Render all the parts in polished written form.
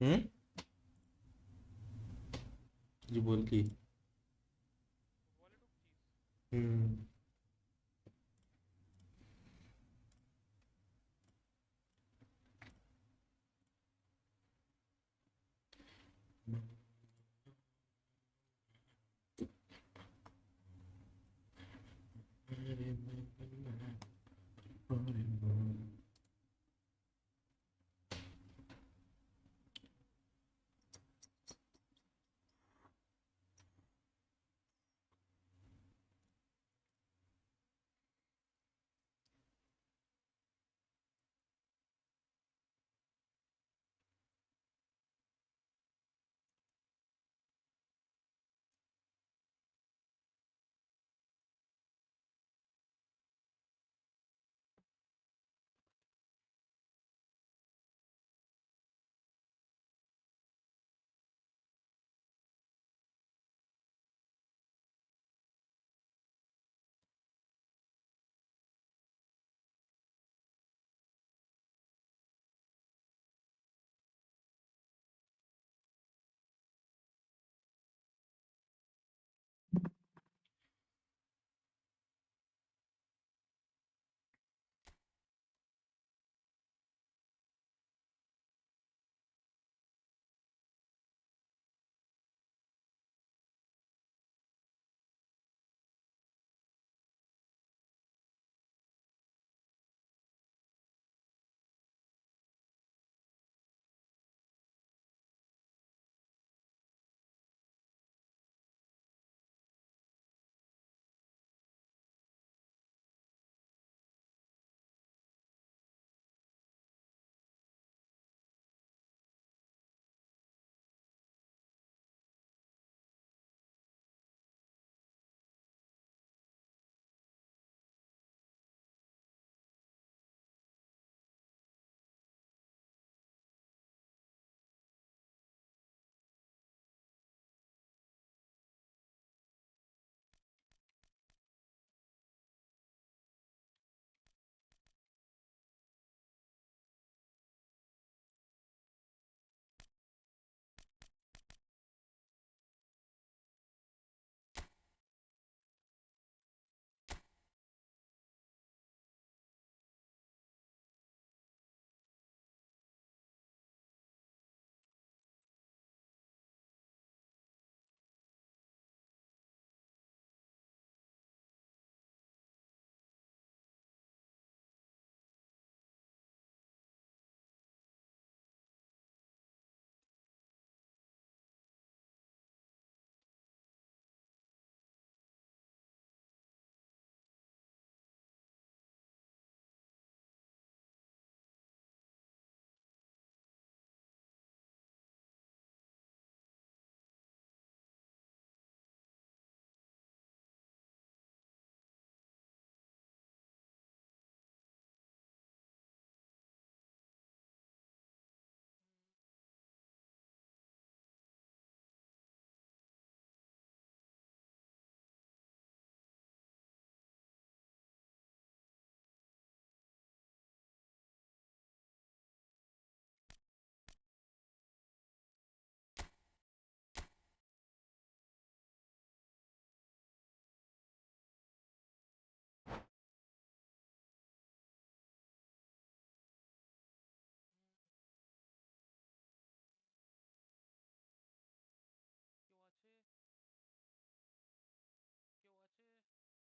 हम्म। जी बोल की। हम्म।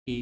कि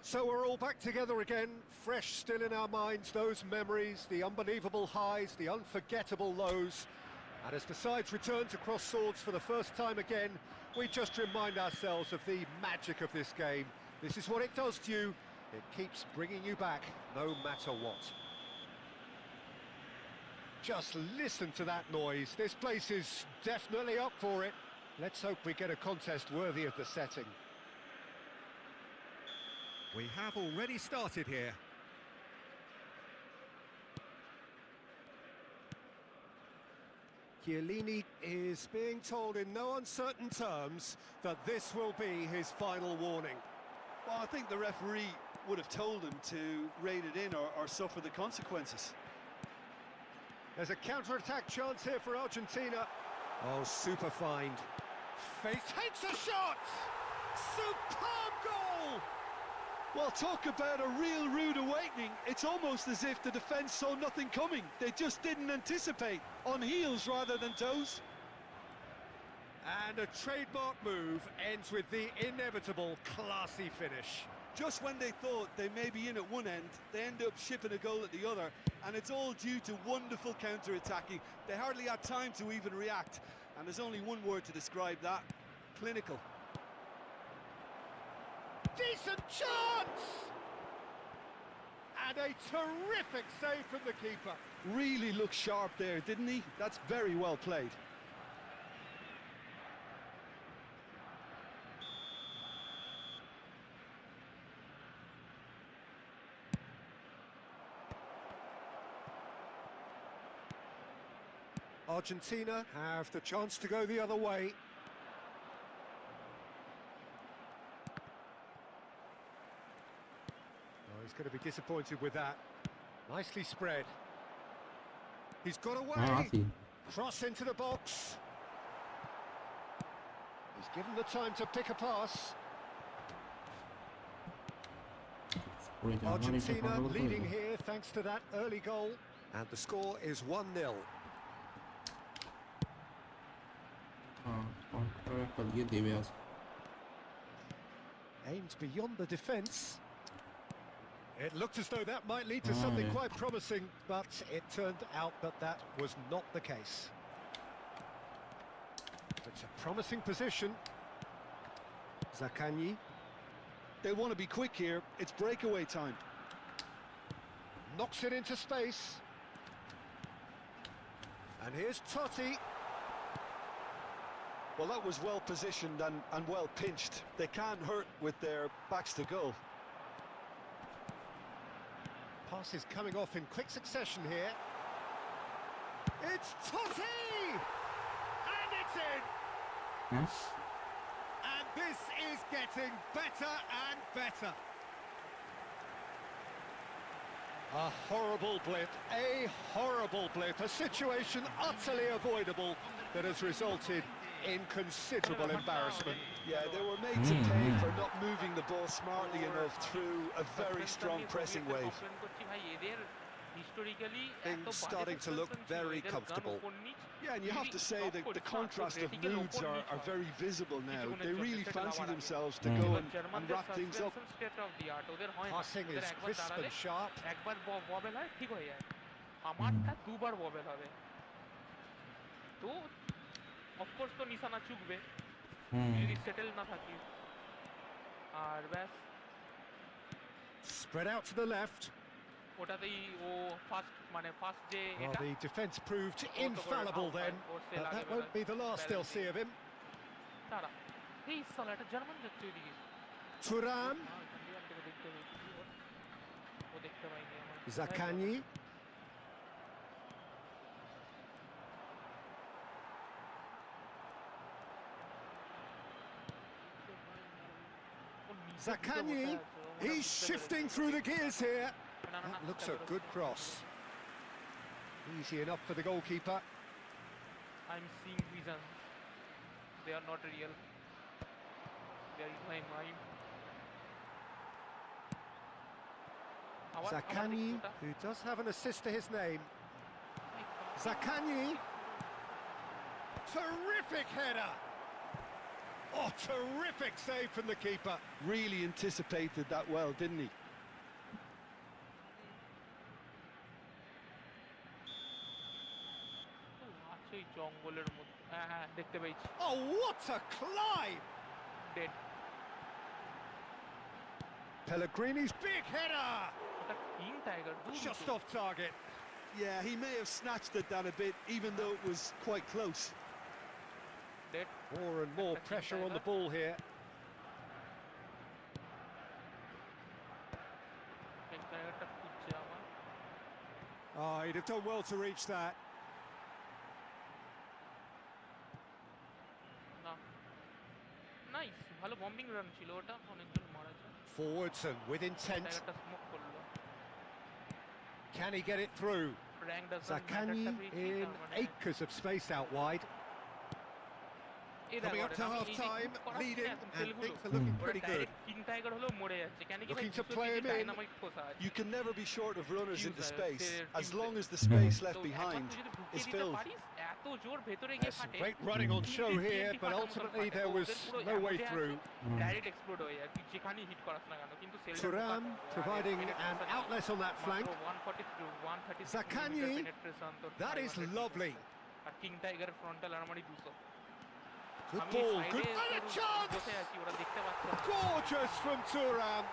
So we're all back together again, fresh still in our minds, those memories, the unbelievable highs, the unforgettable lows. And as the sides return to cross swords for the first time again, we just remind ourselves of the magic of this game. This is what it does to you. It keeps bringing you back, no matter what. Just listen to that noise. This place is definitely up for it. Let's hope we get a contest worthy of the setting. We have already started here. Chiellini is being told in no uncertain terms that this will be his final warning. Well, I think the referee would have told him to rein it in or suffer the consequences. There's a counter-attack chance here for Argentina. Oh, super find. Face takes a shot! Superb goal! Well, talk about a real rude awakening. It's almost as if the defence saw nothing coming. They just didn't anticipate, on heels rather than toes. And a trademark move ends with the inevitable classy finish. Just when they thought they may be in at one end, they end up shipping a goal at the other, and it's all due to wonderful counter-attacking. They hardly had time to even react, and there's only one word to describe that: clinical. Decent chance! And a terrific save from the keeper. Really looked sharp there, didn't he? That's very well played. Argentina have the chance to go the other way. Oh, he's going to be disappointed with that. Nicely spread. He's got away. Cross into the box. He's given the time to pick a pass. Argentina leading here thanks to that early goal. And the score is 1-0. Aimed beyond the defence. It looked as though that might lead to something quite promising, but it turned out that that was not the case. It's a promising position. Zaccagni. They want to be quick here. It's breakaway time. Knocks it into space. And here's Totti. Well, that was well positioned and well pinched. They can't hurt with their backs to goal. Pass is coming off in quick succession here. It's Totti! And it's in! Yes. And this is getting better and better. A horrible blip, a situation utterly avoidable that has resulted in considerable embarrassment. Yeah, they were made to pay for not moving the ball smartly enough through a very strong pressing wave. Things starting to look very comfortable. Yeah, and you have to say that the contrast of moods are very visible now. They really fancy themselves to go and wrap things up. Passing is crisp and sharp. Spread out to the left. Well, the defence proved infallible then, but that won't be the last they'll see of him. Thuram. Zaccagni. Zaccagni, he's shifting through the gears here. That looks a good cross. Easy enough for the goalkeeper. I'm seeing visions. They are not real. They are in my mind. Zaccagni, who does have an assist to his name. Zaccagni. Terrific header. Oh, terrific save from the keeper. Really anticipated that well, didn't he? Oh, what a climb! Dead. Pellegrini's big header! Just off target. Yeah, he may have snatched at that a bit, even though it was quite close. Dead. More and more pressure on the ball here. Oh, he'd have done well to reach that. Nice. ভালো bombing run ছিল ওটা, অনেকজন মারা যায়। Forwards and with intent. Can he get it through? Zaccagni in acres of space out wide. Coming up to half-time, leading, and things are looking pretty good. Looking to play him in. You can never be short of runners into space, as long as the space left behind is filled. There's some great running on show here, but ultimately there was no way through. Thuram providing an outlet on that flank. Zaccagni, that is lovely. Good ball, good and a chance! Gorgeous from Thuram.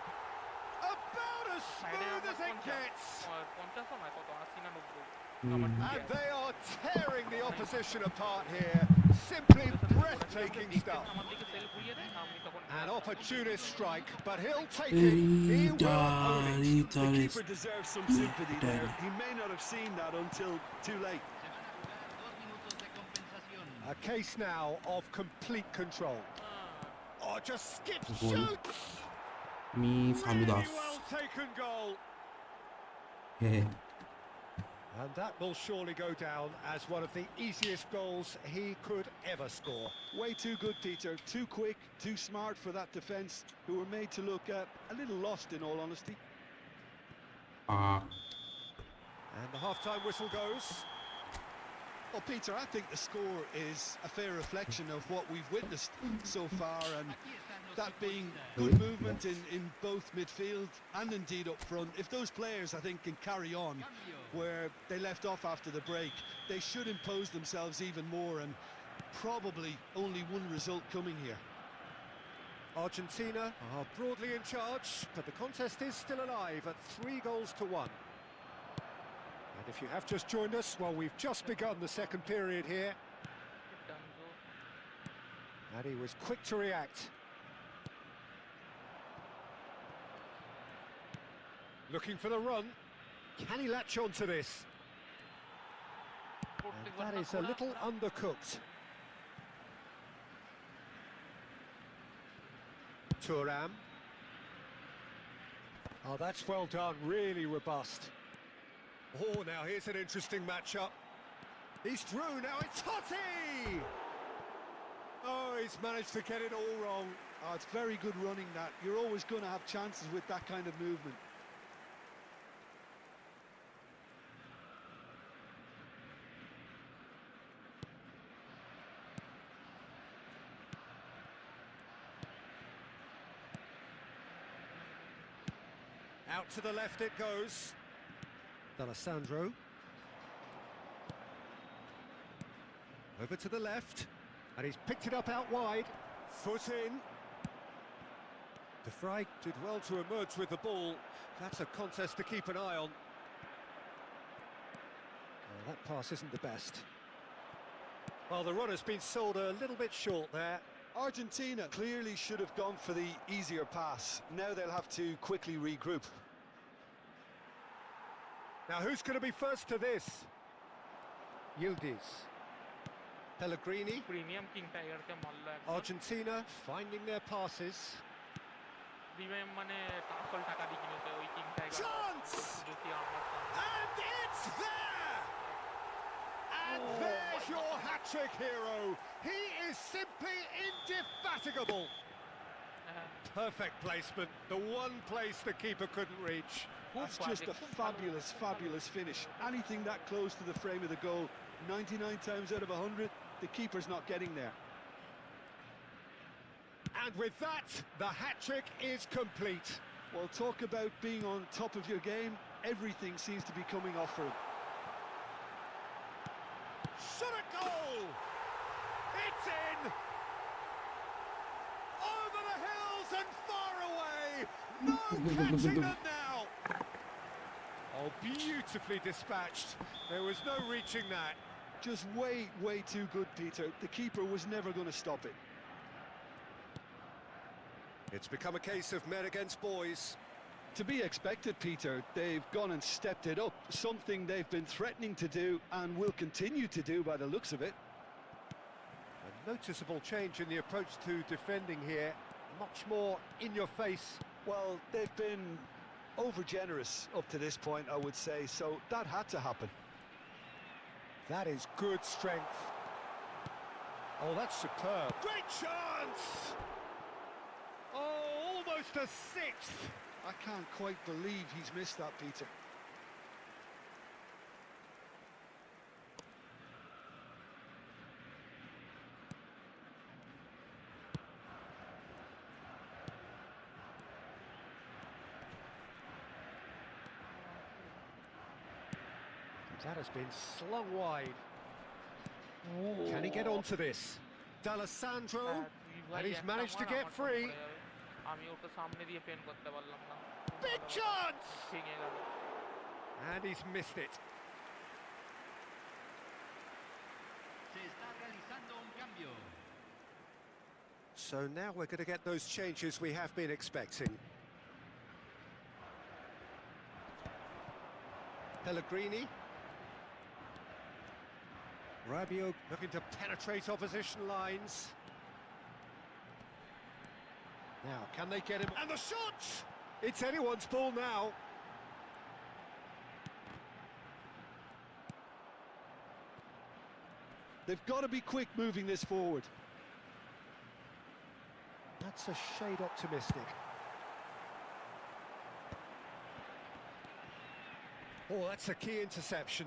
About as smooth as it gets. And they are tearing the opposition apart here. Simply breathtaking stuff. An opportunist strike, but he'll take it. He will own it. The keeper deserves some sympathy there. He may not have seen that until too late. A case now of complete control. Oh, just skips, shoots! Really well taken goal. And that will surely go down as one of the easiest goals he could ever score. Way too good, Peter. Too quick, too smart for that defence, who were made to look a little lost, in all honesty. And the half-time whistle goes. Well, Peter, I think the score is a fair reflection of what we've witnessed so far, and that being good movement in both midfield and indeed up front. If those players, I think, can carry on where they left off after the break, they should impose themselves even more, and probably only one result coming here. Argentina are broadly in charge, but the contest is still alive at 3-1. And if you have just joined us, well, we've just begun the second period here. And he was quick to react. Looking for the run. Can he latch on to this? And that is a little undercooked. Thuram. Oh, that's well done, really robust. Oh, now here's an interesting matchup. He's through, now it's Totti! Oh, he's managed to get it all wrong. Oh, it's very good running that. You're always going to have chances with that kind of movement. Out to the left it goes. D'Alessandro. Over to the left. And he's picked it up out wide. Foot in. De Vrij did well to emerge with the ball. That's a contest to keep an eye on. Oh, that pass isn't the best. Well, the run has been sold a little bit short there. Argentina clearly should have gone for the easier pass. Now they'll have to quickly regroup. Now who's going to be first to this? Yildiz. Pellegrini. Premium king tiger के मल्ल Argentina finding their passes. Premium মানে tassel টাকা দিয়ে কিনেছে ওই king tiger Chance! যদি আমরা And it's there! And there's your hat-trick hero. He is simply indefatigable. Perfect placement. The one place the keeper couldn't reach. That's just a fabulous, fabulous finish. Anything that close to the frame of the goal, 99 times out of 100, the keeper's not getting there. And with that, the hat-trick is complete. Well, talk about being on top of your game. Everything seems to be coming off for him. Shot a goal! It's in! Over the hills and far away! No catching them now! Oh, beautifully dispatched. There was no reaching that. Just way, way too good, Peter. The keeper was never going to stop it. It's become a case of men against boys. To be expected, Peter. They've gone and stepped it up, something they've been threatening to do and will continue to do by the looks of it. A noticeable change in the approach to defending here. Much more in your face. Well, they've been over-generous up to this point, I would say, so that had to happen. That is good strength. Oh, that's superb. Great chance! Oh, almost a sixth. I can't quite believe he's missed that, Peter. That has been slung wide. Can he get onto this? D'Alessandro, and he's managed to get free. Big chance! And he's missed it. So now we're going to get those changes we have been expecting. Pellegrini. Rabiot looking to penetrate opposition lines. Now, can they get him? And the shot! It's anyone's ball now. They've got to be quick moving this forward. That's a shade optimistic. Oh, that's a key interception.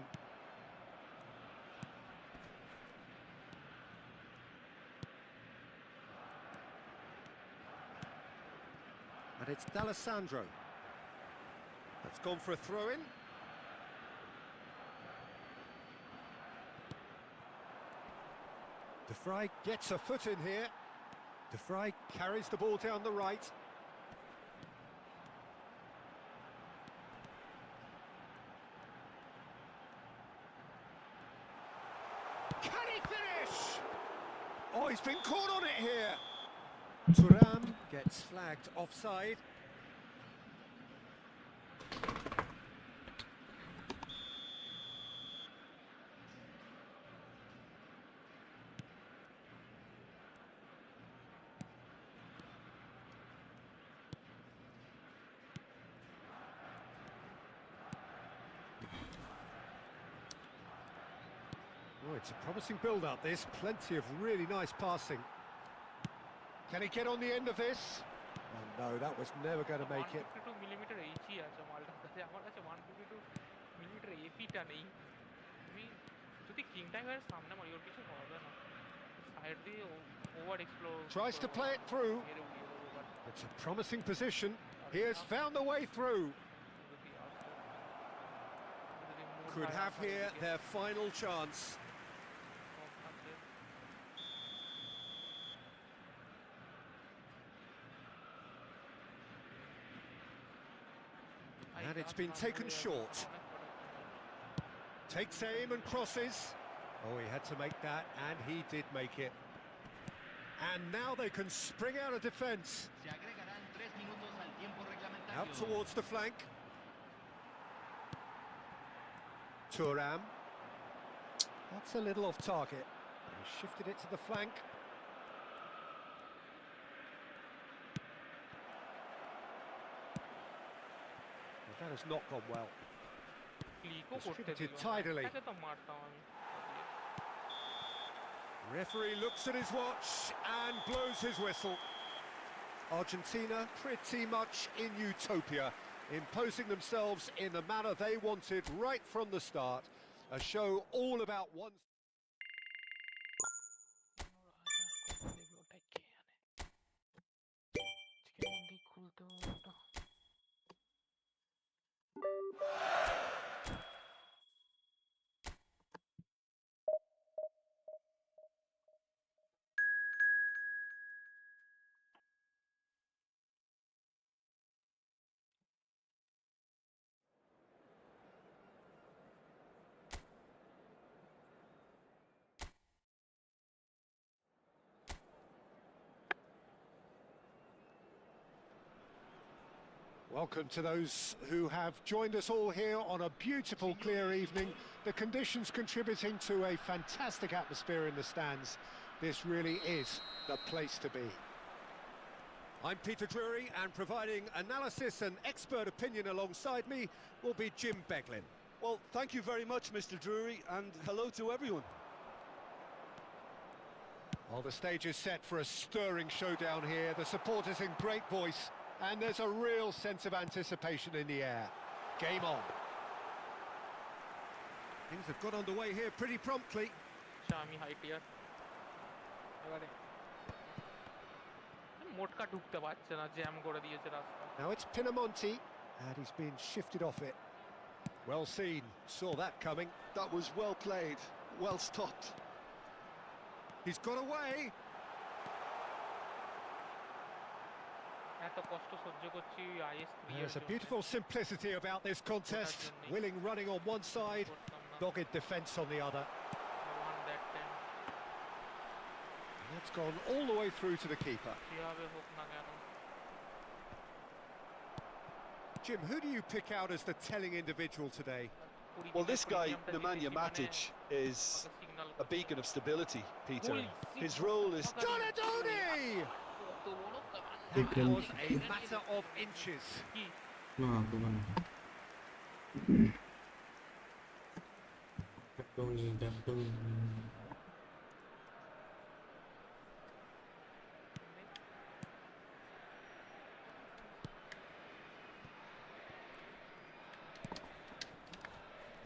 And it's D'Alessandro. That's gone for a throw-in. De Vrij gets a foot in here. De Vrij carries the ball down the right. Can he finish? Oh, he's been caught on it here. Thuram gets flagged offside. Oh, it's a promising build-up, this. Plenty of really nice passing. Can he get on the end of this? Oh, no, that was never going to make it. 152mm HE আছে মালটার কাছে, আমার কাছে 152mm এপিটা নেই। আমি যদি king টাইগারের সামনে মারি ওর কিছু হবে না, সাইড দিয়ে over explore Tries to play it through. It's a promising position. He has found the way through. Could have here their final chance. And it's been taken short. Takes aim and crosses. Oh, he had to make that, and he did make it. And now they can spring out of defence. Out towards the flank. Thuram. That's a little off target. He shifted it to the flank. Well, that has not gone well. Distributed tidily. Referee looks at his watch and blows his whistle. Argentina pretty much in utopia, imposing themselves in the manner they wanted right from the start. A show all about one. Welcome to those who have joined us all here on a beautiful, clear evening. The conditions contributing to a fantastic atmosphere in the stands. This really is the place to be. I'm Peter Drury, and providing analysis and expert opinion alongside me will be Jim Beglin. Well, thank you very much, Mr. Drury, and hello to everyone. Well, the stage is set for a stirring showdown here. The supporters in great voice, and there's a real sense of anticipation in the air. Game on. Things have got underway here pretty promptly. আমি height ইয়ার এবারে মোটকা ঢুকতে পারছে না, jam করে দিয়েছে রাস্তা। Now it's Pinamonti, and he's been shifted off it. Well seen, saw that coming. That was well played, well stopped. He's got away. এত কষ্ট সহ্য করছি IS3 There's a beautiful simplicity about this contest. Willing running on one side, dogged defence on the other. And that's gone all the way through to the keeper. Jim, who do you pick out as the telling individual today? Well, this guy, Nemanja Matic, is a beacon of stability, Peter. His role is... Donadoni! That was a matter of inches.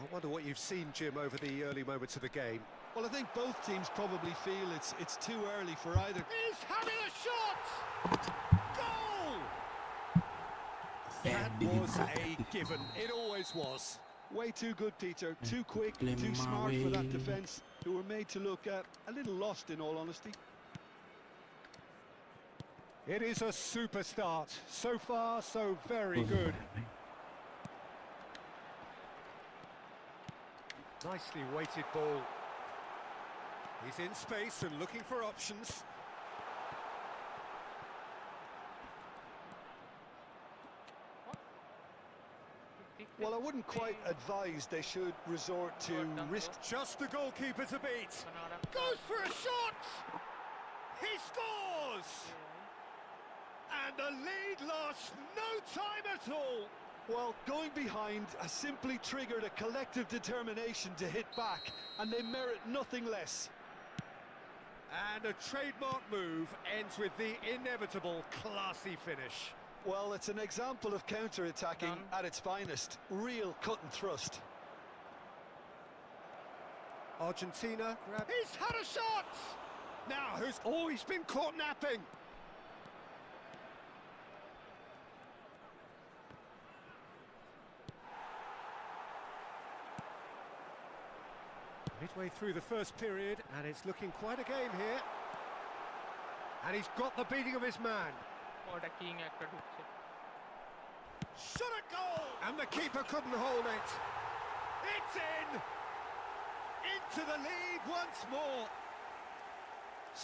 I wonder what you've seen, Jim, over the early moments of the game. Well, I think both teams probably feel it's too early for either. He's having a shot! Goal! That was a given. It always was. Way too good, Peter. Too quick, too smart for that defence, who were made to look a little lost, in all honesty. It is a super start. So far, so very good. Nicely weighted ball. He's in space and looking for options. Well, I wouldn't quite advise they should resort to risk. Just the goalkeeper to beat. Goes for a shot! He scores! And the lead lost no time at all. Well, going behind has simply triggered a collective determination to hit back, and they merit nothing less. And a trademark move ends with the inevitable classy finish. Well, it's an example of counter-attacking Done. at its finest. Real cut and thrust. Argentina grab. He's had a shot! Now, who's always been caught napping? Midway through the first period, and it's looking quite a game here. And he's got the beating of his man. attacking একটা ঢুকছে Shot a goal! And the keeper couldn't hold it. It's in! Into the lead once more.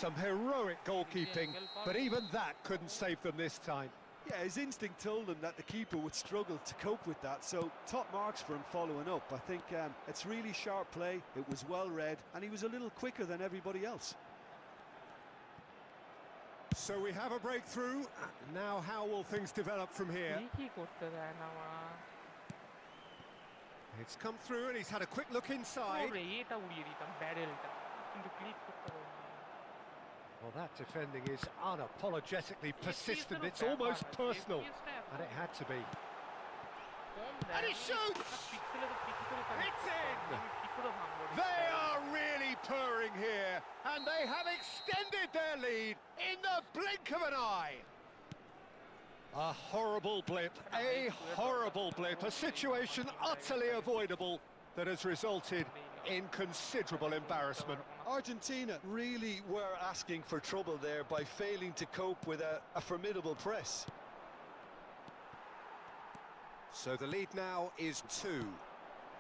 Some heroic goalkeeping, but even that couldn't save them this time. Yeah, his instinct told him that the keeper would struggle to cope with that, so top marks for him following up. I think it's really sharp play, it was well read, and he was a little quicker than everybody else. So we have a breakthrough. Now how will things develop from here? কি করতে দেয় না ওরা It's come through and he's had a quick look inside. ওরে এটা উড়িয়ে দিতাম ব্যারেলটা কিন্তু ক্লিক করতে পারলাম না Well, that defending is unapologetically persistent. It's almost personal. And it had to be. And he shoots! It's in! They are really purring here, and they have extended their lead in the blink of an eye. A horrible blip, a situation utterly avoidable that has resulted in considerable embarrassment. Argentina really were asking for trouble there by failing to cope with a formidable press. So the lead now is 2.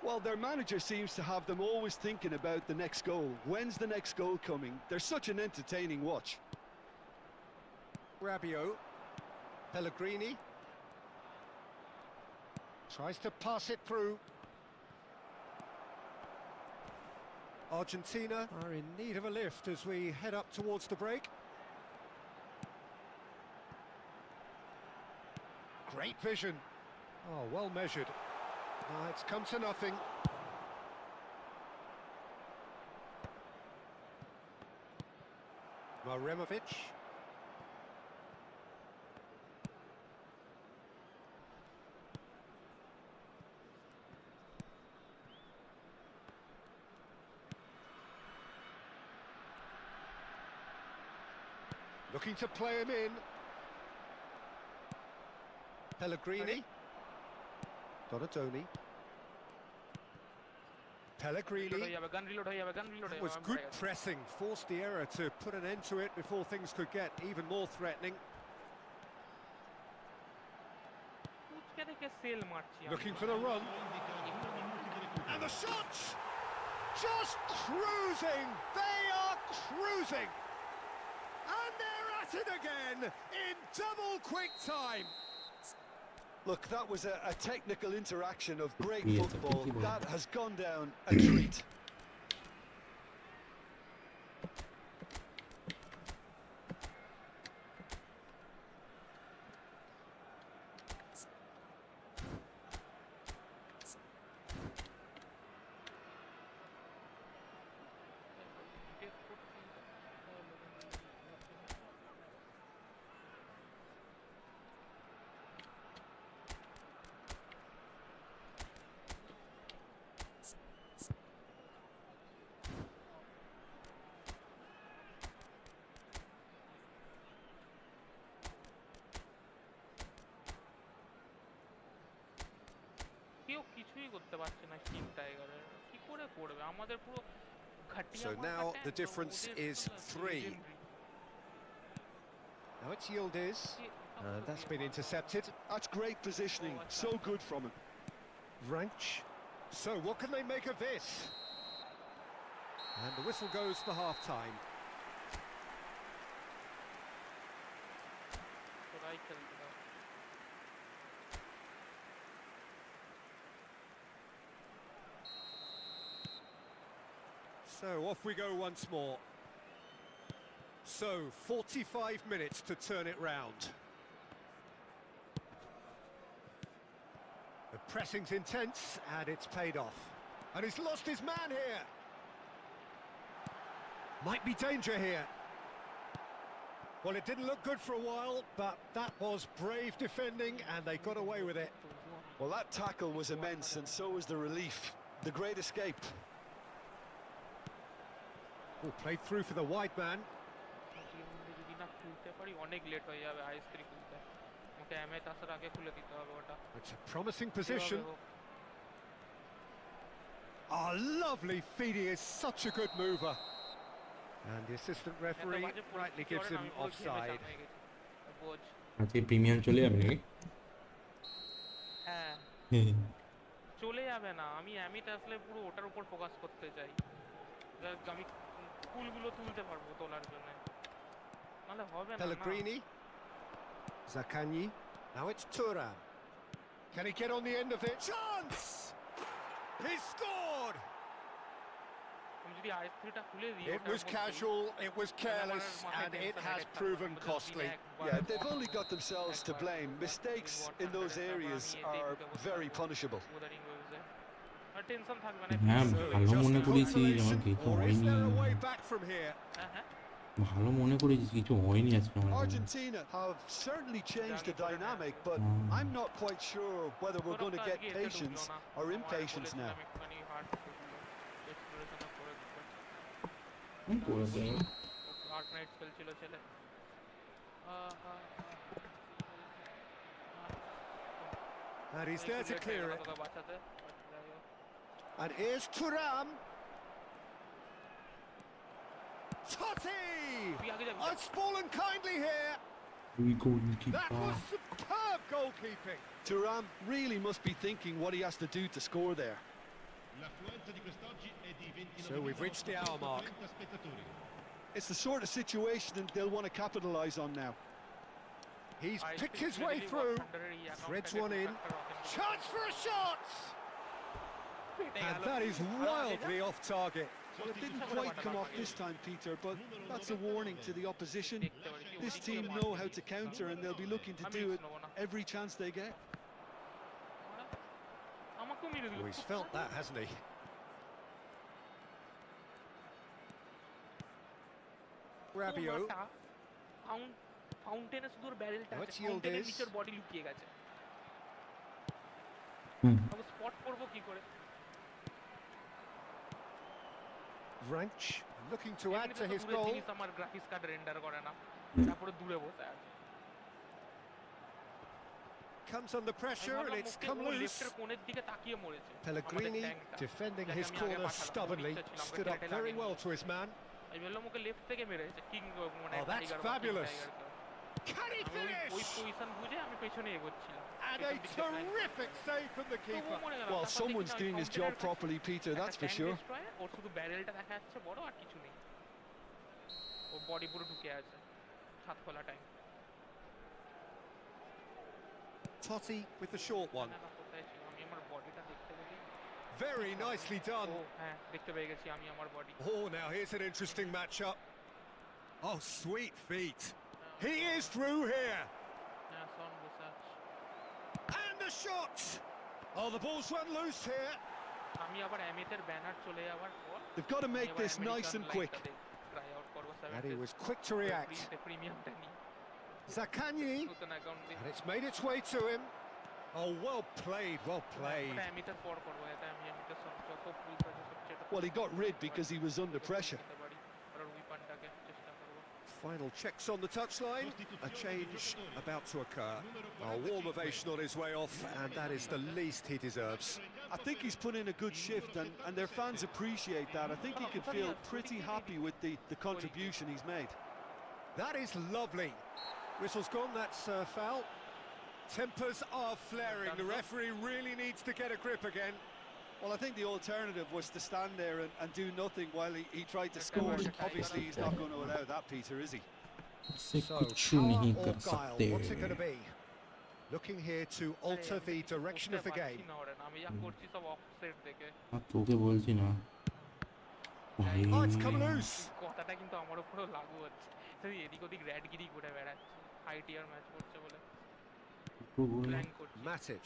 Well, their manager seems to have them always thinking about the next goal. When's the next goal coming? They're such an entertaining watch. Rabiot, Pellegrini, tries to pass it through. Argentina are in need of a lift as we head up towards the break. Great vision. Oh, well measured. It's come to nothing. Maremovic. Looking to play him in. Pellegrini. Donatoni. Pellegrini. It was good pressing, forced the error to put an end to it before things could get even more threatening. Looking for the run. And the shots! Just cruising! They are cruising! And they're at it again in double quick time. Look, that was a technical interaction of great Yeah, football. football. That has gone down a treat. কেউ কিছুই করতে পারছে না team টাইগারের কি করে করবে আমাদের পুরো ঘাটিয়া So মার্কা now ট্যাঙ্ক, the difference ওদের is পুরো 3. legendary। Now it's Yildiz. That's been intercepted. That's great positioning. So good from him. Vranch. So what can they make of this? And the whistle goes for half-time. ওরাই খেলতে দাও। So off we go once more. So 45 minutes to turn it round. pressing's intense, and it's paid off. And he's lost his man here. Might be danger here. Well, it didn't look good for a while, but that was brave defending, and they got away with it. Well, that tackle was immense, and so was the relief. The great escape. Oh, played through for the wide man. It's a promising position. Oh, lovely feed. He is such a good mover. And the assistant referee rightly gives him offside. আজকে premium চলে যাবে নাকি? হ্যাঁ চলে যাবে না, আমি amid আসলে পুরো ওটার উপর ফোকাস করতে চাই, আমি ফুলগুলো তুলতে পারবো তোলার জন্য, নাহলে হবে না। Pellegrini, Zaccagni, now it's Thuram. Can he get on the end of it? Chance! He scored! It was casual, it was careless, and it has proven costly. Yeah, they've only got themselves to blame. Mistakes in those areas are very punishable. হ্যাঁ ভালো মনে করেছি আমার কিছু Or is হয়নি, there a way back from here? ভালো মনে করেছি কিছু হয়নি আজকে আমার। Argentina have certainly changed the dynamic, but I'm not quite sure whether we're going to get patience or impatience now. And he's there to clear it. And here's Thuram. Totti! Oh, it's fallen kindly here. That was superb goalkeeping. Thuram really must be thinking what he has to do to score there. So we've reached the hour mark. It's the sort of situation that they'll want to capitalise on now. He's picked his way through, threads one in. Chance for a shot! And that is wildly off target. Well, it didn't quite come off this time, Peter, but that's a warning to the opposition. This team know how to counter, and they'll be looking to do it every chance they get. Oh, he's felt that, hasn't he? Rabiot. ফাউন্টেনে শুধু ব্যারেলটা What's আছে, ফাউন্টেনের Yildiz? নিচের body লুকিয়ে গেছে, আমি spot করব কি করে? Wrench looking to add to his দূরে goal. জিনিস আমার গ্রাফিক্স কার্ড রেন্ডার করে না, তারপরে দূরে বসে আছে। Comes under pressure and it's come loose. লেফটের কোণের দিকে তাকিয়ে মরেছে। Pellegrini defending his corner stubbornly, stood up very well to his man. আমি বললাম ওকে লেফট থেকে মেরেছে, কিং মানে Oh, that's fabulous. Can he finish? ওই পজিশন বুঝে আমি পেছনে এগোচ্ছিলাম। And a terrific save from the keeper. Well, someone's doing his job properly, Peter, that's for sure. ওর শুধু ব্যারেলটা দেখা যাচ্ছে বড়, আর কিছু নেই, ও বডি পুরো ঢুকে আছে ছাদ খোলা time. Totti with the short one. আমি আমার বডিটা দেখতে গেছি। Very nicely done. হ্যাঁ দেখতে পেয়ে গেছি আমি আমার body. Oh, now here's an interesting matchup. Oh, sweet feet. He is through here. হ্যাঁ সন বুসাচ। And the shot. Oh, the ball's run loose here. আমি আবার এমিটের ব্যানার চলে যাওয়ার পর They've got to make this nice and quick. Try out করব। And he was quick to react. প্রিমিয়ামটা নি Zaccagni. নতুন account দিয়ে And it's made its way to him. Oh, well played, well played. এটা এমিটের পর করব, এটা আমি এমিটের যত ফুল আছে সবচেয়ে। Well, he got rid because he was under pressure. আর উইপানটাকে চেষ্টা করব। Final checks on the touchline. A change about to occur. A warm ovation on his way off, and that is the least he deserves. I think he's put in a good shift, and their fans appreciate that. I think he can feel pretty happy with the contribution he's made. That is lovely. Whistle's gone, that's foul. Tempers are flaring. The referee really needs to get a grip again. Well, I think the alternative was to stand there and do nothing while he tried to score. Obviously, he's not going to allow that, Peter, is he? से So, कुछ power नहीं or कर guile, सकते। what's it going to be? Looking here to alter the direction of the game. আমি যা করছি সব offset দেখে। তোকে বলছি না ভাই, Oh, it's come loose. কথাটা কিন্তু আমার উপরেও লাগু হচ্ছে, তুই এদিক ওদিক র্যাডগিরি করে বেড়াচ্ছিস হাই টিয়ার ম্যাচ করছে বলে। একটু বল। প্ল্যান করছি। Matic.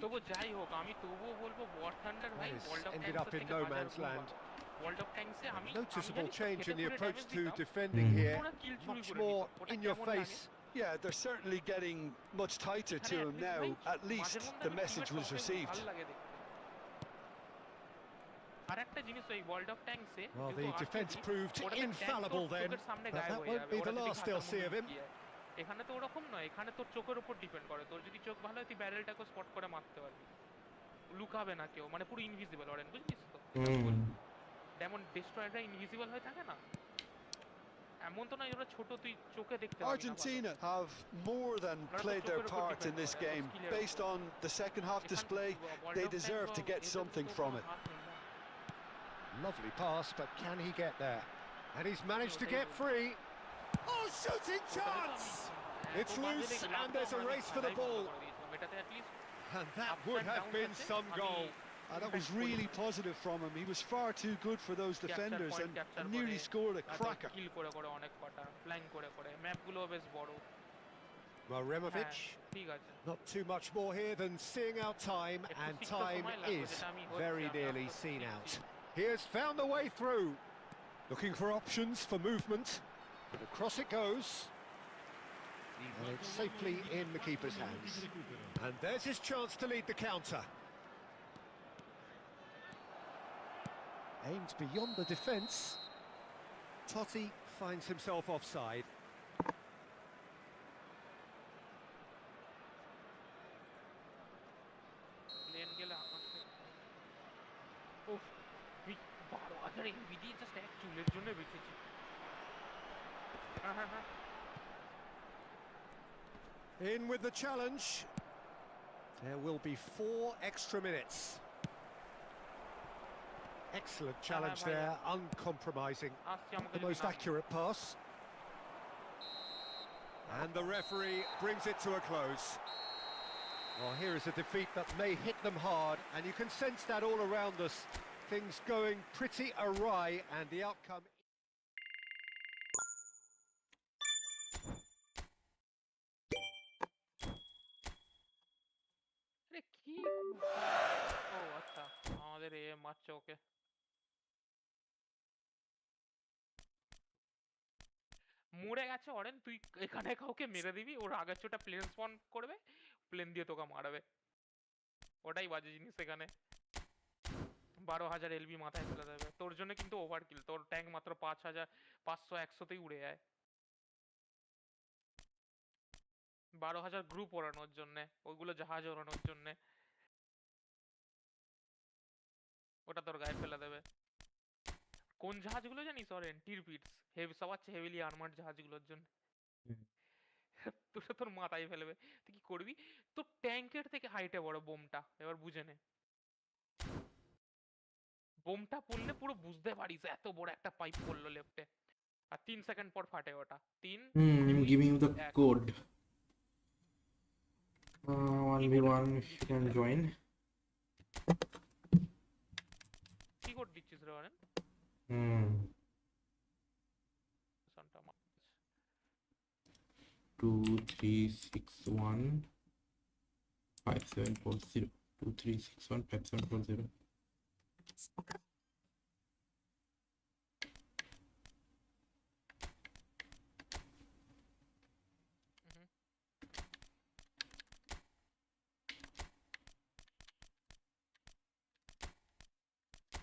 তবু যাই হোক আমি তবুও বলবো ওয়ার থান্ডার ভাই This world of ended tanks up in থেকে no 1000 man's গুণ land. ভালো ওয়ার্ল্ড অফ ট্যাঙ্কসে আমি Noticeable জানি তো change খেতে in the পুরো approach ড্যামেজ to দিতাম defending Hmm. here. ওরা কিল চুরি Much করে more নিত ওটা in your কেমন লাগে face. Yeah, they're certainly getting much tighter এখানে to at him least now. ভাই At least মাঝে মধ্যে the আমি message টিমের was টপে received. ভালো লাগে দেখতে আর একটা জিনিস ওই ওয়ার্ল্ড অফ ট্যাঙ্কসে Well, যেহেতু the defence আর্টিলারি proved ওটাতে ট্যাঙ্ক infallible তোর then, চোখের সামনে but গায়েব that হয়ে won't যাবে be ওরা the যদি last ঘাসের they'll মধ্যে see of him. লুকিয়ে যায় এখানে তো ওরকম নয় এখানে তোর চোখের উপর ডিপেন্ড করে তোর যদি চোখ ভালো হয় তুই ব্যারেলটাকে স্পট করে মারতে পারবি লুকাবে না কেউ মানে পুরো ইনভিজিবল অরেন বুঝলিস তো যেটা আমি Hmm. বলছি ডেমন ডেস্ট্রয়াররা ইনভিজিবল হয়ে থাকে না এমন তো নয় ওরা ছোট তুই চোখে দেখতে পাবি না ভালো Argentina have more than ওরা তো played their চোখের উপর part in ডিপেন্ড this করে এত game. স্কিলের Based উপর on the second half এখান display, world they of tanks deserve to get এদের something তো from কোনো it. হাত নেই না Lovely pass, but can he get there? And he's আমি managed to ওটাই get বলছি free. Oh, shooting ওটাই তো chance! আমি It's এত বাজে loose দেখলাম and তো there's a আমি race for the খেলাই বন্ধ ball. করে দিয়েছিলাম এটাতে অ্যাটলিস্ট And that আপস would and have downs been আছে some আমি goal. That was really positive from him. He was far too good for those capture defenders point and capture করে nearly scored a cracker. কিল করে করে অনেক কটা flank করে করে ম্যাপগুলো বেশ বড় Well, হ্যাঁ Removic, ঠিক আছে not too much more here than seeing out time, একটু and শিখতে time সময় লাগবে is যেটা আমি হচ্ছে very আমি nearly আস্তে আস্তে seen out. শিখছি He has found the way through, looking for options for movement, and across it goes, and it's safely in the keeper's hands. And there's his chance to lead the counter. Aimed beyond the defence. Totti finds himself offside. Plane গেলে আকাশ উফ তুই 12,000 MB দিয়ে just এক চুলের জন্য বেঁচেছি হ্যাঁ হ্যাঁ হ্যাঁ In with the challenge. There will be 4 extra minutes. Excellent challenge bhaiya. there, uncompromising. আসছি আমাকে The যদি most না accurate pass. And the referee brings it to a close. Well, here is a defeat that may hit them hard, and you can sense that all around us. Things going pretty awry, and the outcome... আরে কি ও আচ্ছা আমাদের এ মারছে ওকে মরে গেছে অরেন তুই এখানে কাউকে মেরে দিবি ওর আগের চোটা প্লেন স্পন করবে প্লেন দিয়ে তোকে মারবে ওটাই বাজে জিনিস এখানে 12,000 এলবি মাথায় ফেলে দেবে তোর জন্য কিন্তু ওভার কিল তোর ট্যাঙ্ক মাত্র 5,000 500 100তেই উড়ে যায় 12,000 গ্রুপ ওড়ানোর জন্য ওইগুলো জাহাজ ওড়ানোর জন্য ওটা তোর গায়ে ফেলে দেবে কোন জাহাজগুলো জানিস অরেন টিরপিটস হেভি সবার হেভিলি আর্মার্ড জাহাজগুলোর জন্য হুম। তোরা তোর মাথায় ফেলবে তুই কি করবি তোর ট্যাঙ্কের থেকে হাইটে বড় বোমটা এবার বুঝে নে বোমটা পড়লে পুরো বুঝতে পারিস এত বড় একটা পাইপ পড়লো লেফটে আর 3 সেকেন্ড পর ফাটে ওটা 3 I'm 2 giving you the 1 code. 1v1 if you can join. কি কোড দিচ্ছিস রে অরেন Hmm. সান্টা 2361 5740. 2361 5740.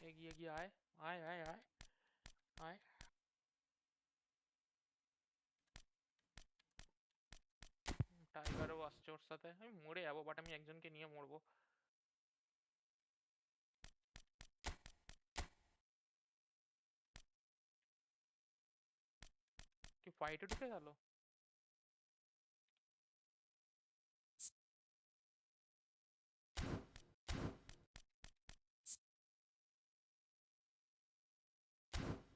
এগিয়ে এগিয়ে আয় আয় আয় আয় আয় টাইগারও আসছে ওর সাথে আমি মরে যাবো বাট আমি একজনকে নিয়ে মরবো কি ফাইটে ঢুকে গেল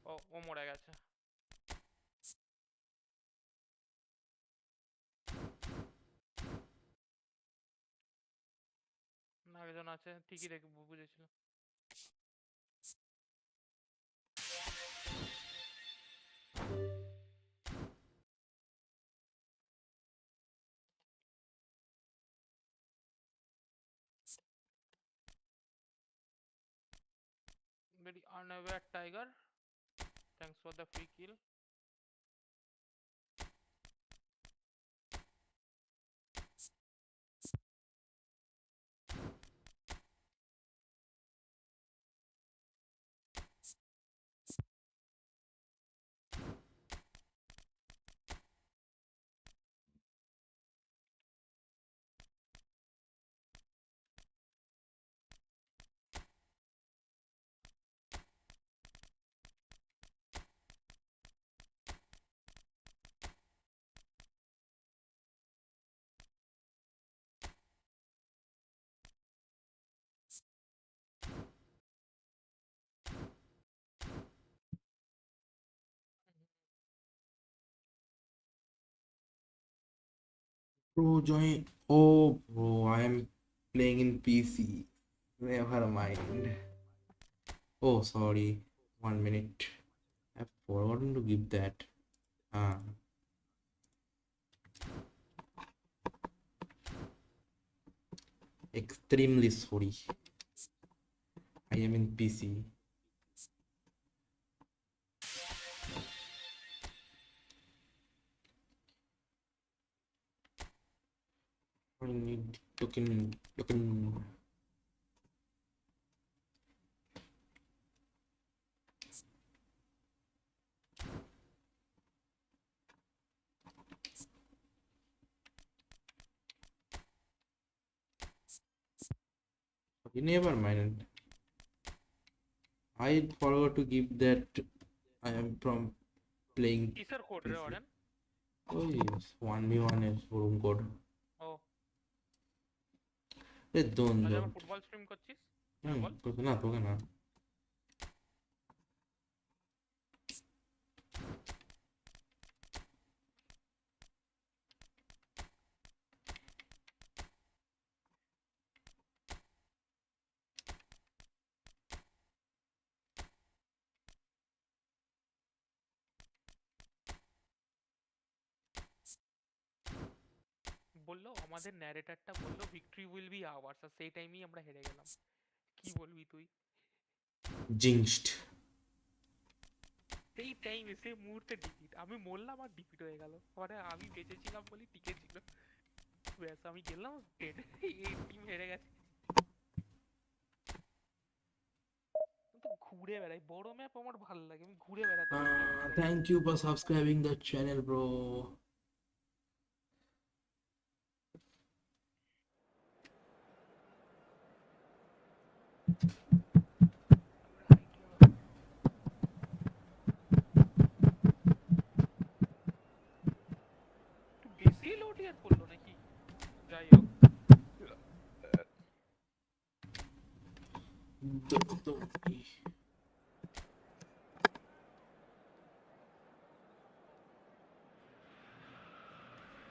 ও ও মরে গেছে না একজন আছে ঠিকই দেখে বুঝেছিল very unaware Tiger. Thanks for the free kill. Bro, join. Oh, bro, I am playing in PC. Never mind. Oh, sorry. 1 minute. I've forgotten to give that. Ah, extremely sorry. I am in PC. I need looking. Never mind. I forgot to give that. I am from playing Kiser code re PC. Oren? Oh yes, 1v1 is room code. Oh, Don't. তাহলে আমার football stream করছিস? বল। না তোকে না। বললো আমাদের ন্যারেটরটা বললো victory will be hours, আর সেই টাইমেই আমরা হেরে গেলাম। কি বলবি তুই? জিংসড। সেই টাইমে সেই মুহূর্তে ডিফিট, আমি মরলাম আর ডিফিট হয়ে গেল, মানে আমি বেঁচেছিলাম বলি টিকে ছিল, ব্যাস আমি গেলাম ডেড, এই টিম হেরে গেছে। কিন্তু ঘুরে বেড়াই, বড় ম্যাপ আমার ভালো লাগে, আমি ঘুরে বেড়াতে চাই। Thank you for subscribing the channel, bro. একটু বেশি লোড ইয়ার করলো নাকি? যাই হোক,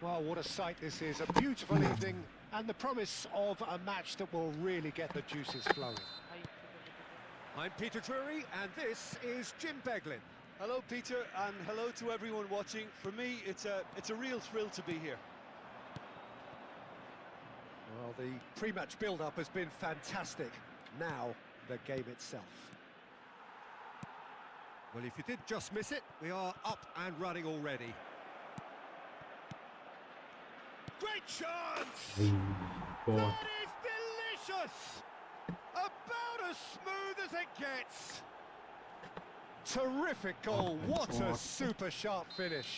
Well, what a sight this is. A beautiful evening and the promise of a match that will really get the juices flowing. I'm Peter Drury and this is Jim Beglin. Hello, Peter, and hello to everyone watching. For me, it's a real thrill to be here. Well, the pre-match build-up has been fantastic. Now, the game itself. Well, if you did just miss it, we are up and running already. Great chance! That is delicious! About as smooth as it gets. Terrific goal, what a super sharp finish.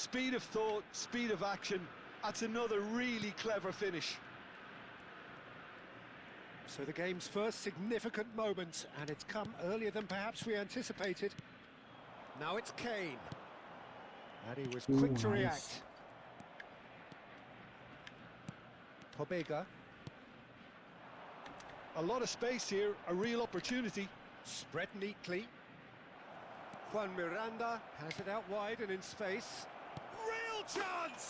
Speed of thought, speed of action. That's another really clever finish. So the game's first significant moment, and it's come earlier than perhaps we anticipated. Now it's Kane. And he was quick to react. Pobega. A lot of space here, a real opportunity. Spread neatly. Juan Miranda has it out wide and in space. Real chance!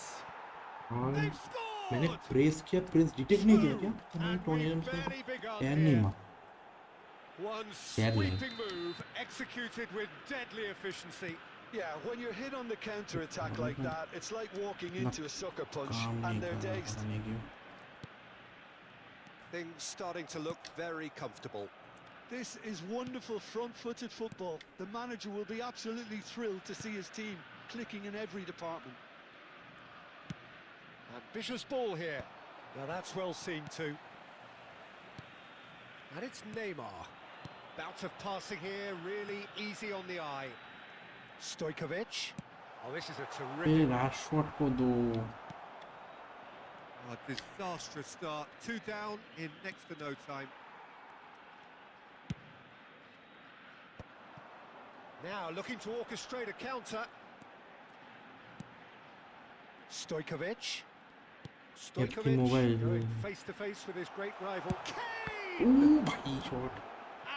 They've scored! मैंने press किया, press detect नहीं किया क्या? One sweeping move executed with deadly efficiency. Yeah, when you're hit on the counter-attack like that, it's like walking into a sucker punch, and they're dazed. Things starting to look very comfortable. This is wonderful front-footed football. The manager will be absolutely thrilled to see his team clicking in every department. Ambitious ball here. Now that's well seen too. And it's Neymar. Bout of passing here, really easy on the eye. Stojkovic. Oh, this is a A terrific... Rashford को दो. A disastrous start. 2 down in next to no time. Now looking to orchestrate a counter. Stojkovic. Stojkovic mobile. going face to face with his great rival. Kane! ओ भाई shot.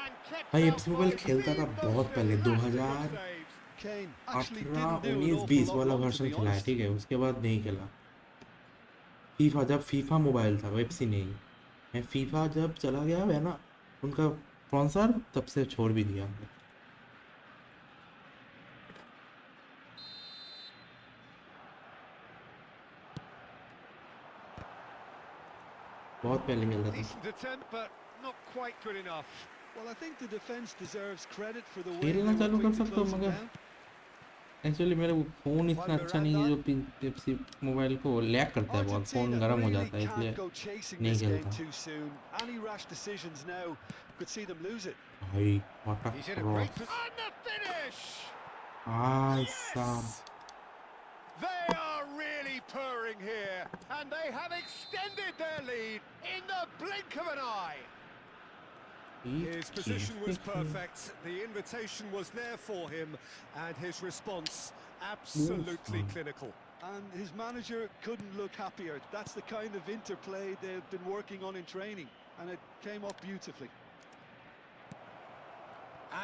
And kept भाई out FC mobile by खेलता था the बहुत most पहले fantastic 2018 of saves. Kane actually 19 didn't do an 20 awful lot वाला wrong, to version be खेला है. honest. ठीक है, उसके बाद नहीं खेला. फीफा, जब फीफा मोबाइल था, वेबसी नहीं. मैं फीफा जब चला गया है ना उनका स्पॉन्सर, तब से छोड़ भी दिया. बहुत पहले खेलता था. Decent attempt, but not quite good enough. Well, I think the defence deserves credit for the way they खेलना were चालू कर quick to सकते हो, close it मगर down. एक्चुअली मेरे फ़ोन इतना अच्छा नहीं है जो पेप्सी मोबाइल को लैग करता है बहुत. फ़ोन Argentina गर्म हो really जाता है, इसलिए can't go chasing नहीं this game खेलता. too soon. Any rash decisions now could see them lose it. भाई what a He's in a cross. great position. And the finish! भाई साहब. They are really purring here, and they have extended their lead in the blink of an eye. His position was perfect, the invitation was there for him, and his response absolutely clinical. And his manager couldn't look happier. That's the kind of interplay they've been working on in training, and it came off beautifully.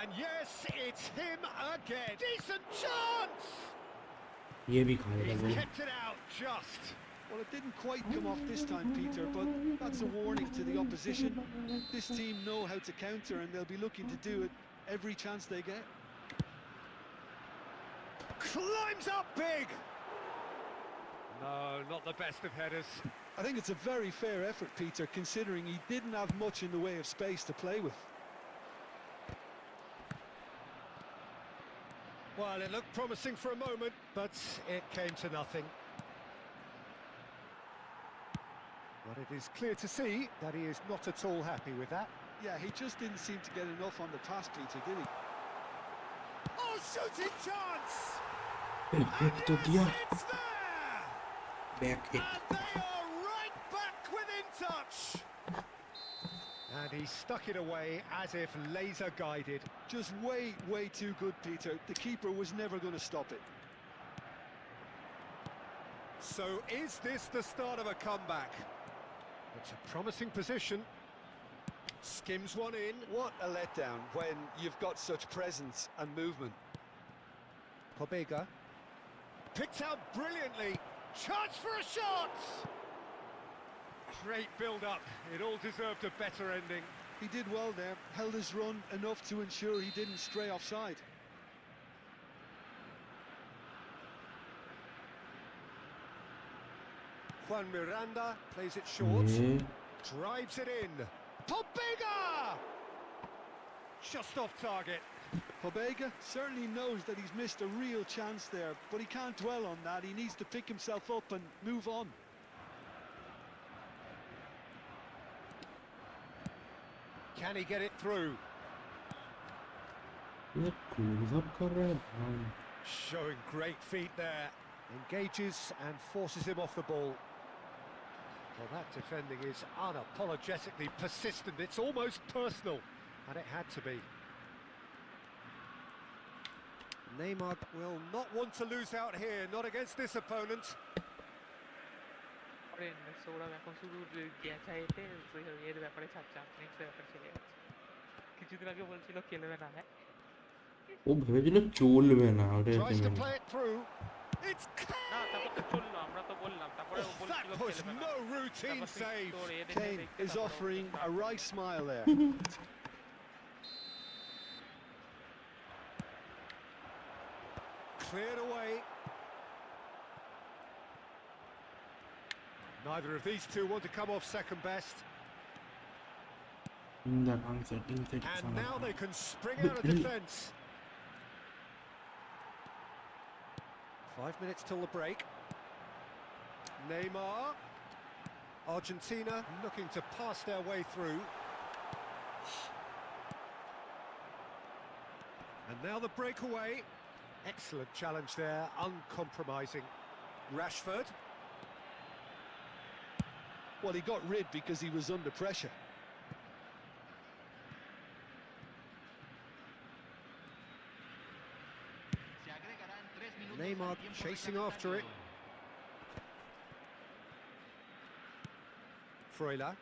And yes, it's him again. Decent chance! ये भी खा He's लेगा. kept it out just. Well, it didn't quite come off this time, Peter, but that's a warning to the opposition. This team know how to counter, and they'll be looking to do it every chance they get. Climbs up big! No, not the best of headers. I think it's a very fair effort, Peter, considering he didn't have much in the way of space to play with. Well, it looked promising for a moment, but it came to nothing. But it is clear to see that he is not at all happy with that. Yeah, he just didn't seem to get enough on the pass, Peter, did he? Oh, shooting chance! एक तो दिया. It's there! Back एक. And they are right back within touch! And he stuck it away as if laser guided. Just way too good, Peter. The keeper was never going to stop it. So is this the start of a comeback? It's a promising position. Skims one in. What a letdown when you've got such presence and movement. Pobega. Picked out brilliantly. Chance for a shot! Great build-up. It all deserved a better ending. He did well there, held his run enough to ensure he didn't stray offside. Juan Miranda plays it short. ये Drives it in. Pobega! Just off target. Pobega certainly knows that he's missed a real chance there, but he can't dwell on that. He needs to pick himself up and move on. Can he get it through? ये close up कर रहा है भाई. Showing great feet there. Engages and forces him off the ball. Well, that defending is unapologetically persistent. It's almost personal, and it had to be. Neymar will not want to lose out here, not against this opponent. সোরা এখন শুধু চাইতে এর ব্যাপারে ছাড়ছে, next ব্যাপারে চলে যাচ্ছে. কিছুদিন আগে বলছিল খেলবে না. হ্যাঁ, ও ভেবেছিল চলবে না. ওটা Tries to play it through. It's না তারপর তো চললো, আমরা তো বললাম, তারপরে ও that বলছিল was খেলবে না. no routine save. Kane is offering a right smile there. Cleared away. Neither of these two want to come off second best. And now they can spring out of defence. 5 minutes till the break. Neymar. Argentina looking to pass their way through. And now the breakaway. Excellent challenge there, uncompromising. Rashford. Well, he got rid because he was under pressure. Neymar chasing after it. Freuler.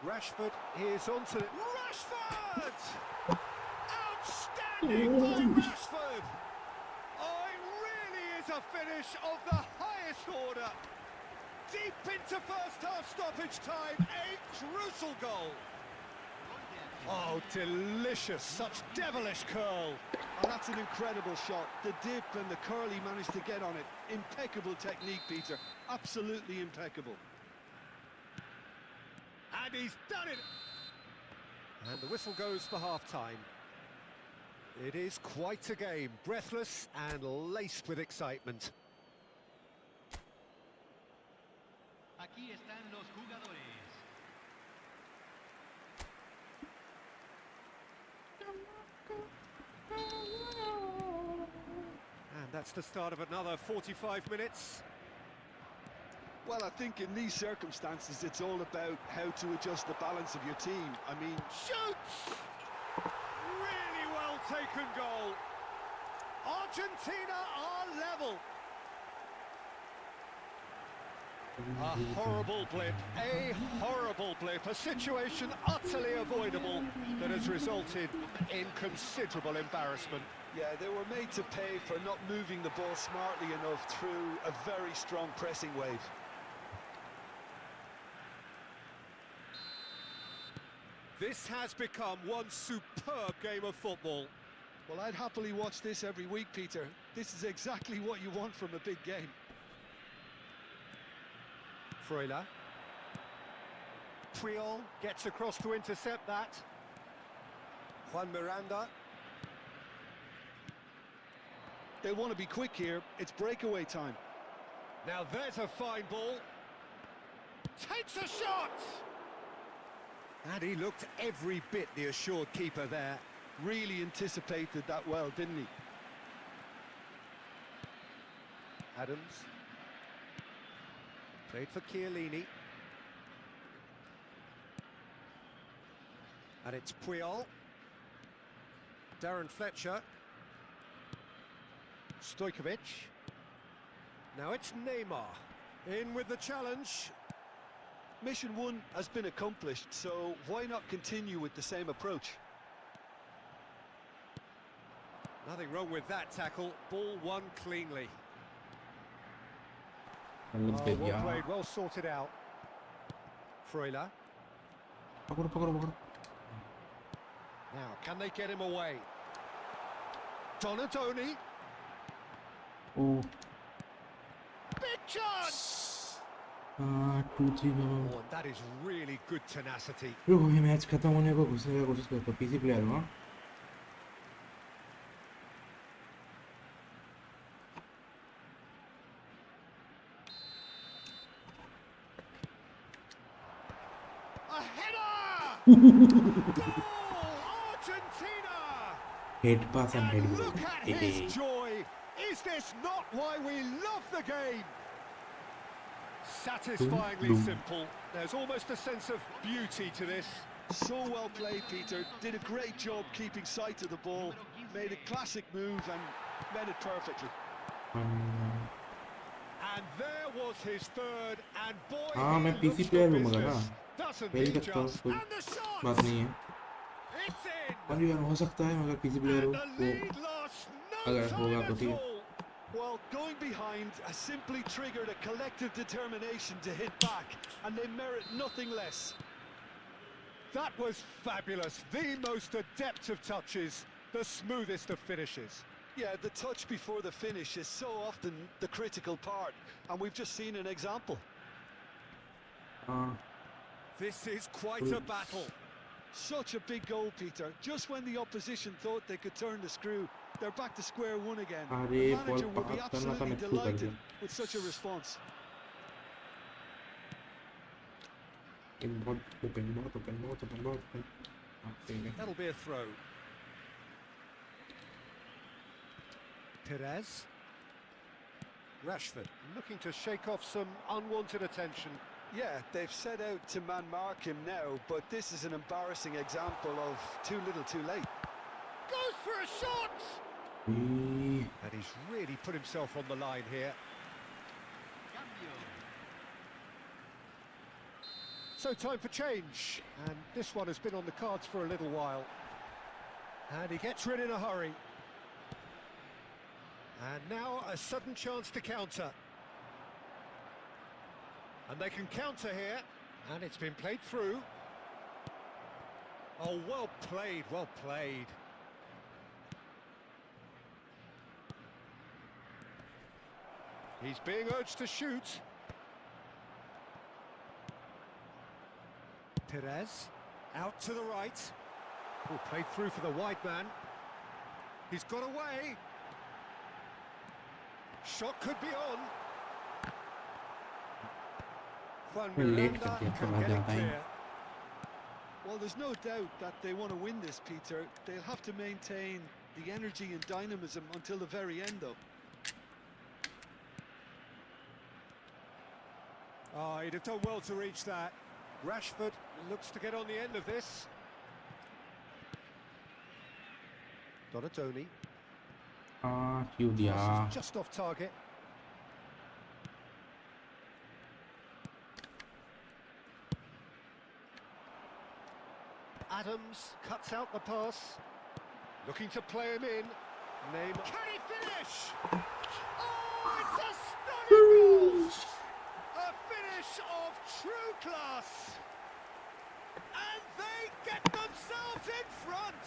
Rashford is onto it. Rashford! Outstanding by Rashford! Oh, it really is a finish of the highest order. Deep into first half stoppage time, a crucial goal. Oh, delicious, such devilish curl. Oh, that's an incredible shot. The dip and the curl he managed to get on it. Impeccable technique, Peter. Absolutely impeccable. And he's done it! And the whistle goes for half-time. It is quite a game, breathless and laced with excitement. Aquí están los jugadores. And that's the start of another 45 minutes. Well, I think in these circumstances, it's all about how to adjust the balance of your team. I mean, Shoots! Really well taken goal. Argentina are level. A horrible blip, a situation utterly avoidable that has resulted in considerable embarrassment. yeah, they were made to pay for not moving the ball smartly enough through a very strong pressing wave. This has become one superb game of football. Well, I'd happily watch this every week, Peter. This is exactly what you want from a big game. Freuler. Puyol gets across to intercept that. Juan Miranda. They want to be quick here. It's breakaway time. Now there's a fine ball. Takes a shot! And he looked every bit the assured keeper there. Really anticipated that well, didn't he? Adams. Played for Chiellini. And it's Puyol. Darren Fletcher. Stojkovic. Now it's Neymar. In with the challenge. Mission one has been accomplished, so why not continue with the same approach? Nothing wrong with that tackle. Ball won cleanly. Well played, well sorted out. Freuler. Now, can they get him away? Donadoni. Oh, Big chance! 2-3 में Oh, that is really good tenacity. रुको ये match खत्म होने को घुसने का कोशिश करता पीसी प्लेयर हूँ A header! Goal! Argentina! Head pass and head Look at his joy! Is this not why we love the game? Satisfyingly simple. There's almost a sense of beauty to this. So well played, Peter. Did a great job keeping sight of the ball. Made a classic move and met it perfectly. And there was his third, and boy, हाँ मैं he PC looks player for हूँ मगर ना business. Doesn't खेल he सकता हूँ just? कोई And the shot! बात नहीं है It's in! और यार हो सकता है मगर पीसी प्लेयर And हो the वो lead lost no अगर होगा time तो at ठीक है all. Well, going behind has simply triggered a collective determination to hit back, and they merit nothing less. That was fabulous. The most adept of touches, the smoothest of finishes. Yeah, the touch before the finish is so often the critical part, and we've just seen an example. This is quite a battle. Such a big goal, Peter. Just when the opposition thought they could turn the screw, they're back to square one again. The अरे ball manager will be पास करना था, absolutely मैं through कर delighted दिया। with such a response. बहुत open. That'll be a throw. Perez. Rashford looking to shake off some unwanted attention. Yeah, they've set out to man-mark him now, but this is an embarrassing example of too little too late. Goes for a shot! ये And he's really put himself on the line here. Cambio. So time for change, and this one has been on the cards for a little while. And he gets rid in a hurry. And now a sudden chance to counter. And they can counter here, and it's been played through. Oh, well played, well played. He's being urged to shoot. Perez, out to the right. Oh, played through for the wide man. He's got away. Shot could be on. Juan late कर Miranda दिया, can थोड़ा get it ज़्यादा ही। clear. Well, there's no doubt that they want to win this, Peter. They'll have to maintain the energy and dynamism until the very end, though. Oh, he'd have done well to reach that. Rashford looks to get on the end of this. Donatoni. क्यों दिया? Passes just off target. Adams cuts out the pass. Looking to play him in. Neymar. Can he finish? Oh, it's a stunning goal! A finish of true class. And they get themselves in front.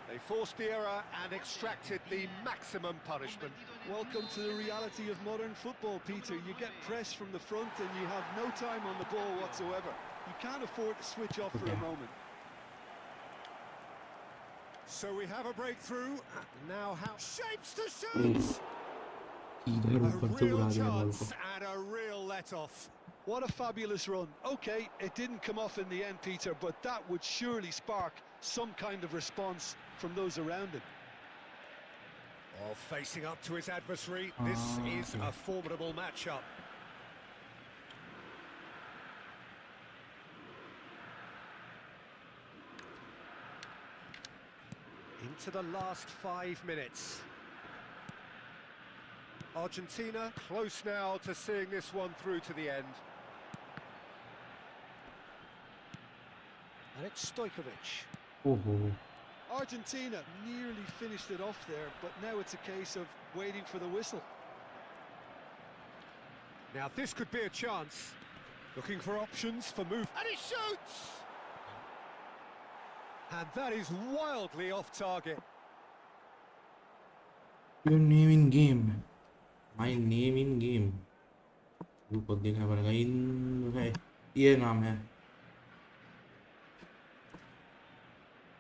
They forced the error and extracted the maximum punishment. Welcome to the reality of modern football, Peter. You get pressed from the front and you have no time on the ball whatsoever. You can't afford to switch off for a moment. So we have a breakthrough. Now how shapes to shoot. इधर A ऊपर से real उड़ा दिया ball chance को। and a real let-off. What a fabulous run. Okay, it didn't come off in the end, Peter, but that would surely spark some kind of response from those around him. Oh, facing up to his adversary, this is okay. a formidable matchup. Into the last 5 minutes. Argentina close now to seeing this one through to the end. And it's Stojkovic. ओहो Argentina nearly finished it off there, but now it's a case of waiting for the whistle. Now this could be a chance. Looking for options for move. And he shoots! And that is wildly off target. your name in game my name in game रुको देखना पड़ेगा इन है ये नाम है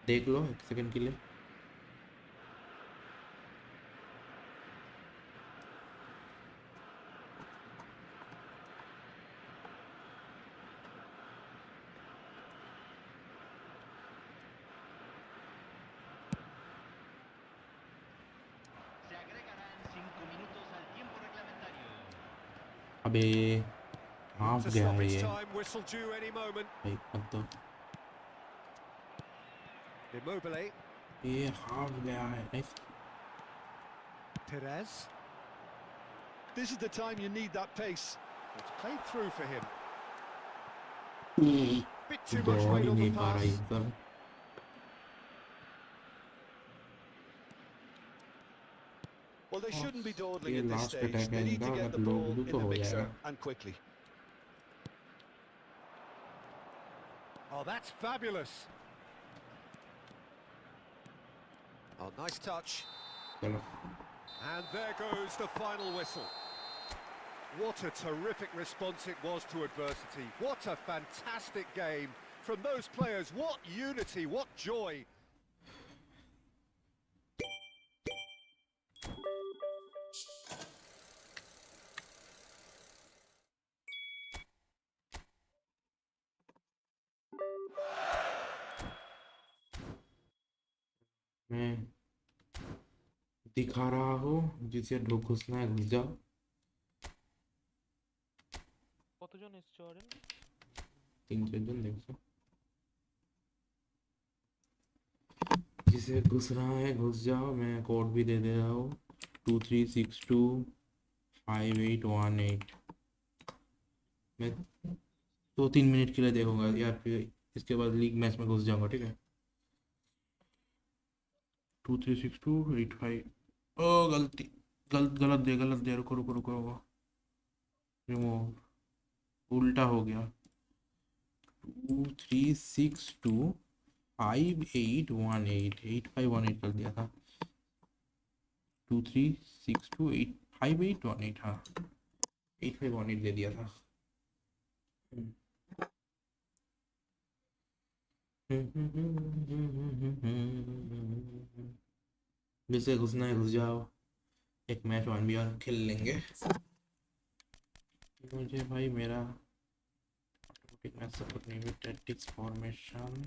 देख लो एक second के लिए Se agregarán 5 minutos al tiempo reglamentario. अबे हाफ To गया है stoppage ये time, whistle due any moment. भाई अब तो Immobile. ये हाफ गया है nice Perez. This is the time you need that pace. It's played through for him. Bit too much दौड़ weight ही on the नहीं पा रहा pass. इधर Well, they shouldn't be dawdling ये at this last stage. attack They है need to इनका get the अगर ball लोग in तो the हो mixer जाएगा and quickly. Oh, that's fabulous. Oh, nice touch. चलो And there goes the final whistle. What a terrific response it was to adversity. What a fantastic game from those players. What unity, what joy. मैं दिखा रहा हूँ, जिसे घुसना है घुस जाओ। কতজন এসছে অরেন? 3-4 জন देखो, जिसे घुस रहा है घुस जाओ। मैं कोड भी दे रहा हूँ 23625818। मैं 2-3 मिनट के लिए देखूंगा यार, फिर इसके बाद लीग मैच में घुस जाऊंगा, ठीक है। 236285। ओ गलती, गलत दे, रुको रुको रुको रुको, रिमूव, उल्टा हो गया। 23625818, 8518 कर दिया था। 23625818, हाँ 8518 दे दिया था। जिसे घुसना है घुस जाओ, एक मैच 1v1 खेल लेंगे। मुझे भाई मेरा ऑटोमेटिक मैच सपोर्ट नहीं, टैक्टिक्स फॉर्मेशन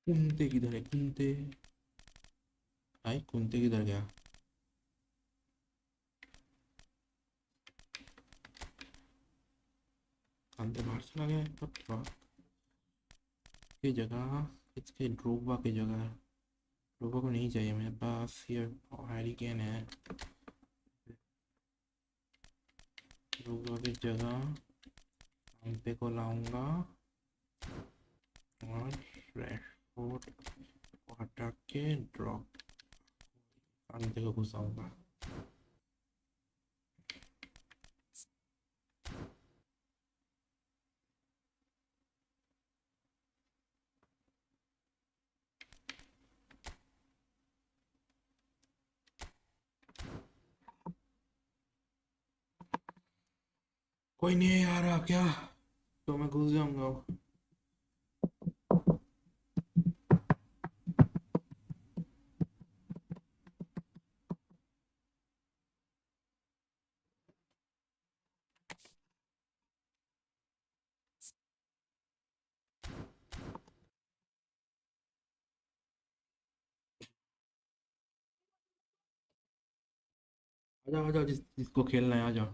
कुंते किधर है? कुंते भाई, कुंते किधर गया? कुंते बाहर चला गया है की जगह, इसके ड्रोबा की जगह है। ड्रोबा को नहीं चाहिए मेरे पास, ये हैरिकेन है। ड्रोबा की जगह कुंते को लाऊंगा और रैशफोर्ड को हटा के ड्रॉप कुंते को घुसाऊंगा। कोई नहीं आ रहा क्या? तो मैं घुस जाऊंगा। आ जाओ जिसको खेलना है आ जाओ।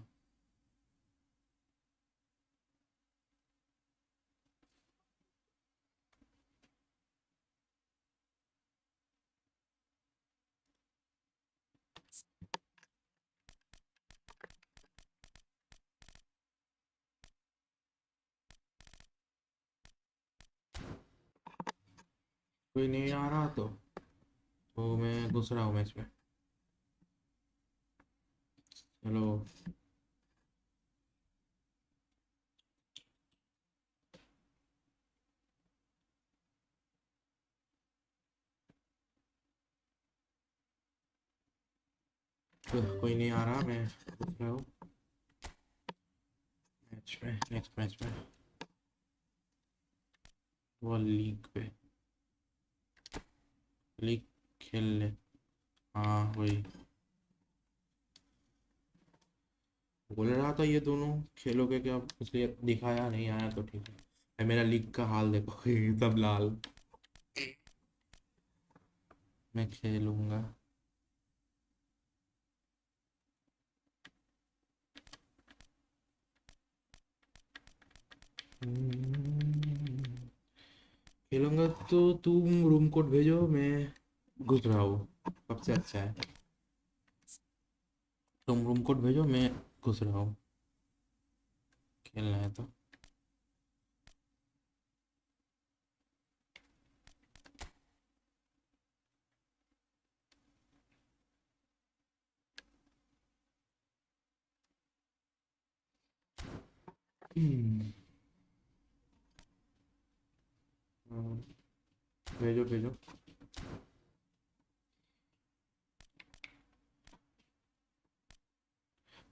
कोई नहीं आ रहा तो मैं घुस रहा हूँ मैच में। चलो कोई नहीं आ रहा, मैं घुस रहा हूँ मैच में, नेक्स्ट मैच में, वो लीग पे, लीग खेल ले। हाँ वही बोल रहा था ये दोनों खेलोगे क्या, इसलिए दिखाया नहीं, आया तो ठीक है। मेरा लीग का हाल देखो सब लाल। मैं खेलूंगा। खेलूंगा तो तुम रूम कोड भेजो, मैं घुस रहा हूँ, सबसे अच्छा है। तुम रूम कोड भेजो, मैं घुस रहा हूँ, खेलना है तो। हम्म, भेजो भेजो।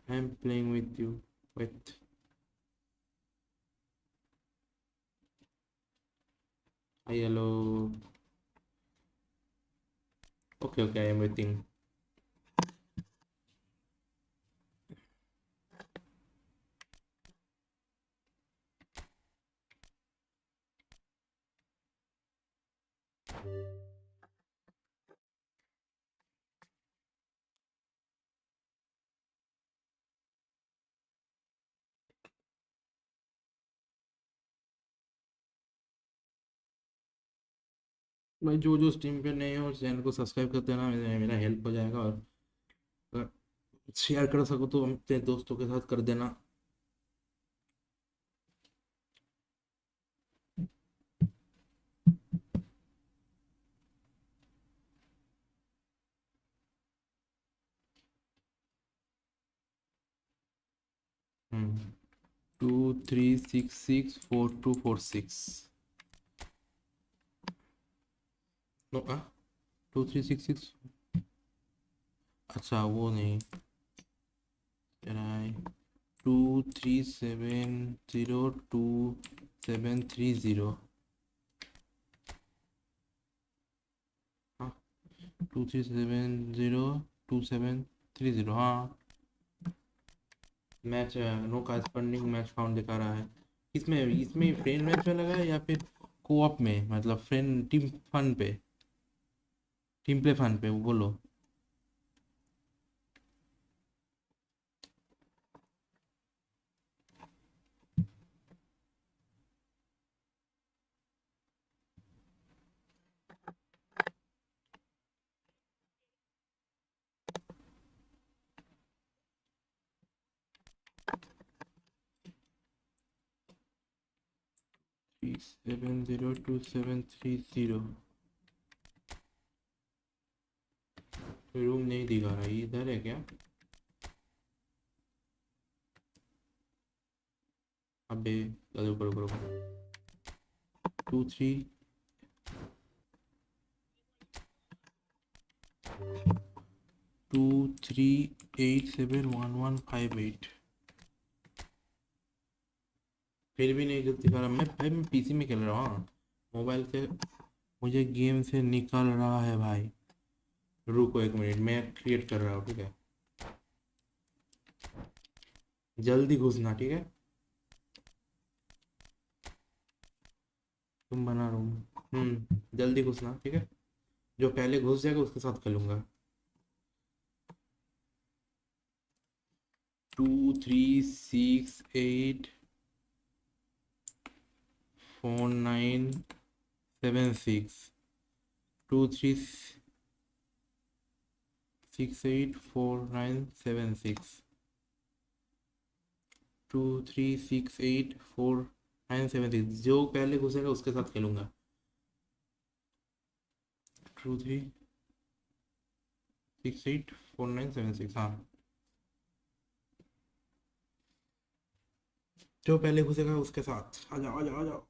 I am playing with you, with. Hi hello. Okay okay, I am waiting. भाई जो जो स्ट्रीम पे नए हो चैनल को सब्सक्राइब कर देना, मेरा हेल्प हो जाएगा। और अगर शेयर कर सको तो अपने दोस्तों के साथ कर देना। 23664246। नो 2366। अच्छा वो नहीं, 23702730। हाँ, 23702730। हाँ, match no corresponding match found दिखा रहा है। इसमें इसमें फ्रेंड मैच में लगा है या फिर कोऑप में, मतलब फ्रेंड टीम फन पे, टीम प्ले फन पे, वो बोलो। थ्री 702730। रूम नहीं दिखा रहा, ये इधर है क्या? अबे चलो, करो करो। 23871158। फिर भी नहीं जल्दी दिखा रहा। मैं भाई, मैं पीसी में खेल रहा हूँ, मोबाइल से मुझे गेम से निकल रहा है भाई। रुको एक मिनट, मैं क्रिएट कर रहा हूँ, ठीक है? जल्दी घुसना, ठीक है? तुम बना रूम। जल्दी घुसना, ठीक है? जो पहले घुस जाएगा उसके साथ खेलूंगा। 23684976। 23684976। 23684976, जो पहले घुसेगा उसके साथ खेलूंगा। 23684976। हाँ, जो पहले घुसेगा उसके साथ। आ जाओ आ जाओ आ जाओ।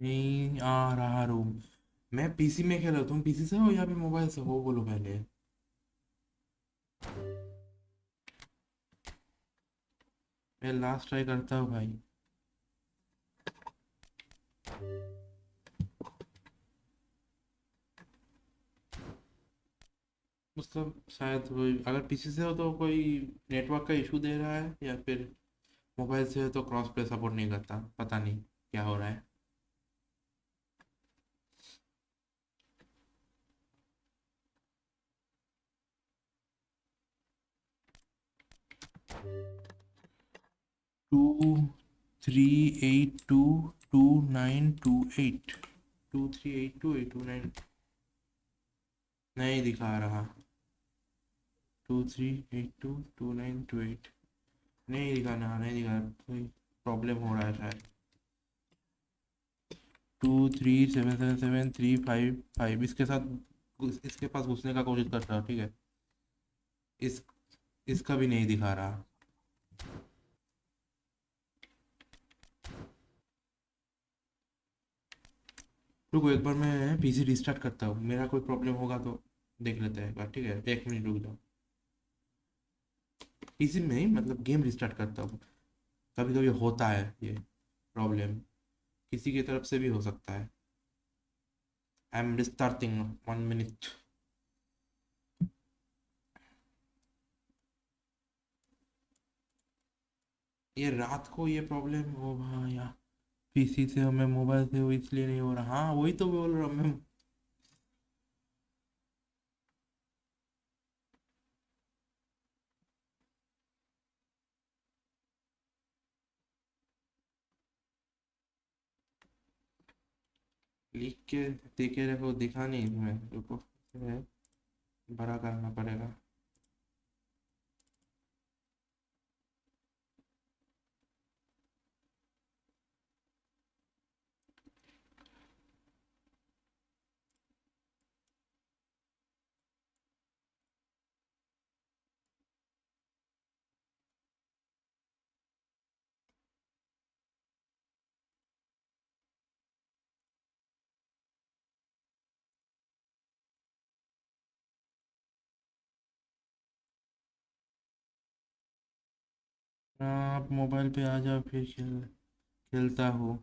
नहीं आ रहा रूम। मैं पीसी में खेल रहा हूँ, तुम पीसी से हो या फिर मोबाइल से हो, बोलो पहले। मैं लास्ट ट्राई करता हूँ भाई। मतलब शायद कोई, अगर पीसी से हो तो कोई नेटवर्क का इशू दे रहा है, या फिर मोबाइल से हो तो क्रॉस प्ले सपोर्ट नहीं करता, पता नहीं क्या हो रहा है। टू 3822928, 2382829 नहीं दिखा रहा। 238222928 नहीं दिखाना, नहीं दिखा, कोई प्रॉब्लम हो रहा है शायद। 2377735 इसके साथ इसके पास घुसने का कोशिश कर रहा हूँ, ठीक है। इस इसका भी नहीं दिखा रहा। रुको एक बार मैं पीसी रिस्टार्ट करता हूँ, मेरा कोई प्रॉब्लम होगा तो देख लेते हैं एक बार, ठीक है। 1 मिनट रुक जाओ। पीसी में ही मतलब गेम रिस्टार्ट करता हूँ। कभी कभी होता है ये प्रॉब्लम, किसी की तरफ से भी हो सकता है। I am restarting, 1 minute. ये रात को ये प्रॉब्लम हो भाई यार, पीसी से हो मैं मोबाइल से हो इसलिए नहीं हो रहा। हाँ वही तो बोल रहा हूँ मैं। लिख के देखे रखो, दिखा नहीं तुम्हें, रुको है, बड़ा करना पड़ेगा। आप मोबाइल पे आ जाओ फिर खेलता हूँ।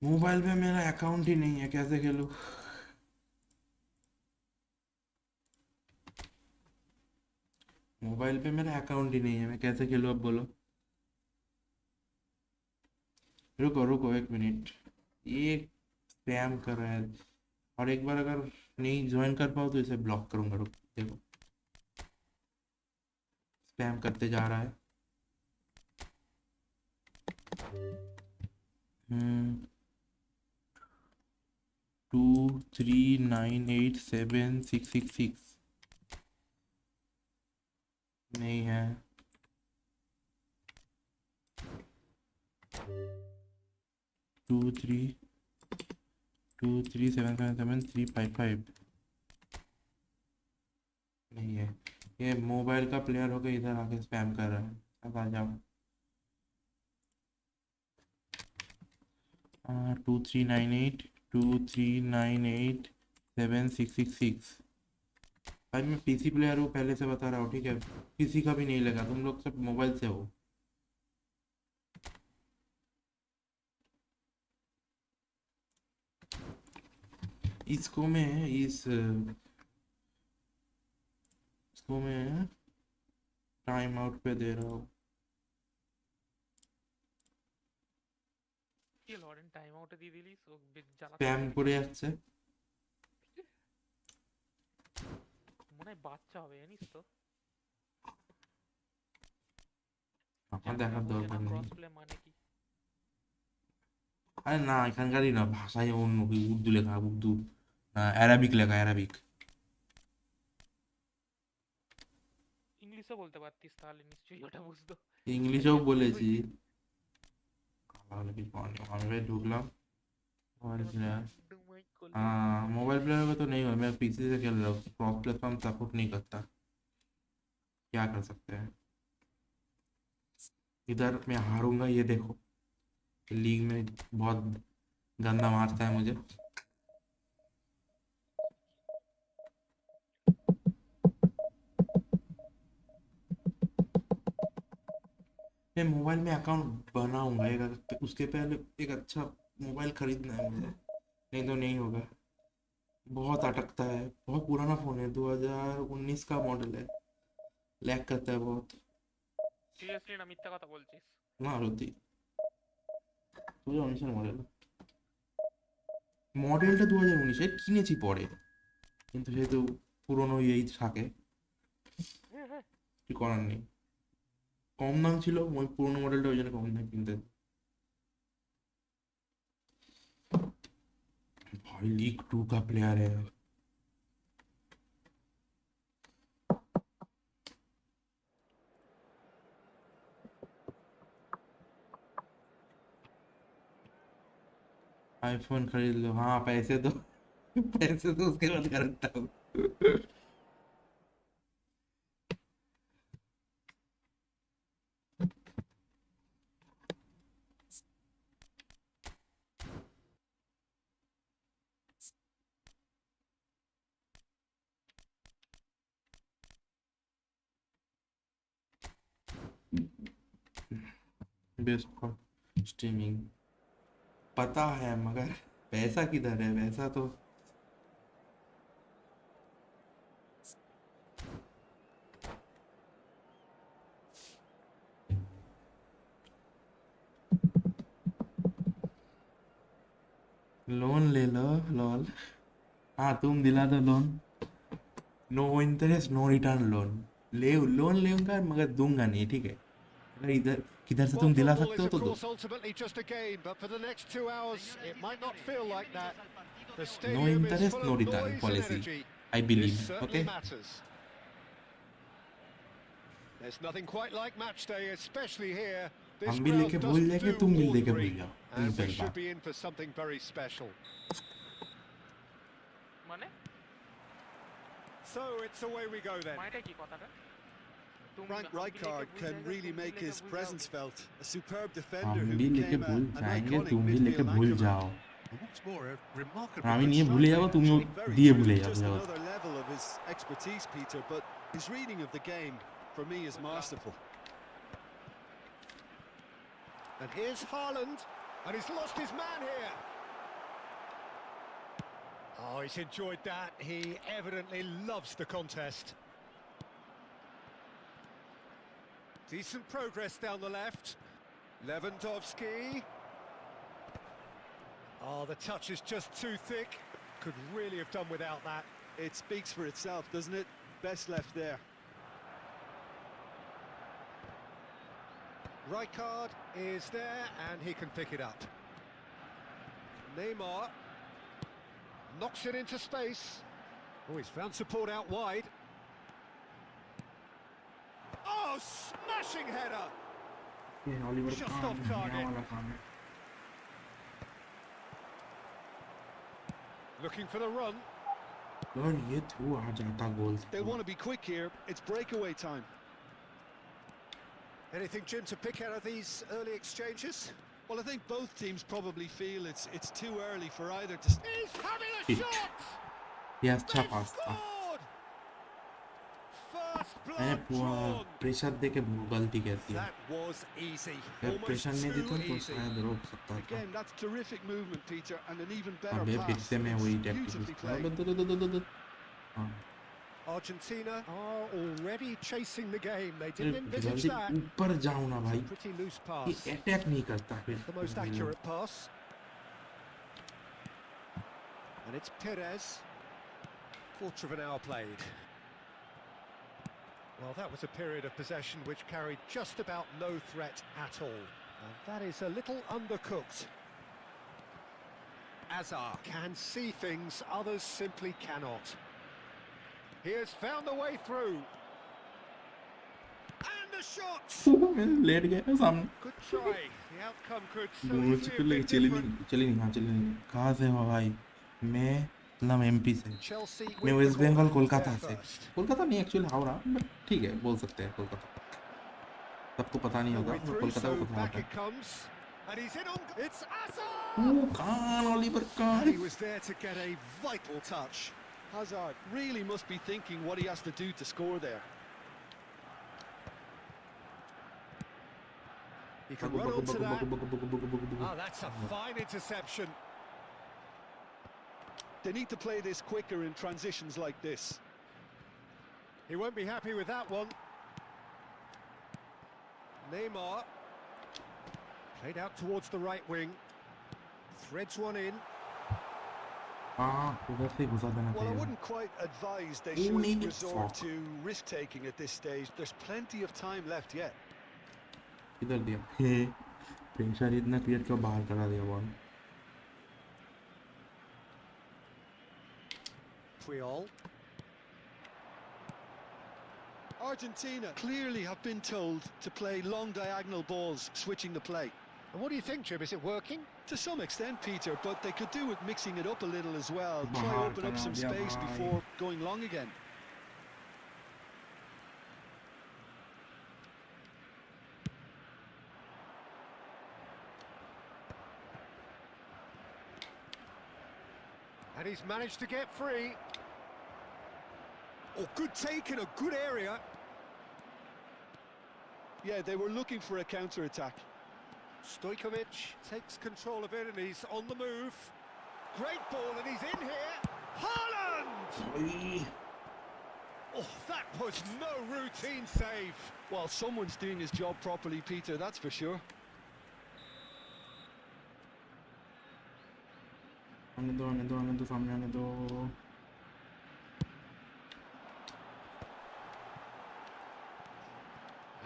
मोबाइल पे मेरा अकाउंट ही नहीं है, कैसे खेलूँ। मोबाइल पे मेरा अकाउंट ही नहीं है, मैं कैसे खेलूँ अब बोलो। रुको रुको 1 मिनट, ये स्पैम कर रहा है। और एक बार अगर नहीं ज्वाइन कर पाओ तो इसे ब्लॉक करूंगा, रुक देखो, स्पैम करते जा रहा है। हम्म 2398766 नहीं है। 2323777 355 नहीं है। ये मोबाइल का प्लेयर होकर इधर आके स्पैम कर रहा है। अब आ जाओ। 2398 भाई मैं पीसी प्लेयर हूँ, पहले से बता रहा हूँ, ठीक है। किसी का भी नहीं लगा, तुम लोग सब मोबाइल से हो। इसको मैं इसको मैं टाइम आउट पे दे रहा हूँ। কি লরেন টাইম আউটে দিয়ে দিলি ও জ্বালাতন স্প্যাম মেরে করে দিলি। যাচ্ছে। মনে হয় বাচ্চা হবে জানিস তো। আমার জানি না, দেখার বোঝে না দরকার নেই। ক্রস প্লে মানে কি। আরে না এখানকারই না, ভাষায় অন্য কি, উর্দু লেখা, উর্দু না অ্যারাবিক লেখা, অ্যারাবিক। ইংলিশও বলতে পারতিস তাহলে নিশ্চয়ই ওটা বুঝতো। ইংলিশেও ক্যান্সেল বলেছি। হয়ে তাহলে কি আমি ভাই ঢুকলাম मोबाइल प्लेयर। ডুমাই করলো। हाँ मोबाइल प्लेयर में तो नहीं हुआ, मैं पीसी से खेल रहा हूँ, क्रॉस प्लेटफॉर्म सपोर्ट नहीं करता, क्या कर सकते हैं। इधर मैं हारूंगा ये देखो, लीग में बहुत गंदा मारता है मुझे। मैं मोबाइल में अकाउंट बनाऊंगा एक, उसके पहले एक अच्छा मोबाइल खरीदना है मुझे, नहीं तो नहीं होगा। बहुत अटकता है, बहुत पुराना फ़ोन है, 2019 का मॉडल है, लैग करता है बहुत। সিরিয়াসলি না মিথ্যা কথা বলছিস? না সত্যি, 2019 মডেল, মডেলটা 2019 কিনেছি পরে, কিন্তু যেহেতু পুরনো এই থাকে, কি করার নেই। কম দাম ছিল ওই পুরনো মডেলটা, ওই জন্য কম দাম কিনতে। भाई लीग 2 का प्लेयर है। आईफोन खरीद लो, हाँ पैसे दो पैसे तो उसके बाद खरीदता हूँ। बेस्ट फॉर स्ट्रीमिंग पता है, मगर पैसा किधर है? पैसा तो लोन ले लो लॉल। हाँ तुम दिला दो loan, no interest no return loan. ले लोन लेऊंगा मगर दूंगा नहीं, ठीक है? अगर इधर किधर से Well, तुम दिला football सकते is हो of तो दो। course ultimately just a game, but for the next 2 hours, it might not feel like that. The No stadium is interest full no of return noise and policy, energy. I This believe, certainly okay? matters. There's nothing quite like match day, especially here. This हम भी crowd लेके भूल doesn't जाएंगे, do तुम भी लेके ordinary, भूल जाओ, and we सिंपल should बात। be in for something very special. মানে So it's away we go then. মানেটা কি কথাটা? तुम Frank हम भी लेके Rijkaard भूल can जाएंगे, really तुम भी make लेके his भूल presence जाओगे। felt. A superb defender हम who भी लेके became भूल an जाएंगे, iconic तुम भी लेके midfield भूल anchorman. जाओ। And what's more, a remarkably Rami good नहीं भूले striker जाओ, in तुम actually. Very दिए true, भूले जाओ just जाओ। another level of his expertise, Peter, but his reading of the game, for me, is masterful. And here's Haaland, and he's lost his man here. Oh, he's enjoyed that. He evidently loves the contest. Decent progress down the left. Lewandowski. Oh, the touch is just too thick. Could really have done without that. It speaks for itself, doesn't it? Best left there. Rijkaard is there, and he can pick it up. Neymar knocks it into space. Oh, he's found support out wide. Oh, smashing header! ये Oliver Just काम off है, target. यहाँ वाला काम है। Looking for the run. और ये through आ जाता गोल। They want to be quick here. It's breakaway time. Anything, Jim, to pick out of these early exchanges? Well, I think both teams probably feel it's too early for either to... He's having a Hit. shot! ये अच्छा They've पास था। scored! First मैंने blood drawn. Pressure दे के गलती कर दी। That was easy. अगर pressure Almost नहीं देता too तो easy. शायद रोक सकता था। Again, that's terrific movement, Peter, and an even better अबे फिर pass. से मैं वही It's tactic beautifully use played. कर। हाँ Argentina are already chasing the game. They didn't envisage जल्दी that. ऊपर जाओ ना भाई, Pretty loose ये pass. अटैक नहीं करता फिर। The most accurate pass. And it's Perez. Quarter of an hour played. Well, that was a period of possession which carried just about no threat at all. And that is a little undercooked. Azar can see things others simply cannot. He has found the way through. And the shot! लेट गया सामने। Good try. The outcome could so दोनों easily चिपक have लगे, been चली different. नहीं चली नहीं, हाँ चली नहीं। कहाँ से हो भाई? मैं मतलब एमपी से। Chelsea मैं win West the Bengal corner Kolkata there से। first. कोलकाता नहीं एक्चुअली हावड़ा, बट ठीक है बोल सकते हैं कोलकाता। सबको पता नहीं No होगा, way पर through, कोलकाता so को पता back होता it comes. And he's in on. It's Hazard! Kahn, Oliver And Kahn. he was there to get a vital touch. Hazard really must be thinking what he has to do to score there. He can run onto that. Oh, that's a fine interception. They need to play this quicker in transitions like this. He won't be happy with that one. Neymar. Played out towards the right wing. Threads one in. हाँ उधर से घुसा देना Well, I चाहिए wouldn't quite advise they Oh, should need it, resort fuck. to risk-taking at this stage. There's plenty of time left yet. इधर दिया हे pressure इतना clear क्यों बाहर करा दिया ball Puyol. Argentina clearly have been told to play long diagonal balls, switching the play. And what do you think, Jim? Is it working? To some extent, Peter, but they could do with mixing it up a little as well. Try Bahar open up some kara diya space bhai. before going long again. And he's managed to get free. Oh, good take in a good area. Yeah, they were looking for a counter-attack. Stojkovic takes control of it and he's on the move. Great ball and he's in here. Haaland! Oh, that was no routine save. Well, someone's doing his job properly, Peter, that's for sure. आने दो सामने आने दो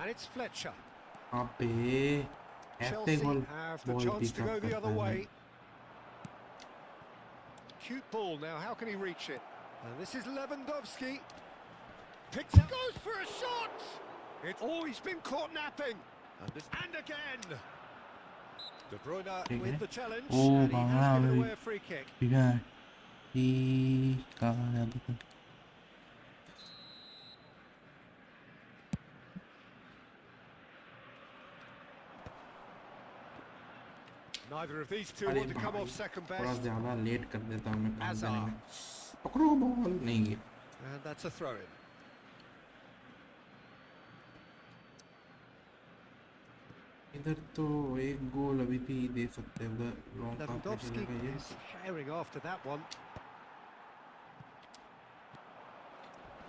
And it's Fletcher. अबे ऐसे Chelsea goal have the ball chance to pick go up the करता other है way. Cute ball now, how can he reach it? And this is Lewandowski. Picked it, goes for a shot! He's been caught napping. And again! De Bruyne with the challenge, Oh, and he has wow. given away a free kick. ठीक है ये कहाँ है देखो Neither of these two अरे want to come भाई off second थोड़ा best. ज़्यादा लेट कर देता हूँ मैं काम Hazard. करने में पकड़ो बॉल नहीं गया And that's a throw-in. इधर तो एक गोल अभी भी दे सकते हैं उधर लॉन्ग पास पे Lewandowski चलेगा ये is herring after that one.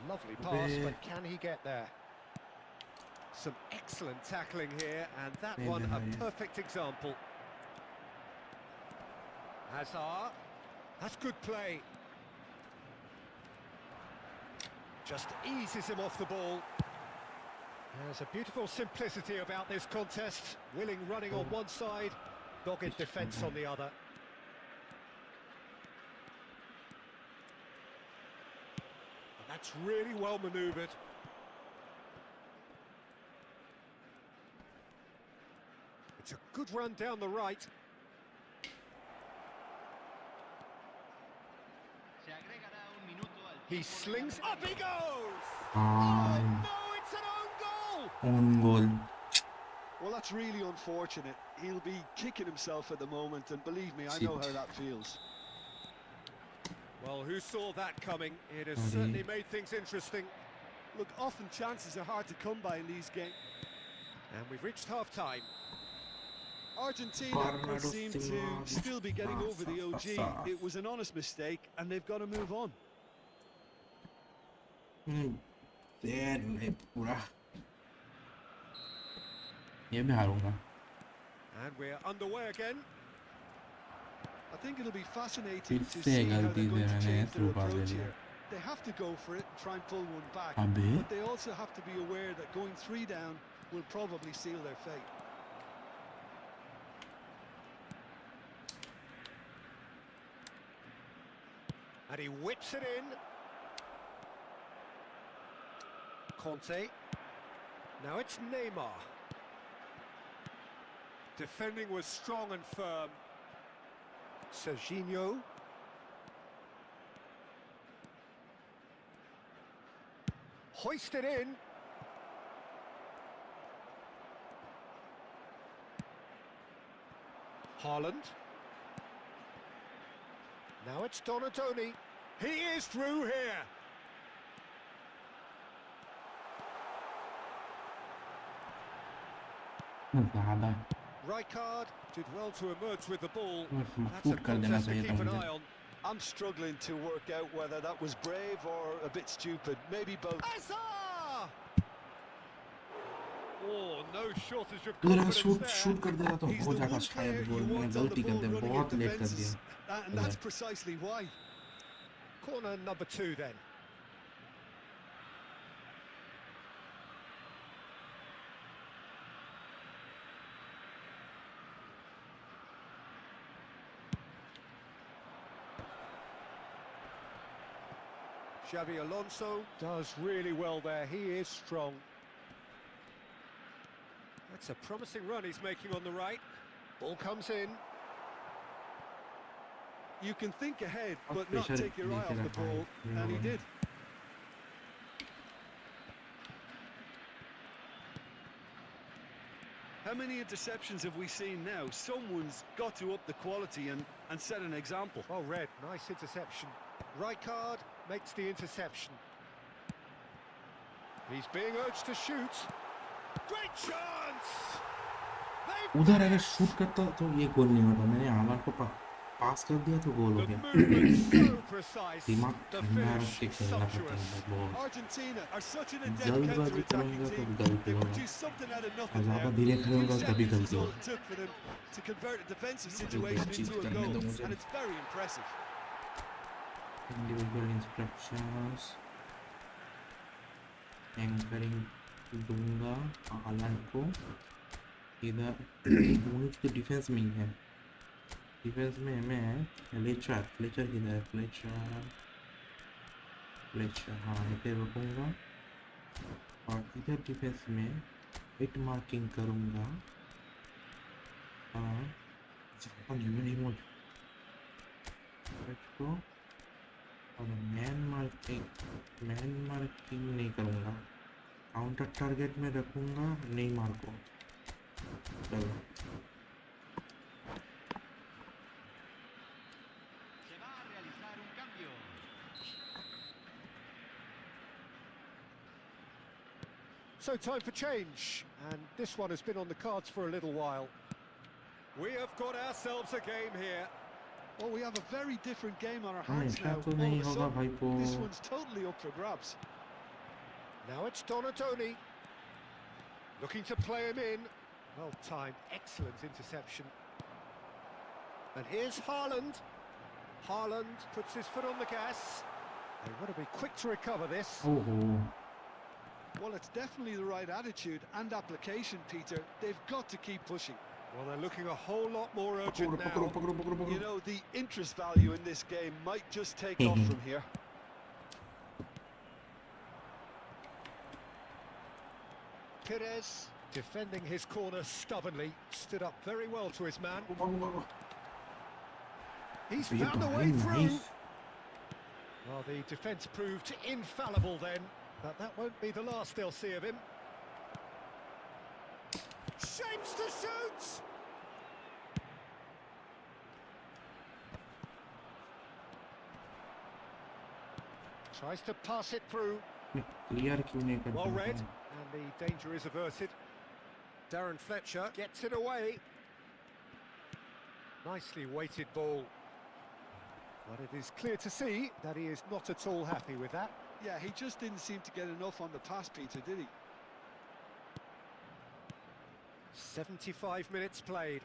Lovely pass, Bit. but can he get there? Some excellent tackling here, and that Maybe one a higher. perfect example. Hazard. That's good play. Just eases him off the ball. There's a beautiful simplicity about this contest. Willing running on one side, dogged defence on the other. And that's really well manoeuvred. It's a good run down the right. Se agregará un minuto al He tiempo slings up, he goes! हाँ Oh, no, it's an own goal! own goal Well, that's really unfortunate. He'll be kicking himself at the moment, and believe me, I know how that feels. Well, who saw that coming? It has Sorry. certainly made things interesting. Look, often chances are hard to come by in these games. And we've reached half-time. Argentina Bernardo would seem to Silva. still be getting over the OG. It was an honest mistake, and they've got to move on. देर नहीं पूरा ये भी हारूंगा And we're underway again. I think it'll be fascinating फिर to से see how they're गलती going से to मैंने change through their पास ले approach लिया here. They have to go for it and try and pull one back, अबे but they also have to be aware that going 3 down will probably seal their fate. And he whips it in. Conte. Now it's Neymar. Defending was strong and firm. Serginho. Hoisted in. Haaland. Now it's Donatoni. He is through here. ज़्यादा Rijkaard did well to emerge with the ball. Shoot That's a कर देना contest to चाहिए keep था an मुझे eye on. I'm struggling to work out whether that was brave or a bit stupid. Maybe both. Azar! Oh, no shortage of अगर confidence shoot there. Shoot कर देता तो He's हो the जाता one player शायद you गोल मैंने want on the गलती कर ball दी running बहुत at लेट कर दिया defences, and that's precisely why. Corner number 2 then. Xabi Alonso does really well there. He is strong. That's a promising run he's making on the right. Ball comes in. You can think ahead, और but not pressure take your eye लेके off the रखा है ball, and he did. How many interceptions have we seen now? Someone's got to up the quality and set an example. Well read, nice interception. Rijkaard makes the interception. He's being urged to shoot. Great chance! They've उधर got अगर it! Shoot करता तो ये गोल नहीं होता मैंने हालांकि को पास कर दिया तो गोल हो The गया movement so precise. दिमाग The ठंडा रख finish के खेलना पड़ता sumptuous. है बहुत Argentina are such an adept जल्दबाजी counter-attacking करूंगा तो team. गलती They होगा produced something out of और nothing ज़्यादा there. धीरे A few खेलूंगा तभी seconds गलती is all होगा it took for them to convert a defensive जो situation बातचीत into a करने goal, दो मुझे and it's very impressive. Individual instructions anchoring दूंगा हालैंड को इधर यूनिट के डिफेंस में ही है डिफेंस में मैं फ्लेचर किधर है फ्लेचर हाँ इधर रखूँगा और इधर डिफेंस में हिट मार्किंग करूँगा हाँ रिमोट को और मैन मार्किंग नहीं करूँगा काउंटर टारगेट में रखूँगा नेइमार को चलो Se va a realizar un cambio. So time for change, and this one has been on the cards for a little while. We have got ourselves a game here. Well, we have a very different game on our हाँ hands ऐसा now. तो All नहीं of a होगा भाई sudden, को this one's totally up for grabs. Now it's Donatoni. Looking to play him in. Well timed, excellent interception. And here's Haaland. Haaland puts his foot on the gas. They want to be quick to recover this. ओहो Well, it's definitely the right attitude and application, Peter. They've got to keep pushing. Well, they're looking a whole lot more urgent पकड़ो पकड़ो now. पकड़ो You know, the interest value in this game might just take off from here. Perez, defending his corner stubbornly, stood up very well to his man. He's ये found a भाई way through. Nice Well, the defence proved infallible then, but that won't be the last they'll see of him. Shapes to shoot! Tries to pass it through. Clear क्यों नहीं कर Well read, पाता and the danger is averted. Darren Fletcher gets it away. Nicely weighted ball. But it is clear to see that he is not at all happy with that. Yeah, he just didn't seem to get enough on the pass, Peter, did he? 75 minutes played.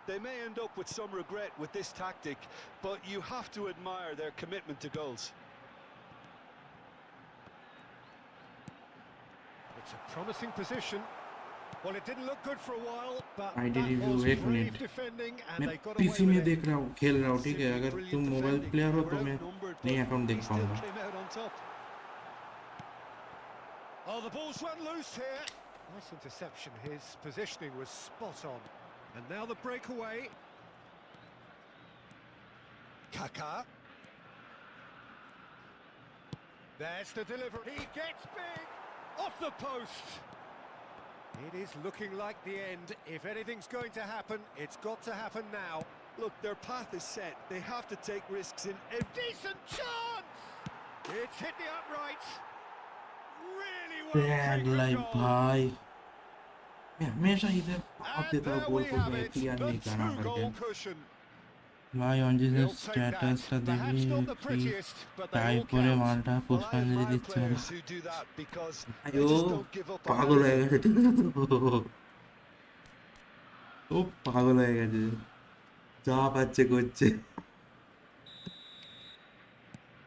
They may end up with some regret with this tactic, but you have to admire their commitment to goals. It's a promising position. Well, it didn't look good for a while, but I that did was review एक brave minute. defending, and मैं they got away PC में with it. देख रहा हूँ खेल रहा हूँ ठीक है अगर Brilliant तुम मोबाइल defending. प्लेयर हो They तो were मैं outnumbered, नई but अकाउंट he देख still पाऊंगा came out on top. Oh, the ball's run loose here. Nice interception. His positioning was spot on. And now the breakaway. Kaká. There's the delivery. He gets big. Off the post. It is looking like the end. If anything's going to happen, it's got to happen now. Look, their path is set. They have to take risks in every... Decent chance! It's hit the upright. Really well bag taken like goal. भाई मैं हमेशा इधर आप And देता हूँ there goal we को have मैं it, clear the नहीं करना करके two-goal cushion. भाई ऑन जिस He'll take स्टेटस that. টা Perhaps দেখলে not the কি prettiest, but they all টাইপরে count. মালটা Well, I পুষ্পাঞ্জলি admire দিচ্ছে players who do that because they আয়ো just don't give up on পাগল হয়ে anything. গেছে ঠিক আছে তো ও পাগল হয়ে গেছে যা পাচ্ছে করছে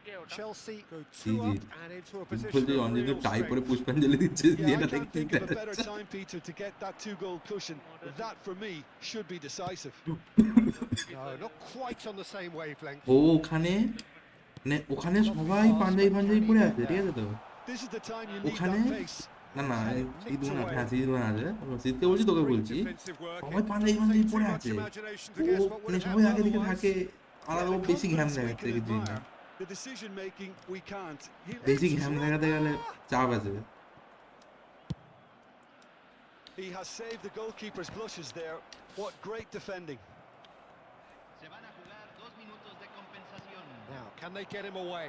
কে ওটা Chelsea go G two G up and into a বলছি position of Anjit real টাইপরে strength. পুষ্পাঞ্জলি দিচ্ছে Yeah, I এটা can't দেখতে think of a better time, Peter, to get that two-goal cushion. That, for me, should be decisive. No, not quite on the same wavelength. ও ওখানে মানে ওখানে সবাই পাঞ্জাবি পাঞ্জাবি পরে আছে ঠিক আছে তো This is the time you need ওখানে that pace. না না Had it শীত nicked না away. হ্যাঁ শীত না আছে শীতকে বলছি তোকে Great বলছি defensive work. সবাই It panjabi doesn't panjabi take পরে too much আছে imagination to O guess what would মানে have সবাই আগে happened দিকে otherwise. থাকে আলাদা Yeah, the বেশি ঘ্যাম confidence we দেখাচ্ছে can কিছু না admire. The decision making we can't. বেশি ঘ্যাম দেখাতে গেলে চাপ আছে He has saved the goalkeeper's blushes there. What great defending. Se van a jugar 2 minutos de compensación. Now, can they get him away?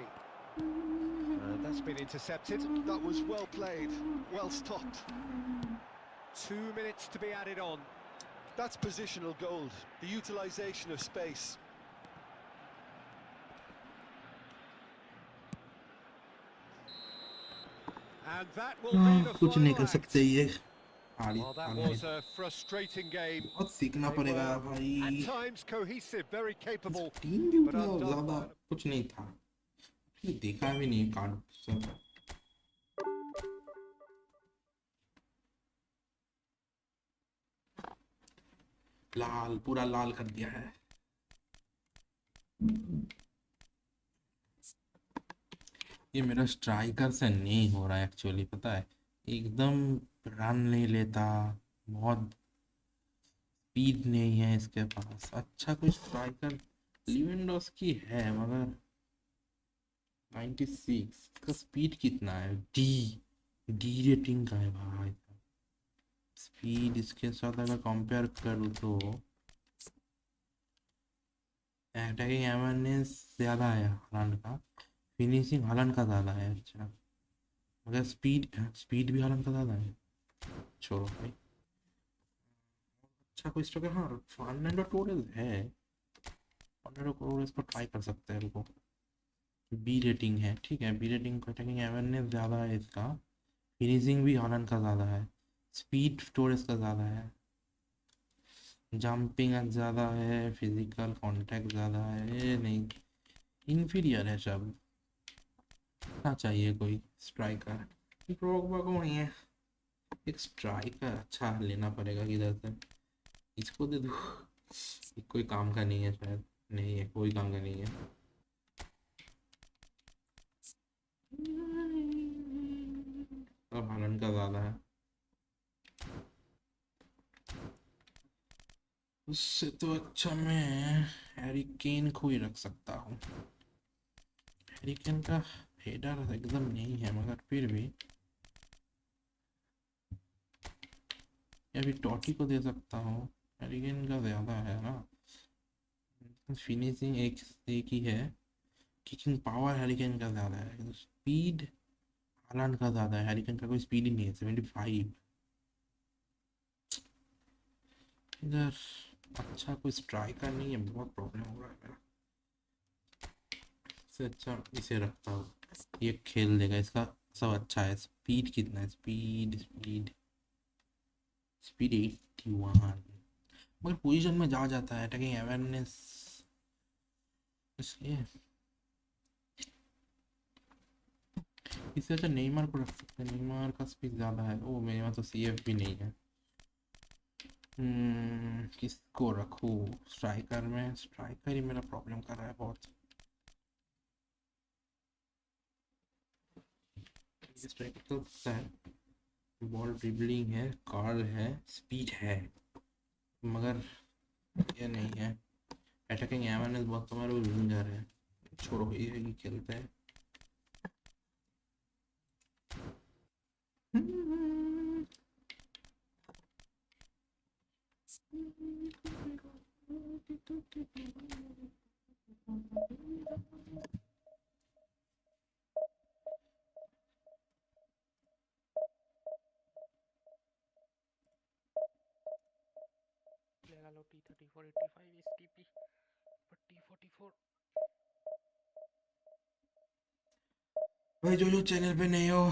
And that's been intercepted. That was well played, well stopped. 2 minutes to be added on. That's positional gold, the utilisation of space. And that will be the कुछ नहीं final कर act. सकते ये हारी Well, that हारने was a frustrating game. बहुत सीखना They पड़ेगा were भाई at times cohesive, very capable. Team भी but उतना undone ज्यादा by- कुछ नहीं था ये देखा भी नहीं कार्ड सब लाल पूरा लाल कर दिया है ये मेरा स्ट्राइकर से नहीं हो रहा है एक्चुअली पता है एकदम रन नहीं लेता बहुत स्पीड नहीं है इसके पास अच्छा कोई स्ट्राइकर लिवेंडोस्की है मगर 96 इसका स्पीड कितना है डी डी रेटिंग का है भाई स्पीड इसके साथ अगर कंपेयर करूँ तो अटैकिंग एवरनेस ज़्यादा है हालांड का फिनिशिंग हालांड का ज़्यादा है अच्छा मगर स्पीड भी हालांड का ज़्यादा है छोड़ो भाई अच्छा कोई स्टॉक है हाँ फर्नांडो टोरेस है फर्नांडो टोरेस को ट्राई कर सकते हैं रुको बी रेटिंग है ठीक है बी रेटिंग को अटैकिंग अवेयरनेस ज़्यादा है इसका फिनिशिंग भी हॉलैंड का ज़्यादा है स्पीड स्टोरेज का ज़्यादा है जंपिंग ज़्यादा है फिजिकल कांटेक्ट ज़्यादा है ये नहीं इन्फीरियर है सब ना चाहिए कोई स्ट्राइकर प्रोग्बा को नहीं है एक स्ट्राइकर अच्छा लेना पड़ेगा किधर से इसको दे दो कोई काम का नहीं है शायद नहीं है कोई काम का नहीं है अब हालैंड का ज़्यादा है उससे तो अच्छा मैं हैरी केन को ही रख सकता हूँ हैरी केन का हेडर एकदम नहीं है मगर फिर भी अभी टॉटी को दे सकता हूँ हैरी केन का ज़्यादा है ना फिनिशिंग एक ही है किकिंग पावर हैरी केन का ज़्यादा है स्पीड हालैंड का ज़्यादा है हैरी केन का कोई स्पीड ही नहीं है 75 इधर अच्छा कोई स्ट्राइकर नहीं है बहुत प्रॉब्लम हो रहा है मेरा इससे अच्छा इसे रखता हूँ ये खेल देगा इसका सब अच्छा है स्पीड कितना है स्पीड स्पीड स्पीड 81 मगर पोजीशन में जा जाता है अटैकिंग अवेयरनेस इसलिए इससे अच्छा नेमार को रख सकते हैं नेमार का स्पीड ज़्यादा है ओ मेरे वहाँ तो CF भी नहीं है किसको रखूँ स्ट्राइकर में स्ट्राइकर ही मेरा प्रॉब्लम कर रहा है बहुत स्ट्राइकर तो अच्छा है बॉल ड्रिबलिंग है कार्ल है स्पीड है मगर ये नहीं है अटैकिंग एवरनेस बहुत तुम्हारा विंगर है छोड़ो ये खेलते हैं लगा लो T3485 STP पर T44 भाई जो चैनल पे नहीं हो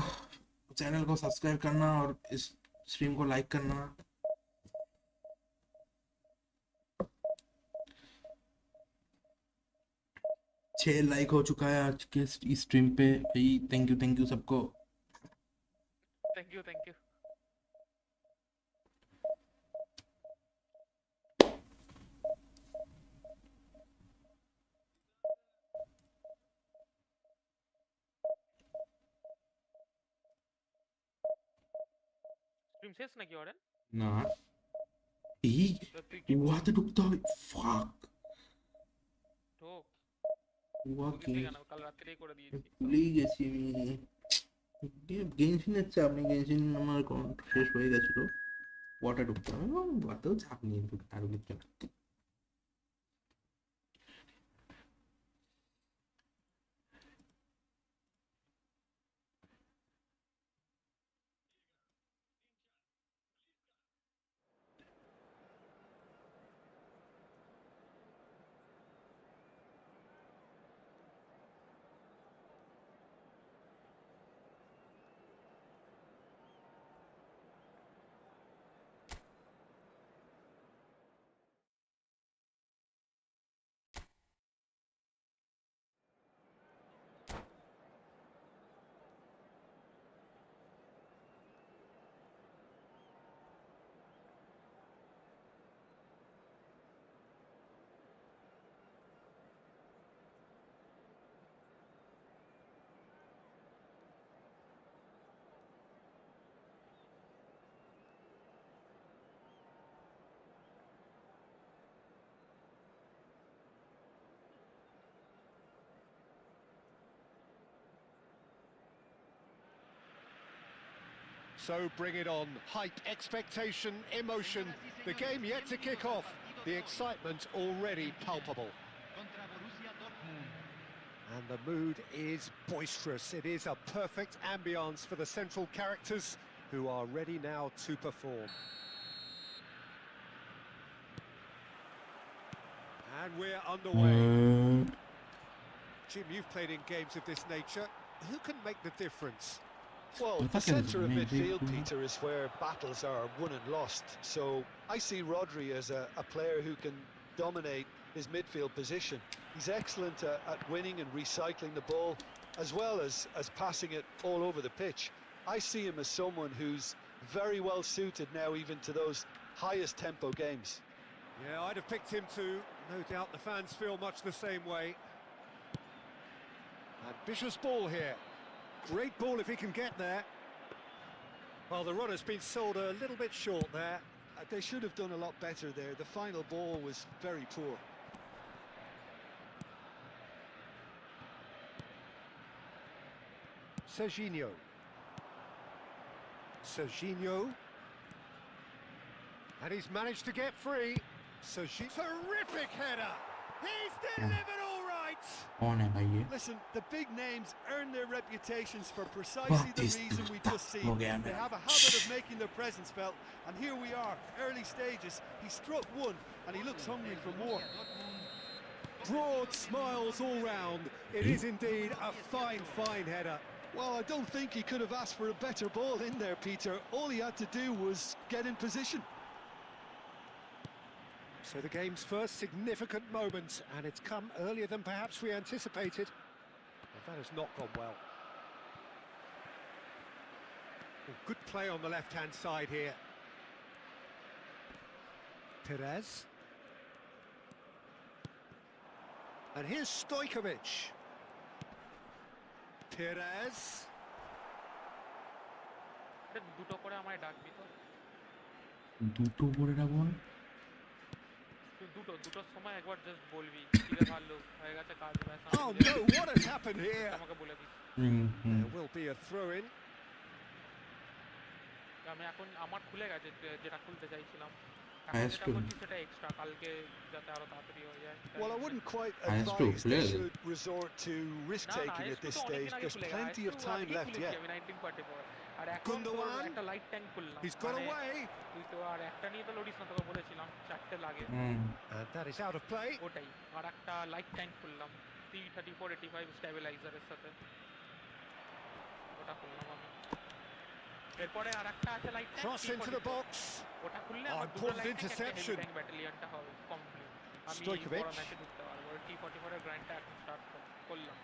चैनल को सब्सक्राइब करना और इस स्ट्रीम को लाइक करना। 6 लाइक हो चुका है आज के इस स्ट्रीम पे भाई। थैंक यू सबको। थैंक यू स्ट्रीम ses নাকি ওরেন না এই ওয়াতে ঢুকতে হবে ফাক ঢোক ওয়াকে বুঝলি কেন কাল রাতেই করে দিয়েছি ভুলেই গেছি আমি। গেনশিনের চাপ নেই, গেনশিন আমার অ্যাকাউন্ট শেষ হয়ে গেছিল। ওয়াটা ঢুকতে হবে, ওয়াতেও চাপ নিয়ে ঢুকতে আরো কিছু না। So bring it on. Hype, expectation, emotion. The game yet to kick off. The excitement already palpable. Contra Borussia Dortmund. And the mood is boisterous. It is a perfect ambience for the central characters who are ready now to perform. And we're underway. Jim, you've played in games of this nature. Who can make the difference? Well, the centre of midfield, Peter, is where battles are won and lost. So I see Rodri as a player who can dominate his midfield position. He's excellent at winning and recycling the ball, as well as passing it all over the pitch. I see him as someone who's very well suited now even to those highest tempo games. Yeah, I'd have picked him too. No doubt the fans feel much the same way. Ambitious ball here. Great ball if he can get there. Well, the runner's been sold a little bit short there. They should have done a lot better there. The final ball was very poor. Serginho. And he's managed to get free. Terrific header. He's delivered all right. कौन है भाई ये? Listen, the big names earn their reputations for precisely the reason we just seen. They have a habit of making their presence felt, and here we are, early stages. He struck one, and he looks hungry for more. Broad smiles all round. It is indeed a fine header. Well, I don't think he could have asked for a better ball in there, Peter. All he had to do was get in position. So the game's first significant moment, and it's come earlier than perhaps we anticipated. Well, that has not gone well. Oh, good play on the left-hand side here. Perez. And here's Stojkovic. Perez. দুটো করে আমায় ডাকবি তো দুটো করে ডাকবো দুটোর সময় একবার জাস্ট বলবি কিরে ভালো হয়ে গেছে কাজ ব্যাস Oh no, what has happened here? আমাকে বলে this There will be a throw in. আমি এখন আমার খুলে গেছে যেটা খুলতে চাইছিলাম এখন Highest যেটা to করছি সেটা এক্সট্রা, কালকে যাতে আরো তাড়াতাড়ি হয়ে যায়। Well, I wouldn't quite Highest to advise they player. should resort to risk-taking at this তো stage. অনেকদিন আগে There's খুলে গেছে, plenty of আইএস2 time আগেই left খুলেছি yet. আমি 1944, আর এখন তোর Gundogan. একটা লাইট ট্যাঙ্ক খুললাম, He's got মানে away. তুই তো আর একটা নিয়ে তো লড়িস না, তোকে বলেছিলাম 4টে লাগে, And that is out of play. ওটাই, আর একটা লাইট ট্যাঙ্ক খুললাম 33485 স্টেবিলাইজারের সাথে, ওটা খুললাম আমি। এরপরে আর একটা আছে light tank Cross into the box. ওটা খুললে Oh, আমার দুটো important লাইট ট্যাঙ্ক একটা হেভি interception. ট্যাঙ্ক ব্যাটালিয়নটা হবে কমপ্লিট, আমি Stojkovic. বড় ম্যাচে ঢুকতে পারবো। T44 এর গ্রাইন্ডটা এখন স্টার্ট করলাম।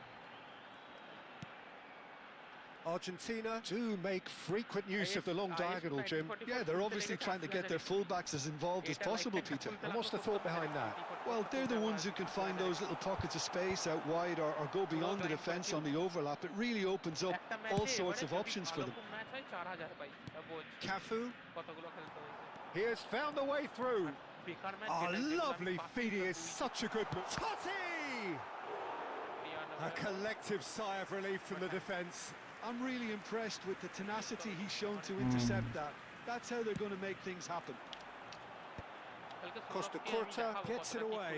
Argentina do make frequent use of the long diagonal, Jim. Yeah, they're obviously trying to get their fullbacks as involved as possible, Peter. And what's the thought behind that? Well, they're the ones who can find those little pockets of space out wide or go beyond the defence on the overlap. It really opens up all sorts of options for them. Match হয় 4000 পাই, বোঝ Cafu. কতগুলো খেলতে হয়েছে। He has found the way through. বেকার match Oh, যেটা দেখলাম, lovely feeding is such a good move. Totti! A collective sigh of relief from the defence. I'm really impressed with the tenacity he's shown to intercept that. That's how they're going to make things happen. Costa Curta gets it away.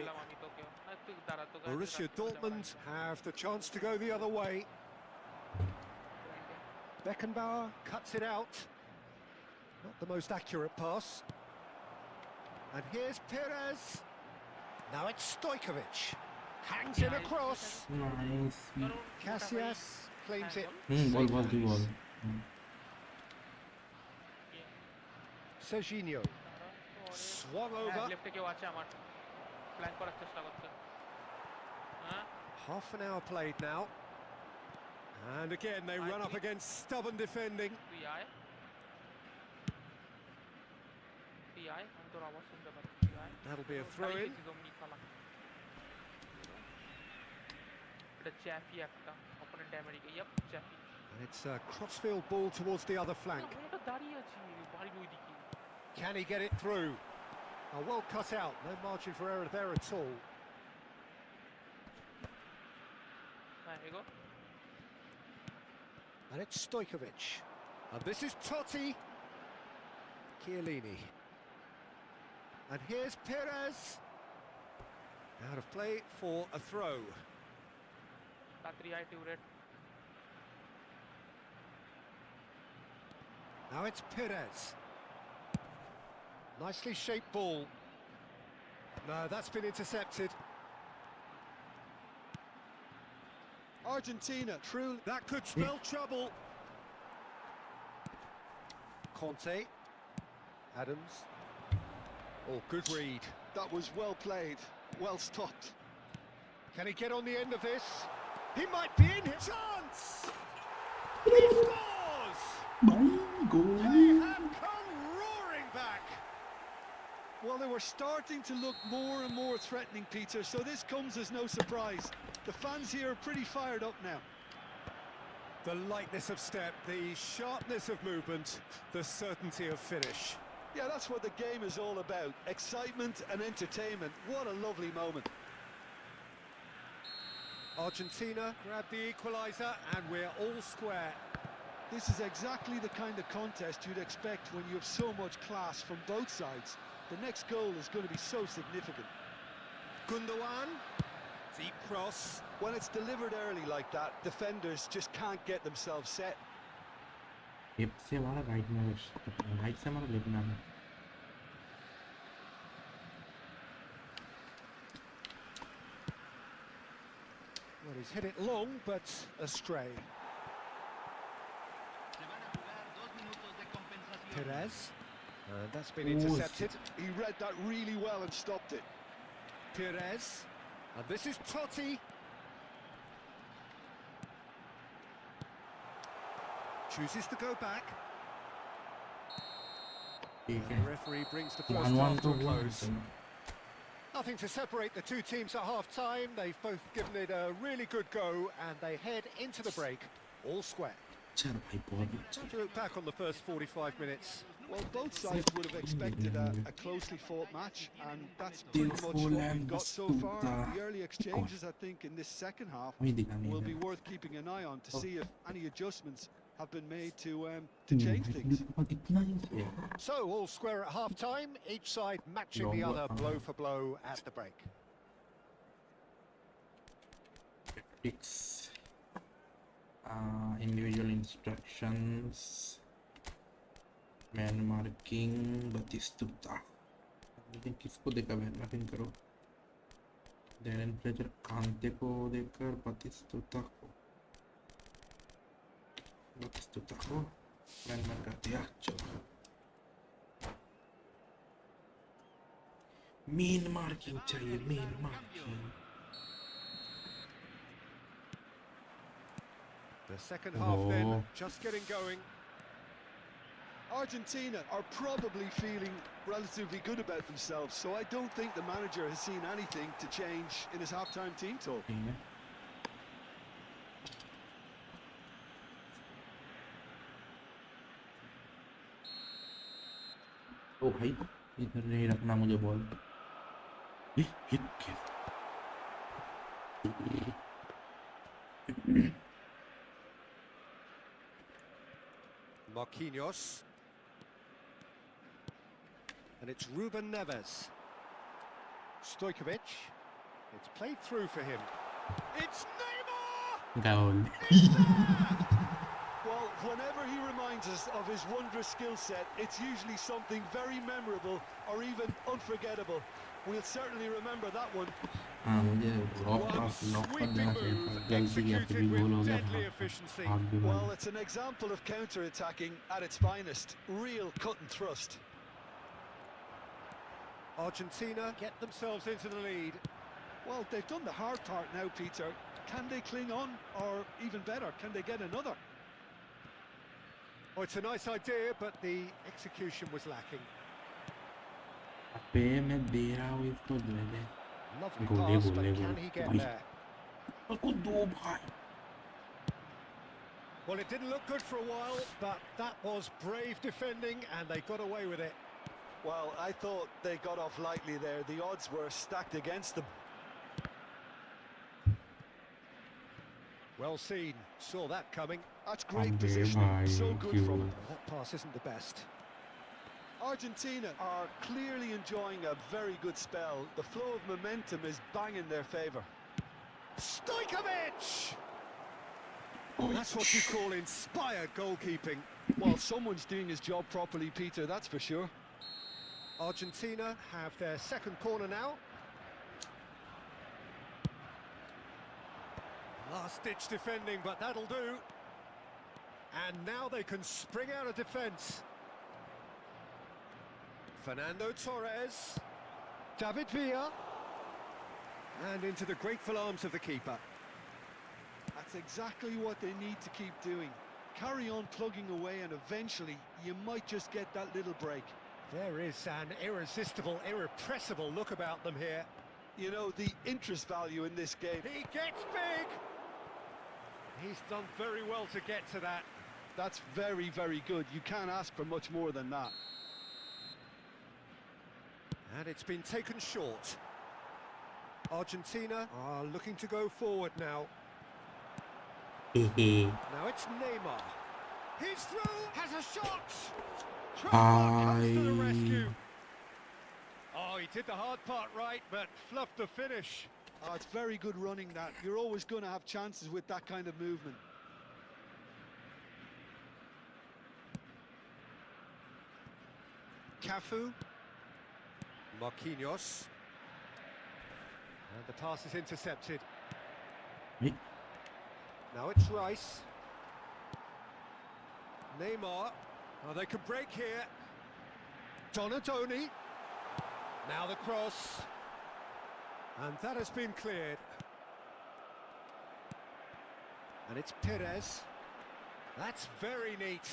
Borussia Dortmund have the chance to go the other way. Beckenbauer cuts it out. Not the most accurate pass. And here's Perez. Now it's Stojkovic. Hangs in across. Nice. Casillas claims it. Ball, ball, safely. ball. Serginho. Swung over. লেফটে কেউ আছে আমার, flank করার চেষ্টা করছে। হ্যাঁ, Half an hour played now. And again they run up against stubborn defending. তুই আয়, তুই আয়, আমি তোর আওয়াজ শুনতে পাচ্ছি, তুই আয়। That'll be a throw in. এটা চ্যাপি একটা, অপোনেন্ট আমেরিকা, ইয়াপ চ্যাপি। And it's a crossfield ball towards the other flank. ওটা দাঁড়িয়ে আছি বাড়ির ওই দিকে। Can he get it through? Oh, well cut out. No margin for error there at all. হ্যাঁ, এগো। And it's Stojkovic. And this is Totti. Chiellini. And here's Perez. Out of play for a throw. তাড়াতাড়ি আয় টিউরেট। Now it's Perez. Nicely shaped ball. No, that's been intercepted. Argentina, truly. That could spell trouble. Conte. Adams. Oh, good read. That was well played, well stopped. Can he get on the end of this? He might be in here. Chance! He scores! They have come roaring back. Well, they were starting to look more and more threatening, Peter, so this comes as no surprise. The fans here are pretty fired up now. The lightness of step, the sharpness of movement, the certainty of finish. Yeah, that's what the game is all about. Excitement and entertainment. What a lovely moment. Argentina grab the equaliser and we're all square. This is exactly the kind of contest you'd expect when you have so much class from both sides. The next goal is going to be so significant. Gundogan, deep cross. When it's delivered early like that, defenders just can't get themselves set. Left से हमारा right में, right से हमारा left में। Well, he's hit it long, but astray. Se van a jugar 2 minutos de compensación. Perez. And that's been Oh, intercepted. He read that really well and stopped it. Perez. And this is Totti. Chooses to go back. ठीक The है, referee brings the first 1-1 half तो to a हुआ close. है। Nothing to separate the two teams at half-time. They've both given it a really good go, and they head into the break all square. चल भाई बहुत Time to look back on the first 45 minutes. Well, both sides would have expected a closely fought match, and that's pretty much what we've got so far. The early exchanges, I think, in this second half अभी दिखा नहीं will है। be worth keeping an eye on to see if any adjustments have been made to change things. कितना ही है So, all square at half-time, each side matching the Longer, other blow for blow at the break. Tactics, individual instructions, man marking, Batistuta. लेकिन किसको देखा man marking करो then pleasure कांते को देखकर बतिस्तुता को man मार कर दिया चलो मीन मार्किंग चाहिए mean marking The second half then, just getting going. Argentina are probably feeling relatively good about themselves, so I don't think the manager has seen anything to change in his half-time team talk. ओ भाई इधर नहीं रखना मुझे ball Marquinhos. And it's Ruben Neves. Stojkovic. It's played through for him. It's Neymar! Goal. Well, whenever he reminds us of his wondrous skill set, it's usually something very memorable or even unforgettable. We'll certainly remember that one. मुझे lock कर देना चाहिए था गलती या फिर भी गोल हो गया Well, it's an example of counter-attacking at its finest. Real cut and thrust. Argentina get themselves into the lead. Well, they've done the hard part now, Peter. Can they cling on, or even better, can they get another? Oh, it's a nice idea, but the execution was lacking. पे मैं दे रहा हूँ इसको दे दे Lovely गोले pass, गोले but can he get भाई there? उसको दो भाई Well, it didn't look good for a while, but that was brave defending, and they got away with it. Well, I thought they got off lightly there. The odds were stacked against them. Well seen, saw that coming. That's great Abbe positioning, bhai, so good from cute. him. That pass isn't the best. Argentina are clearly enjoying a very good spell. The flow of momentum is bang in their favour. Stojkovic! That's what you call inspired goalkeeping. Well, someone's doing his job properly, Peter, that's for sure. Argentina have their second corner now. Last-ditch defending, but that'll do. And now they can spring out of defence. Fernando Torres. David Villa. And into the grateful arms of the keeper. That's exactly what they need to keep doing. Carry on plugging away and eventually you might just get that little break. There is an irresistible, irrepressible look about them here. You know, the interest value in this game. He gets big! He's done very well to get to that. That's very, very good. You can't ask for much more than that. And it's been taken short. Argentina are looking to go forward now. Now it's Neymar. He's through, has a shot! Trumpard comes to the rescue. Oh, he did the hard part right, but fluffed the finish. Oh, it's very good running that. You're always going to have chances with that kind of movement. Cafu. Marquinhos. And the pass is intercepted. Now it's Rice. Neymar. Oh, they can break here. Donadoni. Now the cross. And that has been cleared. And it's Perez. That's very neat.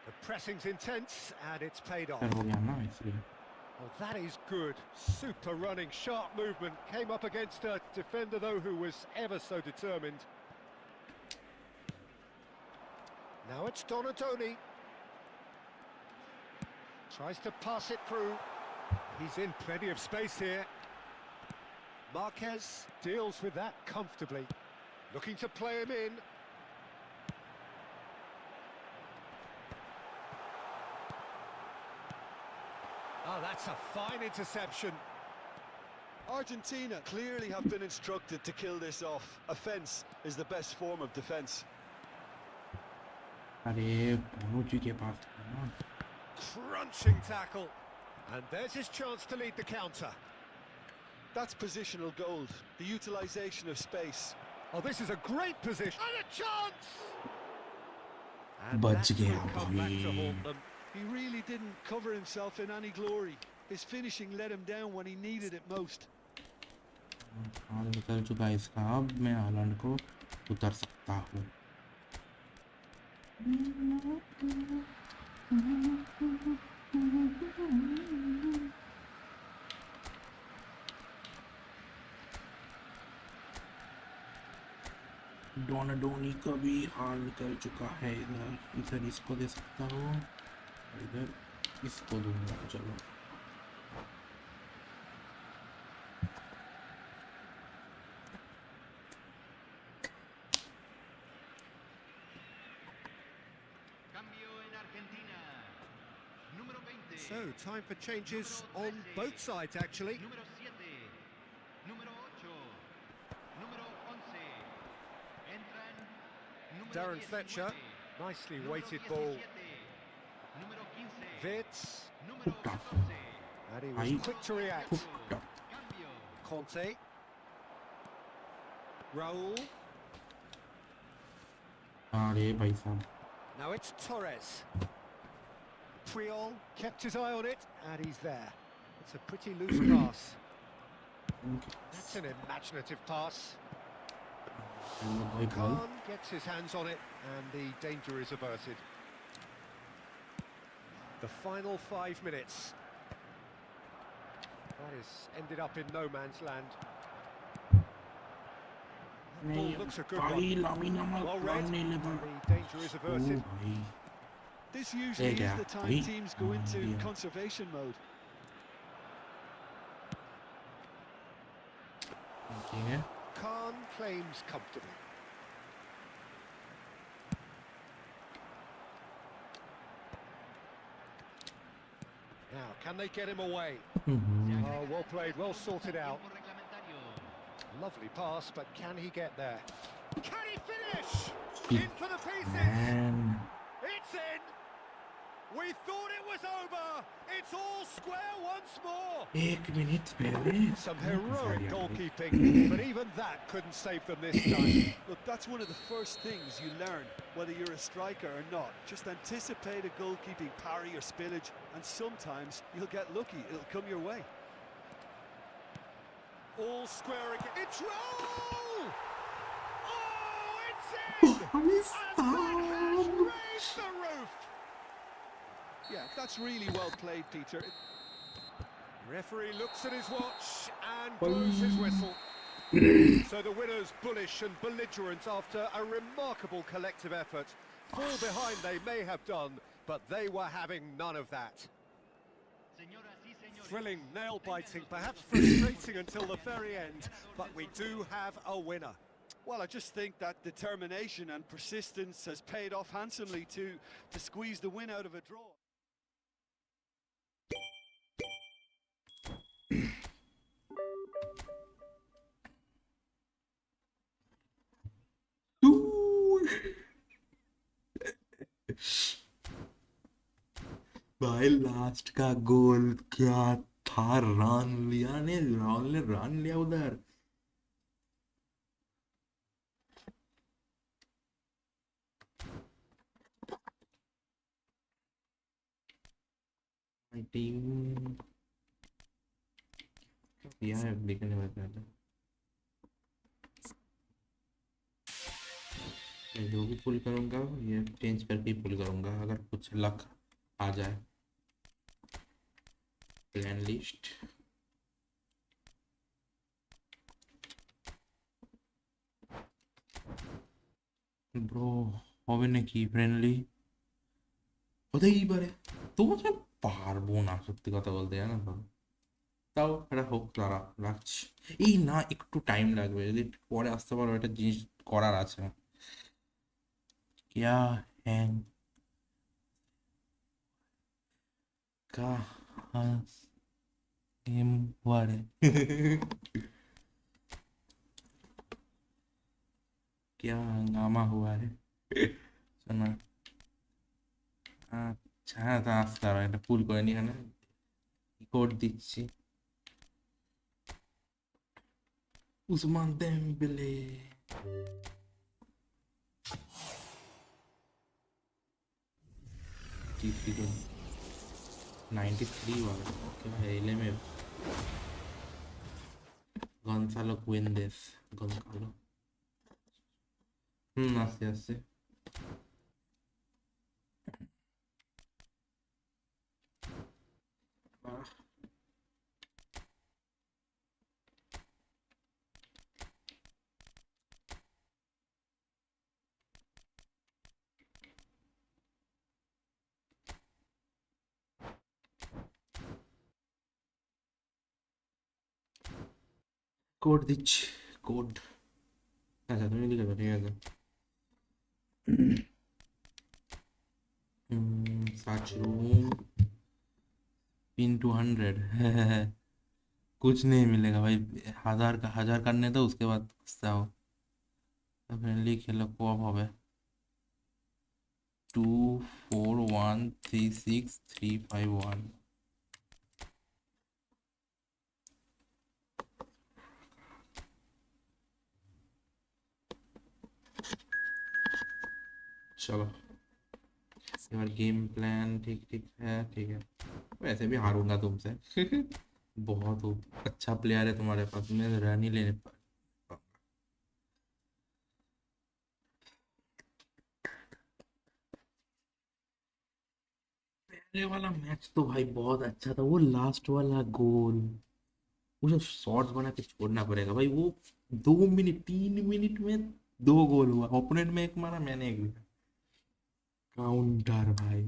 The pressing's intense and it's paid off. Well, that is good. Super running, sharp movement. Came up against a defender, though, who was ever so determined. Now it's Donadoni. Tries to pass it through. He's in plenty of space here. Marquez deals with that comfortably. Looking to play him in. Oh, that's a fine interception. Argentina clearly have been instructed to kill this off. Offense is the best form of defense. अरे बोनुची के पास था ना Crunching tackle. And there's his chance to lead the counter. That's positional gold, the utilization of space. Oh, this is a great position. And a chance! And बच that गया could come back to भाई haunt them. He really didn't cover himself in any glory. His finishing let him down when he needed it most. हाल निकल चुका है इसका अब मैं Holland को उतर सकता हूँ डोनाडोनी का भी हाल निकल चुका है इधर इधर इसको दे सकता हूँ इधर इसको दूंगा चलो Cambio en Argentina. Número 20. So, time for changes on both sides, actually. Número 7. Número 8. Número 11. Entran. Número Darren 19. Fletcher, nicely Número weighted 17. ball. Número 15. Vitz, Número 14. and he Ahí. was quick to react. Cambio. Conte. Raul. अरे भाई साहब Now it's Torres. Puyol kept his eye on it, and he's there. It's a pretty loose pass. That's an imaginative pass. भाई ball Khan gets his hands on it, and the danger is averted. The final 5 minutes. That has ended up in no man's land. Ball looks a good भाई one. लामिना Well read. नहीं ले पा The danger is O averted. भाई This usually Yeah, is the time yeah. teams go into Yeah. conservation mode. ठीक है Khan claims comfortably. Now, can they get him away? Oh, well played, well sorted out. Tiempo reglamentario. Lovely pass, but can he get there? Can he finish? He In for the pieces! Man. It's in! We thought it was over! It's all square once more! एक minute पहले Some heroic goalkeeping, but even that couldn't save them this time. Look, that's one of the first things you learn, whether you're a striker or not. Just anticipate a goalkeeping parry or spillage, and sometimes you'll get lucky. It'll come your way. All square again. It's roll! Oh, it's in! And that has raised the roof! Yeah, that's really well played, Peter. Referee looks at his watch and blows his whistle. So the winners bullish and belligerent after a remarkable collective effort. Fall behind they may have done, but they were having none of that. Señoras y señores. Thrilling, nail-biting, perhaps frustrating until the very end, but we do have a winner. Well, I just think that determination and persistence has paid off handsomely to squeeze the win out of a draw. भाई last का गोल क्या था run लिया उधर My team दिया है देखने में पहले मैं जो भी पुल करूंगा ये चेंज करके पुल करूंगा अगर कुछ लक आ जाए प्लान लिस्ट ब्रो হবে নাকি ফ্রেন্ডলি হতেই পারে তোমাকে পারবো না সত্যি কথা বলতে জানো তো তাও এটা হোক তারা রাখছি এই না একটু টাইম লাগবে যদি পরে আসতে পারো এটা জিনিস করার আছে क्या है का हाँ गेम हुआ रे क्या हंगामा हुआ रे শোনা আচ্ছা তা আসতে পারো এটা ফুল করে নি এখানে কোড দিচ্ছি উসমান দেমবেলে टीसी को 93 वाला ओके भाई एलएमएफ গনসালো কুয়েন্দেস গনসালো আস্তে আস্তে কোড দিচ্ছি কোড আচ্ছা তুমি লিখে দাও ঠিক আছে सर्च रूम पिन 200 कुछ नहीं मिलेगा भाई 1000 करने दो उसके बाद आओ फ्रेंडली खेलो कोऑप হবে 24136351 चलो यार गेम प्लान ठीक ठीक है ठीक है वैसे भी हारूंगा तुमसे बहुत अच्छा प्लेयर है तुम्हारे पास मैं रन ही लेने पर पहले वाला मैच तो भाई बहुत अच्छा था वो लास्ट वाला गोल मुझे शॉट्स बना के छोड़ना पड़ेगा भाई वो 2 मिनट 3 मिनट में 2 गोल हुआ ओपोनेंट में एक मारा मैंने एक दिया काउंटर भाई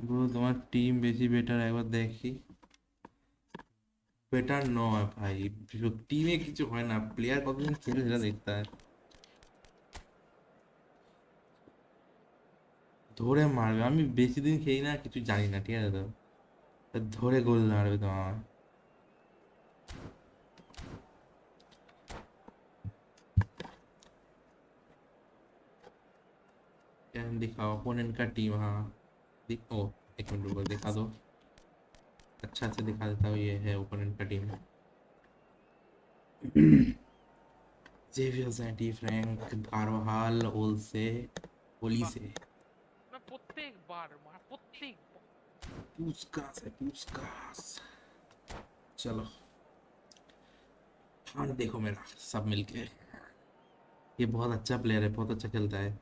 ব্রো তোমার টিম বেশি বেটার একবার দেখি বেটার নয় ভাই টিমে কিছু হয় না প্লেয়ার কতদিন খেলে সেটা দেখতে হয় ধরে মারবে আমি বেশি দিন খেলি না কিছু জানি না ঠিক আছে তো ধরে গোল মারবে তোমার दिखाओ ओपोनेंट का टीम हाँ ओ एक मिनट रुको दिखा दो अच्छा से दिखा देता हूँ ये है ओपोनेंट का team Xavier Santi Frank Carvajal Olise Olise मैं प्रत्येकবার पुस्कास है पुस्कास चलो हाँ देखो मेरा सब मिलके ये बहुत अच्छा प्लेयर है बहुत अच्छा खेलता है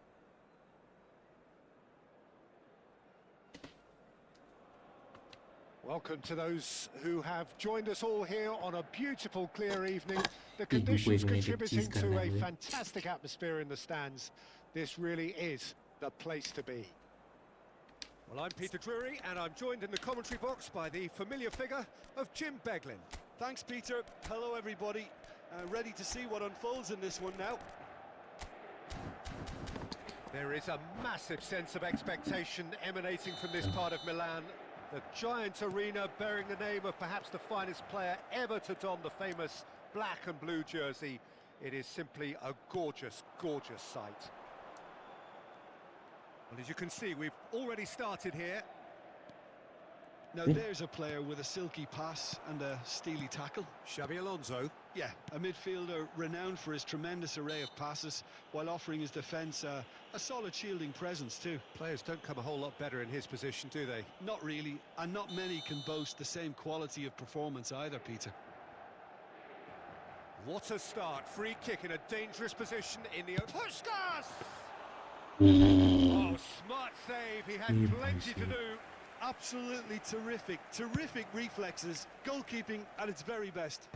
Welcome to those who have joined us all here on a beautiful, clear evening. The conditions contributing to a fantastic atmosphere in the stands. This really is the place to be. Well, I'm Peter Drury, and I'm joined in the commentary box by the familiar figure of Jim Beglin. Thanks, Peter. Hello, everybody. Ready to see what unfolds in this one now. There is a massive sense of expectation emanating from this part of Milan. The giant arena bearing the name of perhaps the finest player ever to don the famous black and blue jersey. It is simply a gorgeous, gorgeous sight. Well, as you can see, we've already started here. Now there's a player with a silky pass and a steely tackle. Xabi Alonso. Yeah, a midfielder renowned for his tremendous array of passes while offering his defence a solid shielding presence too. Players don't come a whole lot better in his position, do they? Not really, and not many can boast the same quality of performance either, Peter. What a start. Free kick in a dangerous position in the... Puskás! Oh, smart save. He had plenty to do. Absolutely terrific, terrific reflexes. Goalkeeping at its very best.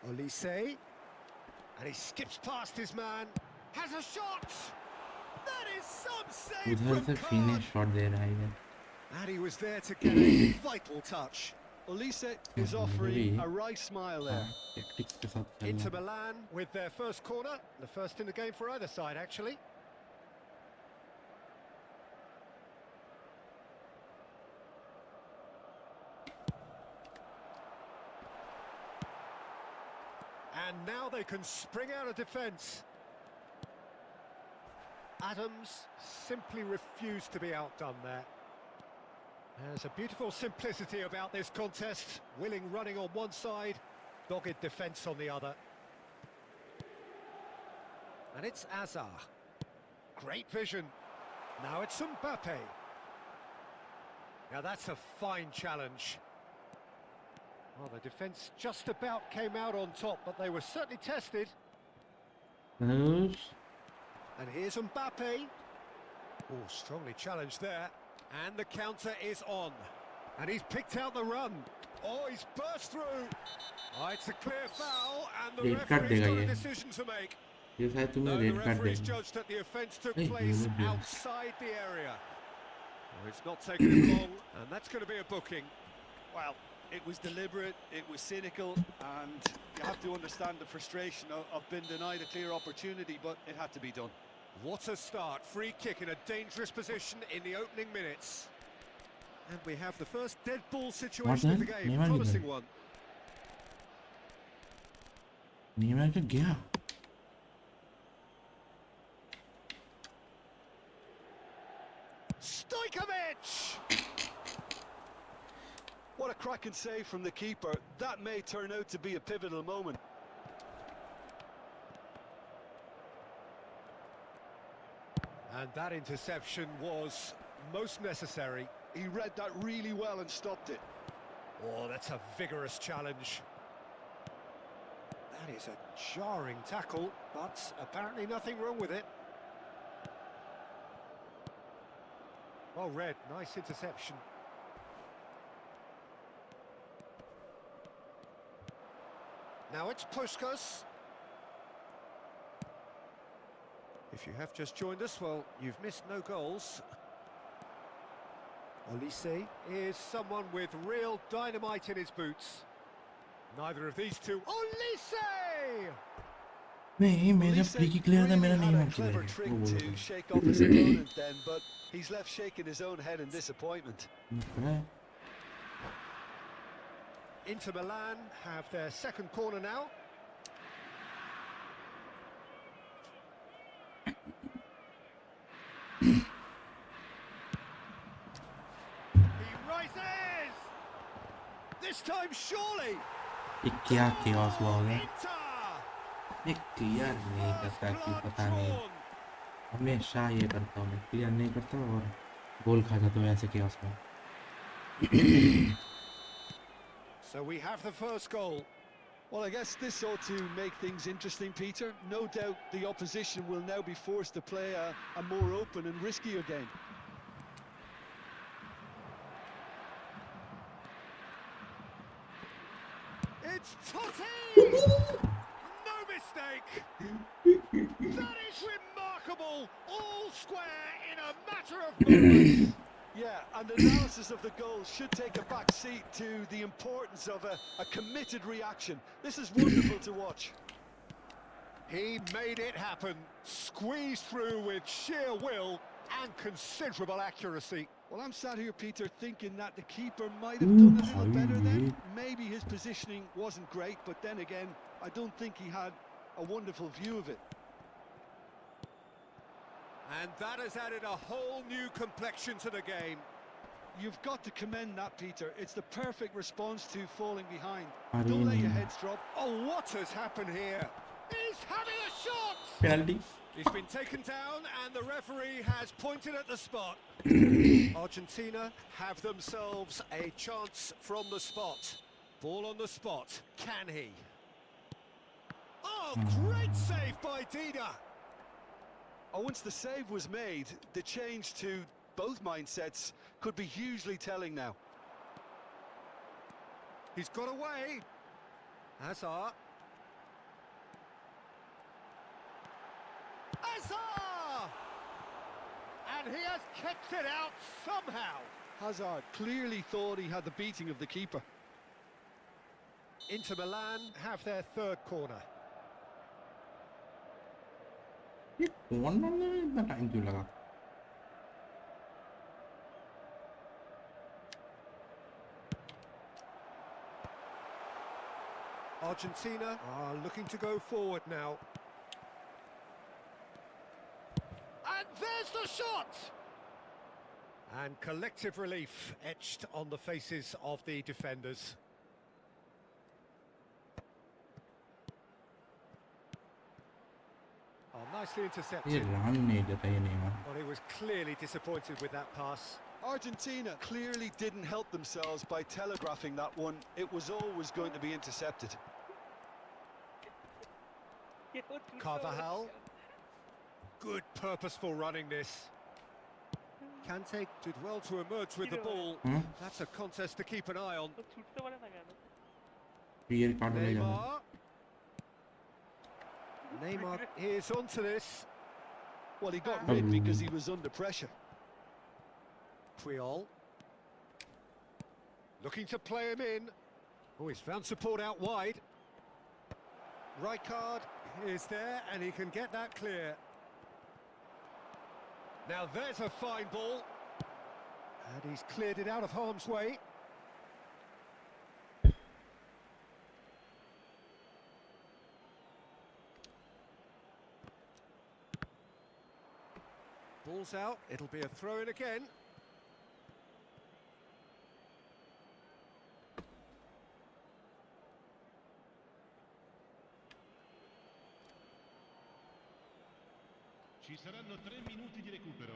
Olise, and he skips past his man, has a shot! That is some save उधर from से Khan. Finish shot दे रहा है And he was there to get a vital touch. Olise is offering a wry smile there. Tactics के साथ Inter चलना Milan with their first corner, the first in the game for either side, actually. And now they can spring out of defence. Adams simply refused to be outdone there. There's a beautiful simplicity about this contest. Willing running on one side, dogged defence on the other. And it's Azar. Great vision. Now it's Mbappe. Now that's a fine challenge. Well, the defence just about came out on top, but they were certainly tested. And here's Mbappe. Oh, strongly challenged there. And the counter is on. And he's picked out the run. Oh, he's burst through. Oh, it's a clear foul, and the referee's got a decision to make. ये शायद तुम्हें No, the red card referee's देंगे judged that the offence took Hey, place you will. outside the area. Oh, it's not taking him long, and that's going to be a booking. Well, it was deliberate, it was cynical, and you have to understand the frustration of being denied a clear opportunity, but it had to be done. What a start. Free kick in a dangerous position in the opening minutes. And we have the first dead ball situation of the game. Neymar Promising one. नीमर का गया Stojkovic! What a cracking save from the keeper. That may turn out to be a pivotal moment. And that interception was most necessary. He read that really well and stopped it. Oh, that's a vigorous challenge. That is a jarring tackle, but apparently nothing wrong with it. Well read, nice interception. Now it's Puskas. If you have just joined us, well, you've missed no goals. Olise is someone with real dynamite in his boots. Neither of these two. Olise! नहीं मेरा free kick लिया था मेरा नहीं Had a मार clever के trick to shake off his opponent then, but he's left shaking his own head in disappointment. Inter Milan have their second corner now. He rises! This time surely! ये क्या chaos हुआ होगा Inter! मैं clear नहीं करता कि पता नहीं हमेशा ये करता हूँ मैं क्लियर नहीं करता और गोल खा जाता हूँ ऐसे chaos में So we have the first goal. Well, I guess this ought to make things interesting, Peter. No doubt the opposition will now be forced to play a more open and riskier game. It's Totti! No mistake! That is remarkable! All square in a matter of moments! Yeah, and analysis of the goal should take a back seat to the importance of a committed reaction. This is wonderful to watch. He made it happen, squeezed through with sheer will and considerable accuracy. Well, I'm sat here, Peter, thinking that the keeper might have done a little better then. Maybe his positioning wasn't great, but then again, I don't think he had a wonderful view of it. And that has added a whole new complexion to the game. You've got to commend that, Peter. It's the perfect response to falling behind. Don't let your heads drop. Oh, what has happened here? He's having a shot! penalty He's been taken down and the referee has pointed at the spot. Argentina have themselves a chance from the spot. Ball on the spot. Can he? Oh, great save by Dida. Oh, once the save was made, the change to both mindsets could be hugely telling now. He's got away. Hazard. Hazard! And he has kept it out somehow. Hazard clearly thought he had the beating of the keeper. Inter Milan have their third corner. ये कौन बंदा है इतना time क्यों लगा? Argentina are looking to go forward now. And there's the shot! And collective relief etched on the faces of the defenders. Oh, nicely ये intercepted. Run नहीं देता ये Neymar. Well, he was clearly disappointed with that pass. Argentina clearly didn't help themselves by telegraphing that one. It was always going to be intercepted. Carvajal. Good purposeful running this. Kante did well to emerge with the ball. That's a contest to keep an eye on. Rear card ले जाना. Neymar is onto this. Well, he got rid because he was under pressure. Puyol. Looking to play him in. Oh, he's found support out wide. Rijkaard is there and he can get that clear. Now there's a fine ball. And he's cleared it out of harm's way. Ball's out, it'll be a throw-in again. Ci saranno 3 minuti di recupero.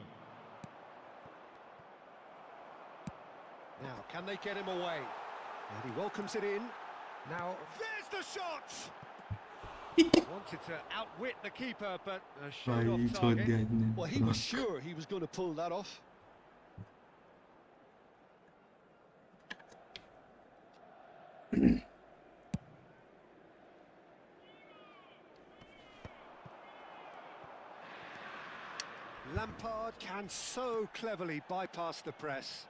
Now, can they get him away? And he welcomes it in. Now, there's the shot! Wanted to outwit the keeper, but a shot भाई off छोड़ target. दिया इसने. Well, he was sure he was going to pull that off. Lampard can so cleverly bypass the press.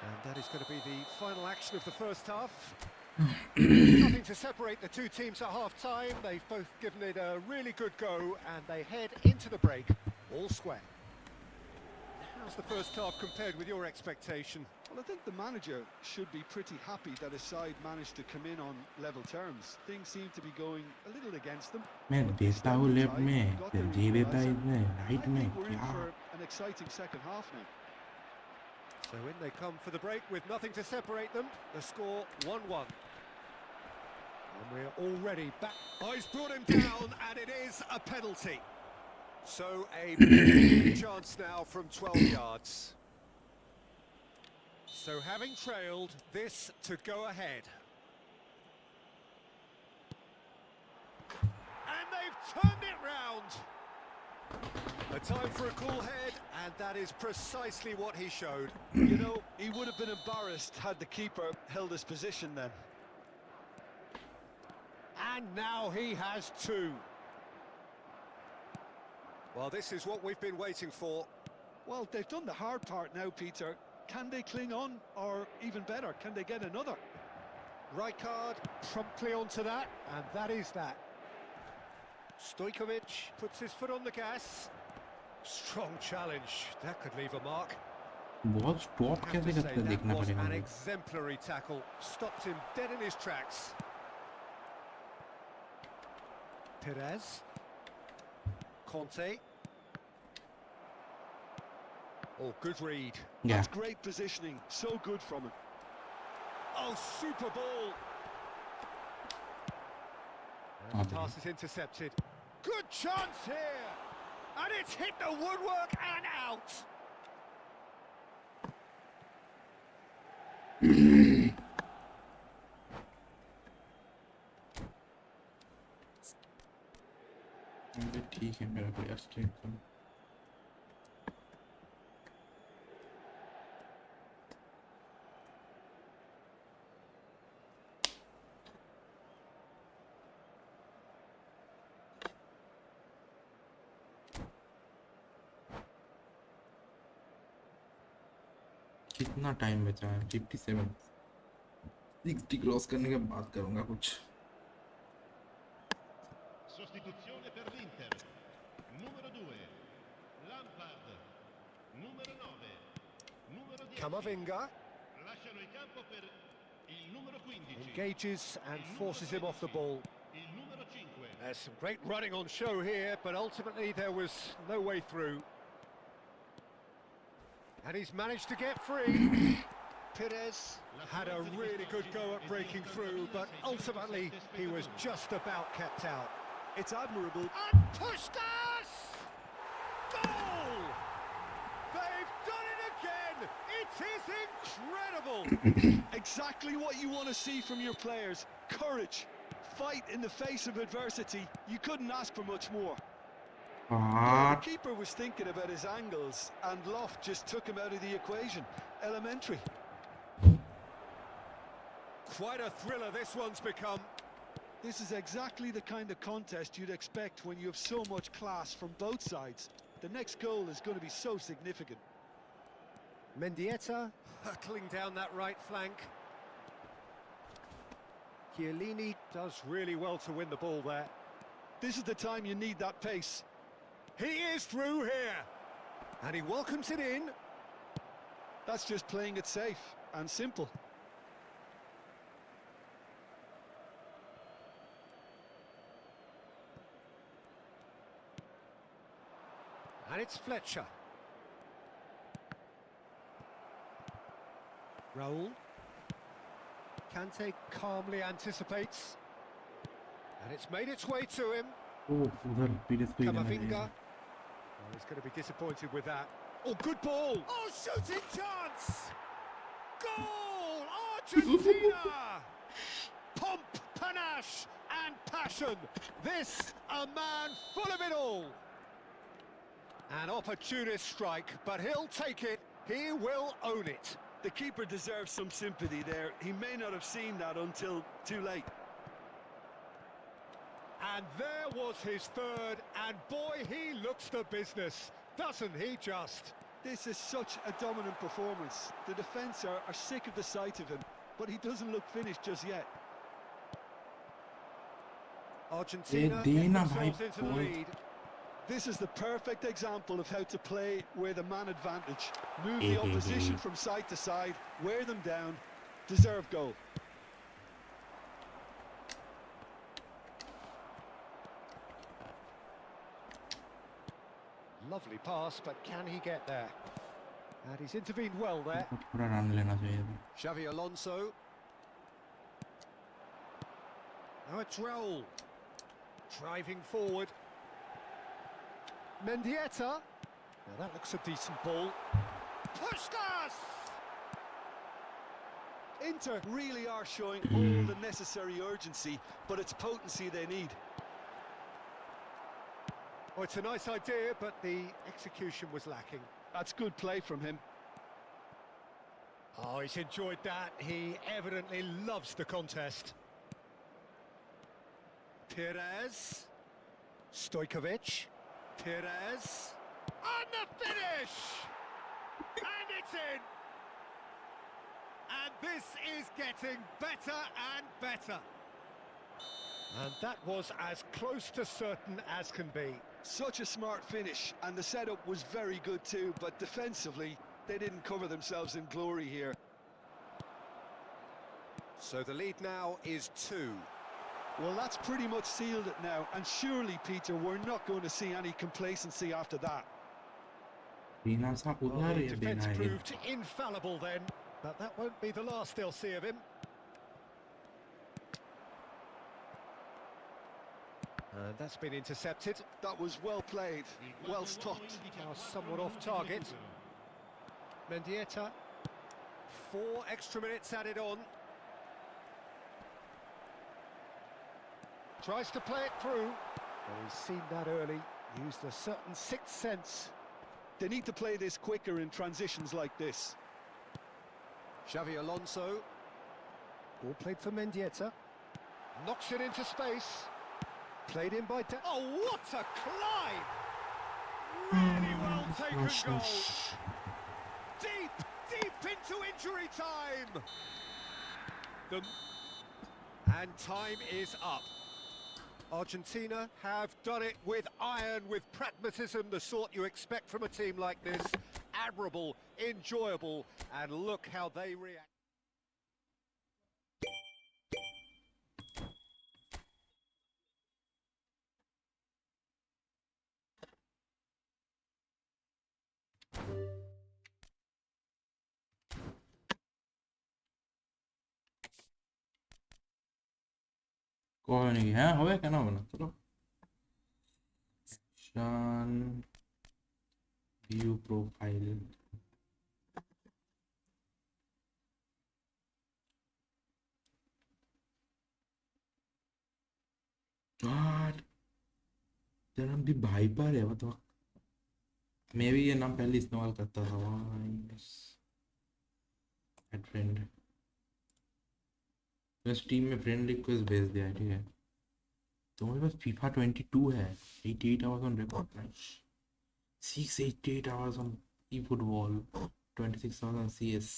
And that is going to be the final action of the first half. Nothing to separate the two teams at half-time. They've both given it a really good go, and they head into the break all square. How's the first half compared with your expectation? Well, I think the manager should be pretty happy that his side managed to come in on level terms. Things seem to be going a little against them. मैं देखता हूँ left में, Got फिर their ये देता है equaliser. इसमें, I right में think we're in क्या? for an exciting second half now. So in they come for the break with nothing to separate them. The score 1-1. And we're already back. Oh, he's brought him down, and it is a penalty. So a big chance now from 12 yards. So having trailed, this to go ahead. And they've turned it round. A time for a cool head, and that is precisely what he showed. You know, he would have been embarrassed had the keeper held his position then. And now he has two. Well, this is what we've been waiting for. Well, they've done the hard part now, Peter. Can they cling on, or even better, can they get another? Rijkaard promptly onto that, and that is that. Stojkovic puts his foot on the gas. Strong challenge. That could leave a mark. बहुत stop Have कैसे to करते say, हैं that देखना was पड़ेगा an मुझे. exemplary tackle. Stopped him dead in his tracks. Perez. Conte. Oh, good read. Yeah. That's great positioning, so good from him. Oh, super ball. And the pass is intercepted. Good chance here. And it's hit the woodwork and out. ठीक है मेरा player straight करो. कितना time बचा है? 57, 60 cross करने के बाद करूंगा कुछ. Sostituzione per l'Inter. Numero 2, Lampard. Numero 9, numero 10. Camavinga Lasciano il campo per il numero 15. engages and forces him off the ball. Il numero 5. There's some great running on show here, but ultimately there was no way through. And he's managed to get free. Perez had a really good go at breaking through, but ultimately he was just about kept out. It's admirable. And Puskás! Goal! They've done it again! It is incredible! Exactly what you want to see from your players. Courage, fight in the face of adversity. You couldn't ask for much more. The keeper was thinking about his angles, and Loft just took him out of the equation. Elementary. Quite a thriller this one's become. This is exactly the kind of contest you'd expect when you have so much class from both sides. The next goal is going to be so significant. Mendieta hurtling down that right flank. Chiellini does really well to win the ball there. This is the time you need that pace. He is through here, and he welcomes it in. That's just playing it safe and simple. And it's Fletcher. Raul. Kante calmly anticipates. And it's made its way to him. Oh, उधर period पे Camavinga. Oh, he's going to be disappointed with that. Oh, good ball. Oh, shooting chance. Goal, Argentina. Pomp, panache and passion. This a man full of it all. An opportunist strike, but he'll take it. He will own it. The keeper deserves some sympathy there. He may not have seen that until too late. And there was his third, and boy, he looks the business, doesn't he just? This is such a dominant performance. The defence are sick of the sight of him, but he doesn't look finished just yet. Argentina They get na themselves bhai, into the boy. lead. This is the perfect example of how to play with a man advantage. Move the opposition from side to side, wear them down, deserve goal. Lovely pass, but can he get there? And he's intervened well there. पूरा run लेना चाहिए था. Xavi Alonso. Now it's Raul. Driving forward. Mendieta. Now that looks a decent ball. Puskás! Inter really are showing all the necessary urgency, but it's potency they need. Oh, it's a nice idea, but the execution was lacking. That's good play from him. Oh, he's enjoyed that. He evidently loves the contest. Perez. Stojkovic. Perez. And the finish! And it's in! And this is getting better and better. And that was as close to certain as can be. Such a smart finish, and the setup was very good too, but defensively, they didn't cover themselves in glory here. So the lead now is 2. Well, that's pretty much sealed it now, and surely, Peter, we're not going to see any complacency after that. देना सा Well, उधर the या defence देना है. proved infallible then, but that won't be the last they'll see of him. And that's been intercepted. That was well played, well stopped. Now somewhat off target. Mendieta. 4 extra minutes added on. Tries to play it through. Well, he's seen that early. Used a certain sixth sense. They need to play this quicker in transitions like this. Xavi Alonso. Ball played for Mendieta. Knocks it into space. Played in by... Oh, what a climb! Really well taken goal. Deep, deep into into injury time. And time is up. Argentina have done it with iron, with pragmatism, the sort you expect from a team like this. Admirable, enjoyable, and look how they react. कोई नहीं है होवे क्या ना बना चलो शान view profile यार तेरा नाम भी भाई पर है वो तो मैं भी ये नाम पहले इस्तेमाल करता था एड फ्रेंड मैं स्टीम में फ्रेंड रिक्वेस्ट भेज दिया है ठीक है तुम्हारे पास फीफा 22 है 88 hours on record match 688 hours on eFootball 26 hours on CS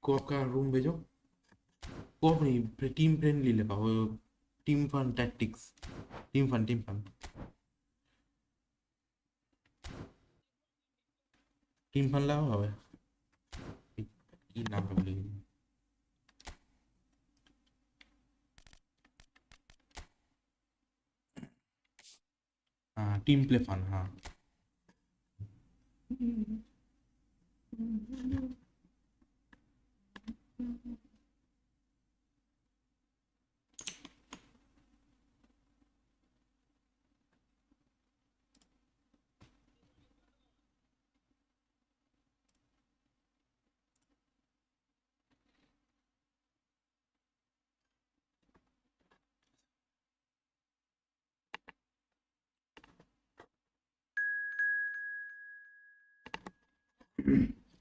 को आपका रूम भेजो को नहीं टीम फ्रेंडली लगा वो team fun tactics team fun लगा हुआ है ये नाम पे बोलेगी हाँ टीम प्ले फन हाँ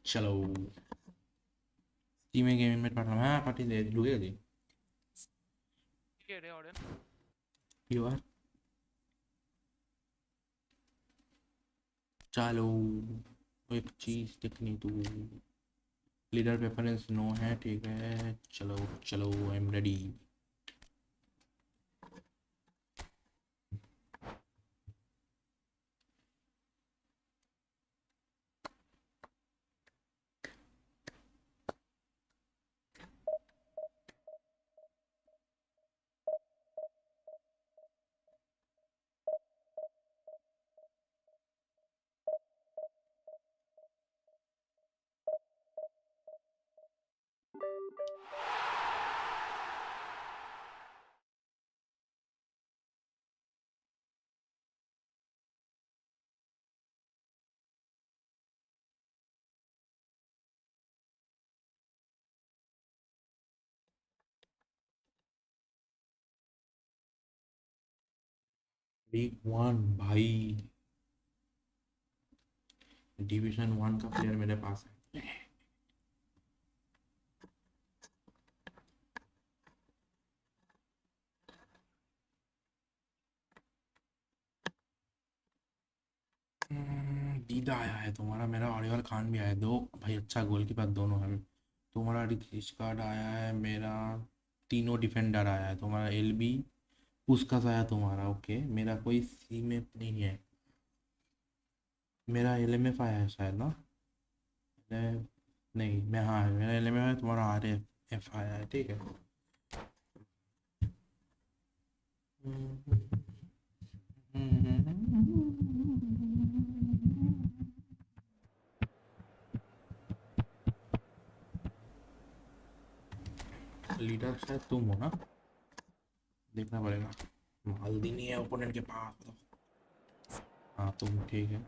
चलो टीम गेम में पार्टनर हाँ पार्टी दे लूँगा जी ठीक है ऑर्डर यू आर चलो एक चीज देखनी तू लीडर प्रेफरेंस नो है ठीक है चलो चलो आई एम रेडी लीग 1 भाई डिवीजन 1 का प्लेयर मेरे पास है दीदा आया है तुम्हारा मेरा ऑलिवर खान भी आया है दो भाई अच्छा गोलकीपर दोनों है तुम्हारा रिच कार्ड आया है मेरा तीनों डिफेंडर आया है तुम्हारा एलबी उसका आया तुम्हारा ओके मेरा कोई सी में नहीं है मेरा एलएमएफ आया है शायद ना नहीं मैं हाँ मेरा एलएमएफ है तुम्हारा आरएफ आया है ठीक है लीडर शायद तुम हो ना देखना पड़ेगा मालदी नहीं है ओपोनेंट के पास हाँ तुम ठीक है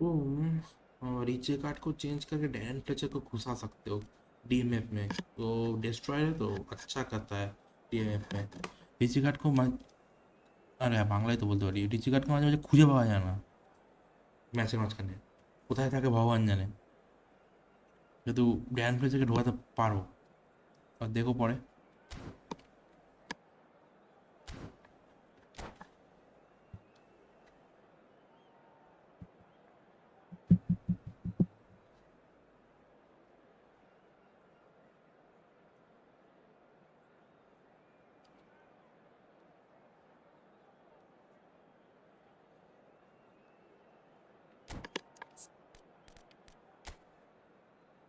तुम रीचे कार्ड को चेंज करके डैन फ्लेचर को घुसा सकते हो डीएमएफ में, तो डिस्ट्रॉयर तो अच्छा करता है डीएमएफ में। रीचे कार्ड को আরে বাংলায় তো বলতে পারি, রিচি কার্ডকে মাঝে মাঝে খুঁজে পাওয়া যায় না ম্যাচের মাঝখানে, কোথায় থাকে ভগবান জানে, কিন্তু ড্যান ফ্লেচারকে ঢোকাতে পারো। আর দেখো পরে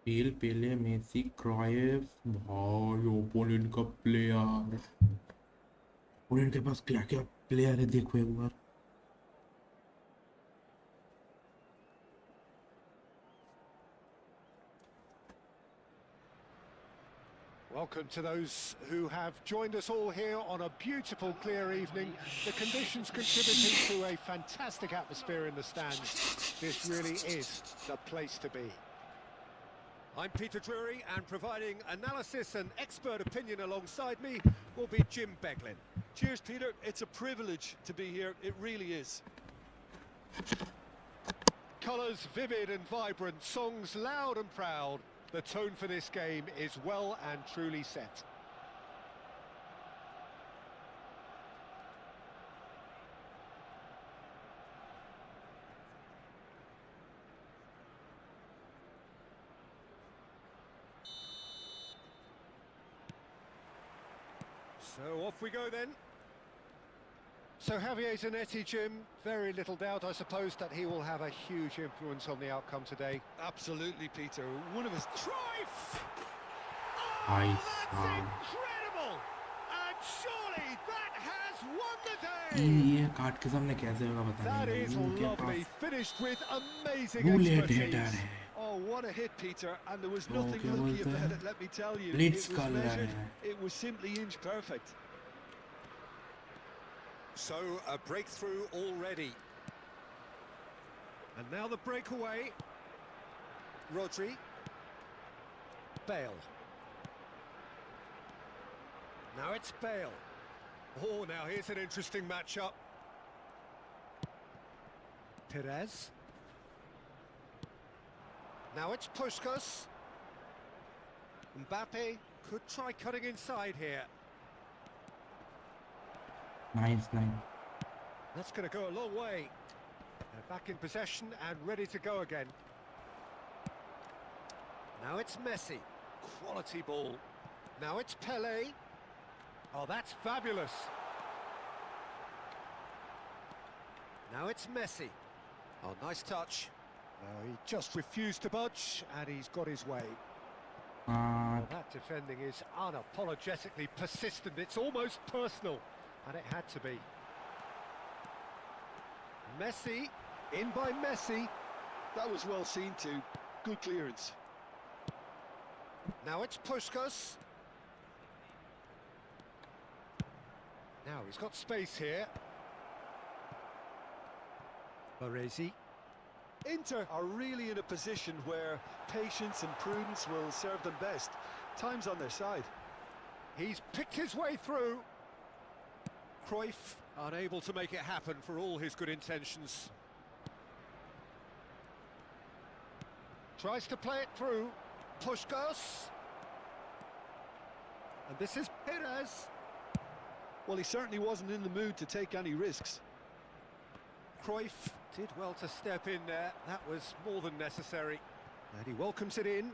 बेल, पेले, मेसी, क्राइफ। भाई ओपोनेंट का प्लेयर, ओपोनेंट के पास क्या क्या प्लेयर है देखो एक बार। Welcome to those who have joined us all here on a beautiful, clear evening. The conditions contributing to a fantastic atmosphere in the stands. This really is the place to be. I'm Peter Drury, and providing analysis and expert opinion alongside me will be Jim Beglin. Cheers, Peter. It's a privilege to be here. It really is. Colours vivid and vibrant, songs loud and proud. The tone for this game is well and truly set. So off we go then. So Javier Zanetti, Jim, very little doubt, I suppose, that he will have a huge influence on the outcome today. Absolutely, Peter. One of his... Cruyff! Nice. That's incredible! And surely that has won the day! ये card के सामने कैसे होगा पता That नहीं, is इनके lovely, pass finished with amazing bullet expertise. Header है। Oh, what a hit, Peter. And there was तो nothing क्या lucky बोलते about हैं? it, let me tell you. Blitz It was कर रहा measured, है। it was simply inch perfect. So a breakthrough already. And now the breakaway. Rodri. Bale. Now it's Bale. Oh, now here's an interesting matchup. Perez. Now it's Puskás. Mbappe could try cutting inside here. Nice nice. That's going to go a long way. They're back in possession and ready to go again. Now it's Messi. Quality ball. Now it's Pelé. Oh, that's fabulous. Now it's Messi. Oh, nice touch. No, he just refused to budge, and he's got his way. Well, that defending is unapologetically persistent. It's almost personal, and it had to be. Messi, in by Messi. That was well seen too. Good clearance. Now it's Puskás. Now he's got space here. Baresi. Inter are really in a position where patience and prudence will serve them best. Time's on their side. He's picked his way through. Cruyff unable to make it happen for all his good intentions. Tries to play it through. Puskás. And this is Perez. Well, he certainly wasn't in the mood to take any risks. Cruyff did well to step in there. That was more than necessary. And he welcomes it in.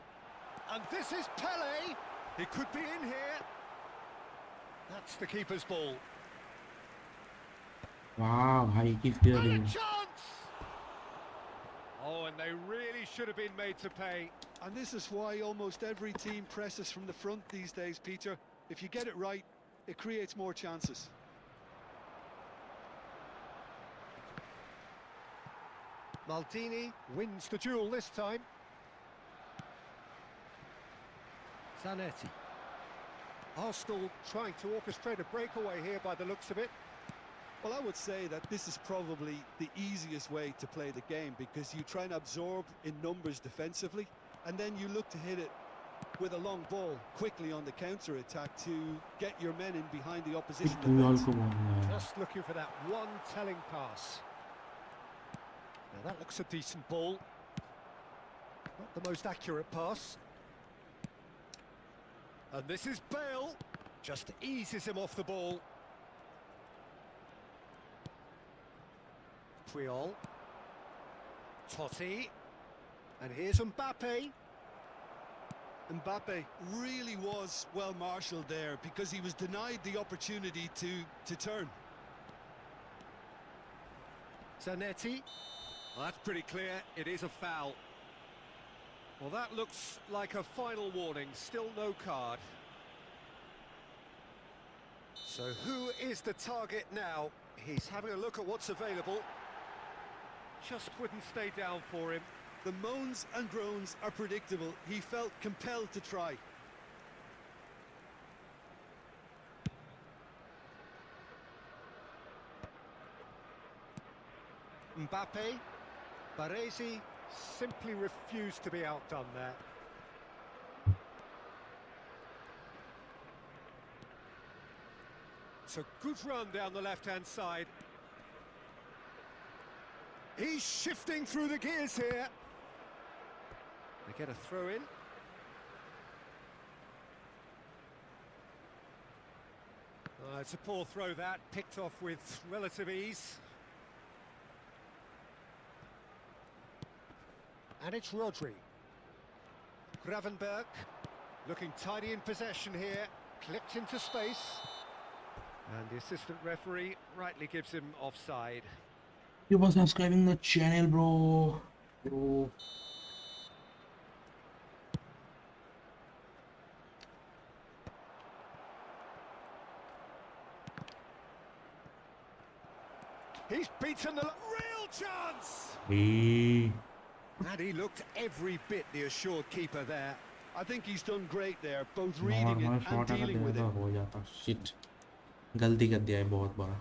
And this is Pelé. He could be in here. That's the keeper's ball. वाह भाई की And a fielding. chance! Oh, and they really should have been made to pay. And this is why almost every team presses from the front these days, Peter. If you get it right, it creates more chances. Maldini wins the duel this time. Zanetti. Arsenal trying to orchestrate a breakaway here by the looks of it. Well, I would say that this is probably the easiest way to play the game, because you try and absorb in numbers defensively, and then you look to hit it with a long ball quickly on the counter-attack to get your men in behind the opposition defence. Just looking for that one telling pass. Now that looks a decent ball. Not the most accurate pass. And this is Bale. Just eases him off the ball. Puyol. Totti. And here's Mbappe. Mbappe really was well marshalled there, because he was denied the opportunity to turn. Zanetti. Well, that's pretty clear. It is a foul. Well, that looks like a final warning. Still no card. So who is the target now? He's having a look at what's available. Just wouldn't stay down for him. The moans and groans are predictable. He felt compelled to try. Mbappe. Baresi simply refused to be outdone there. It's a good run down the left-hand side. He's shifting through the gears here. They get a throw in. It's a poor throw, that, picked off with relative ease. And it's Rodri. Gravenberg, looking tidy in possession here, clipped into space. And the assistant referee rightly gives him offside. You for subscribing the channel, bro. He's beaten the real chance. Hey. And he looked every bit the assured keeper there. I think he's done great there, both reading it and dealing with it. हो जाता shit. गलती कर दिया है बहुत बड़ा.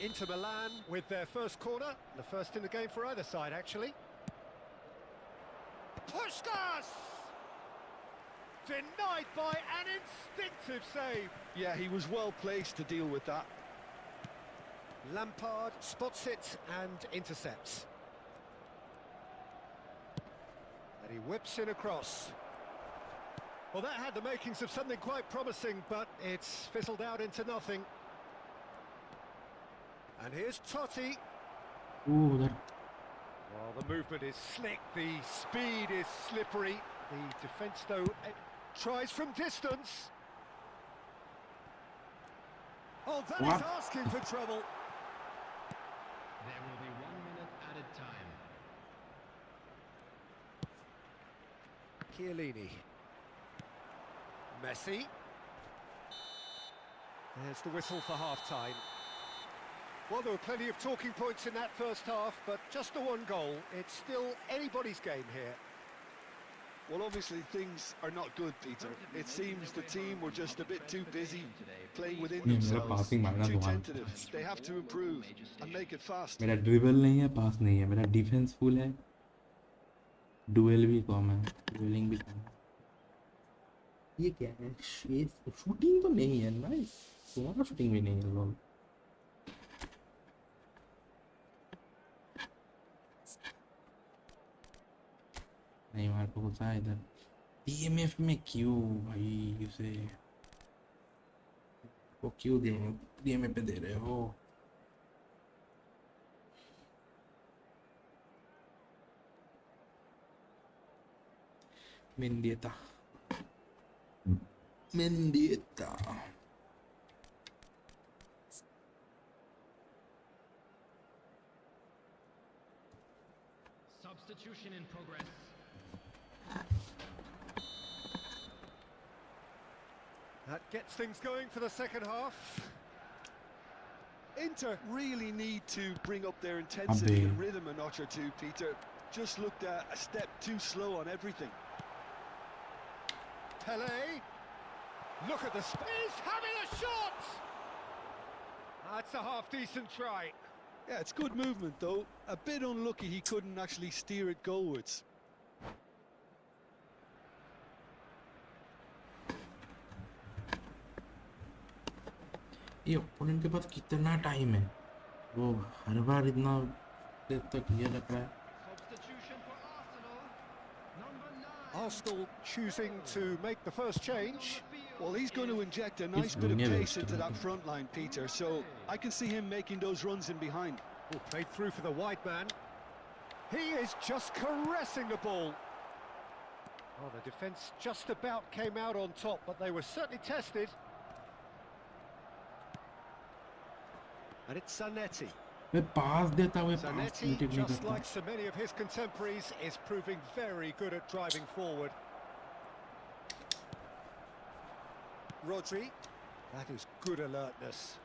Inter Milan with their first corner, the first in the game for either side, actually. Puskás! Denied by an instinctive save. Yeah, he was well placed to deal with that. Lampard spots it and intercepts. And he whips in across. Well, that had the makings of something quite promising, but it's fizzled out into nothing. And here's Totti. Ooh, that. Well, the movement is slick, the speed is slippery. The defence, though, tries from distance. Oh, that is asking for trouble. There will be 1 minute added time. Chiellini. Messi. There's the whistle for half-time. Well, there were plenty of talking points in that first half, but just the one goal. It's still anybody's game here. Well, obviously things are not good, Peter. It seems the team were just a bit too busy playing within themselves, too tentative. They have to improve and make it fast. मेरा dribble नहीं है, पास नहीं है, मेरा defence full है, dual भी कम है, dribbling भी कम है। ये क्या है? शूटिंग तो नहीं है ना, तुम्हारा शूटिंग भी नहीं है लोग। नहीं मार को गुस्सा है इधर। डीएमएफ में क्यों भाई उसे वो क्यों डीएमएफ पे दे रहे हो? Mendieta. Substitution in progress. That gets things going for the second half. Inter really need to bring up their intensity and rhythm a notch or two, Peter. Just looked a step too slow on everything. Pele, look at the space, having a shot! That's a half-decent try. Yeah, it's good movement though. A bit unlucky he couldn't actually steer it goalwards. ये opponent के पास कितना time है? वो हर बार इतना देर तक ये रख रहा है। Arsenal choosing to make the first change. Well, he's going to inject a nice bit of pace into that front line, Peter, so I can see him making those runs in behind. Oh, played through for the wide man. He is just caressing the ball. Oh, the defence just about came out on top, but they were certainly tested. And it's Zanetti. Zanetti, just like so many of his contemporaries, is proving very good at driving forward. Rodri, that is good alertness.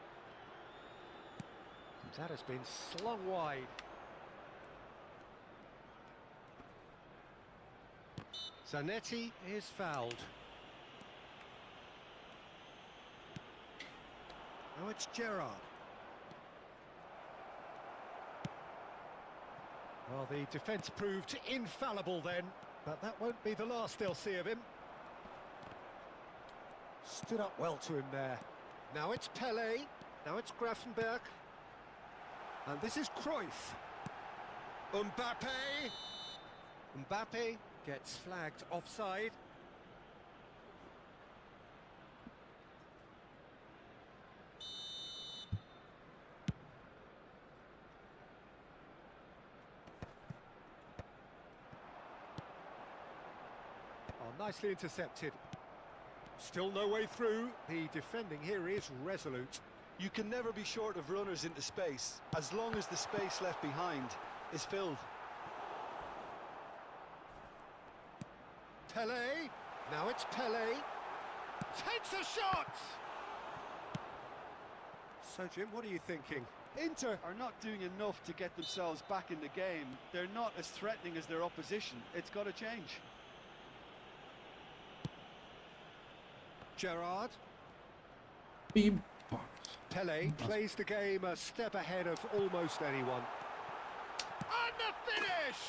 That has been slung wide. Zanetti is fouled. Now it's Gerrard. Well, the defence proved infallible then, but that won't be the last they'll see of him. Stood up well to him there. Now it's Pele, now it's Grafenberg. And this is Cruyff. Mbappe gets flagged offside. Nicely intercepted. Still no way through. The defending here is resolute. You can never be short of runners into space, as long as the space left behind is filled. Pele. Now it's Pele. Takes a shot! So, Jim, what are you thinking? Inter are not doing enough to get themselves back in the game. They're not as threatening as their opposition. It's got to change. Gerrard. Pele plays the game a step ahead of almost anyone. And the finish!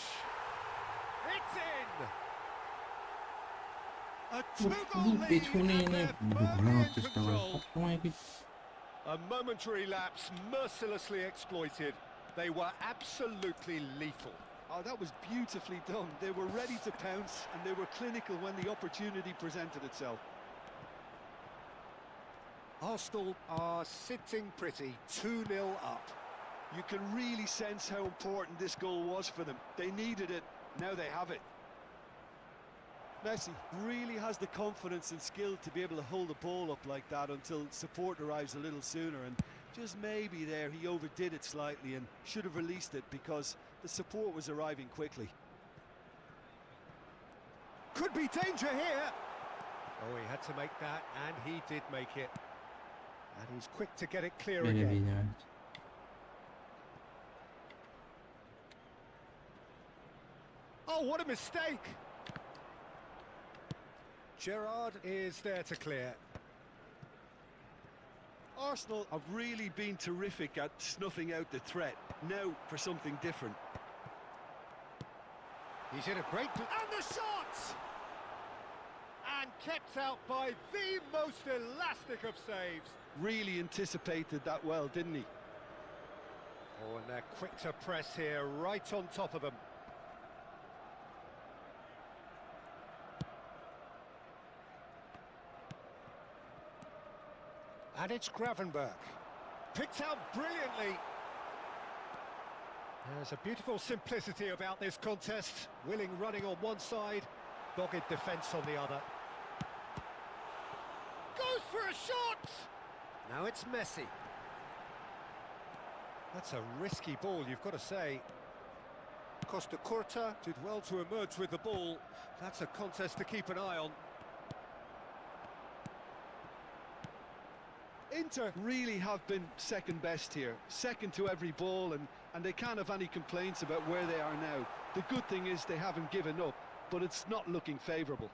It's in! A two-goal lead, and they're firmly in control. A momentary lapse mercilessly exploited. They were absolutely lethal. Oh, that was beautifully done. They were ready to pounce, and they were clinical when the opportunity presented itself. Arsenal are sitting pretty, 2-0 up. You can really sense how important this goal was for them. They needed it, now they have it. Messi really has the confidence and skill to be able to hold the ball up like that until support arrives a little sooner, and just maybe there he overdid it slightly and should have released it because the support was arriving quickly. Could be danger here. Oh, he had to make that, and he did make it. And he's quick to get it clear मेरे again. लिए Oh, what a mistake! Gerrard is there to clear. Arsenal have really been terrific at snuffing out the threat. Now for something different. He's in a great... And the shot! And kept out by the most elastic of saves. Really anticipated that well, didn't he? Oh, and they're quick to press here, right on top of them. And it's Gravenberch. Picked out brilliantly. There's a beautiful simplicity about this contest. Willing running on one side, dogged defence on the other. Goes for a shot! Now it's Messi. That's a risky ball, you've got to say. Costa Curta did well to emerge with the ball. That's a contest to keep an eye on. Inter really have been second best here, second to every ball, and they can't have any complaints about where they are now. The good thing is they haven't given up, but it's not looking favourable.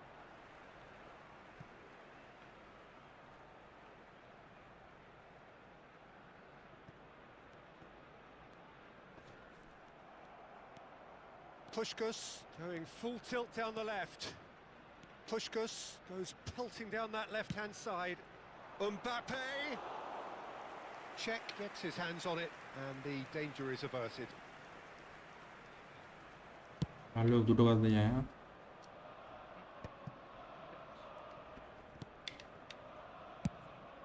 Puskás going full tilt down the left. Puskás goes pelting down that left-hand side. Mbappe! Czech gets his hands on it, and the danger is averted. हम लोग दुटो बात जाए हाँ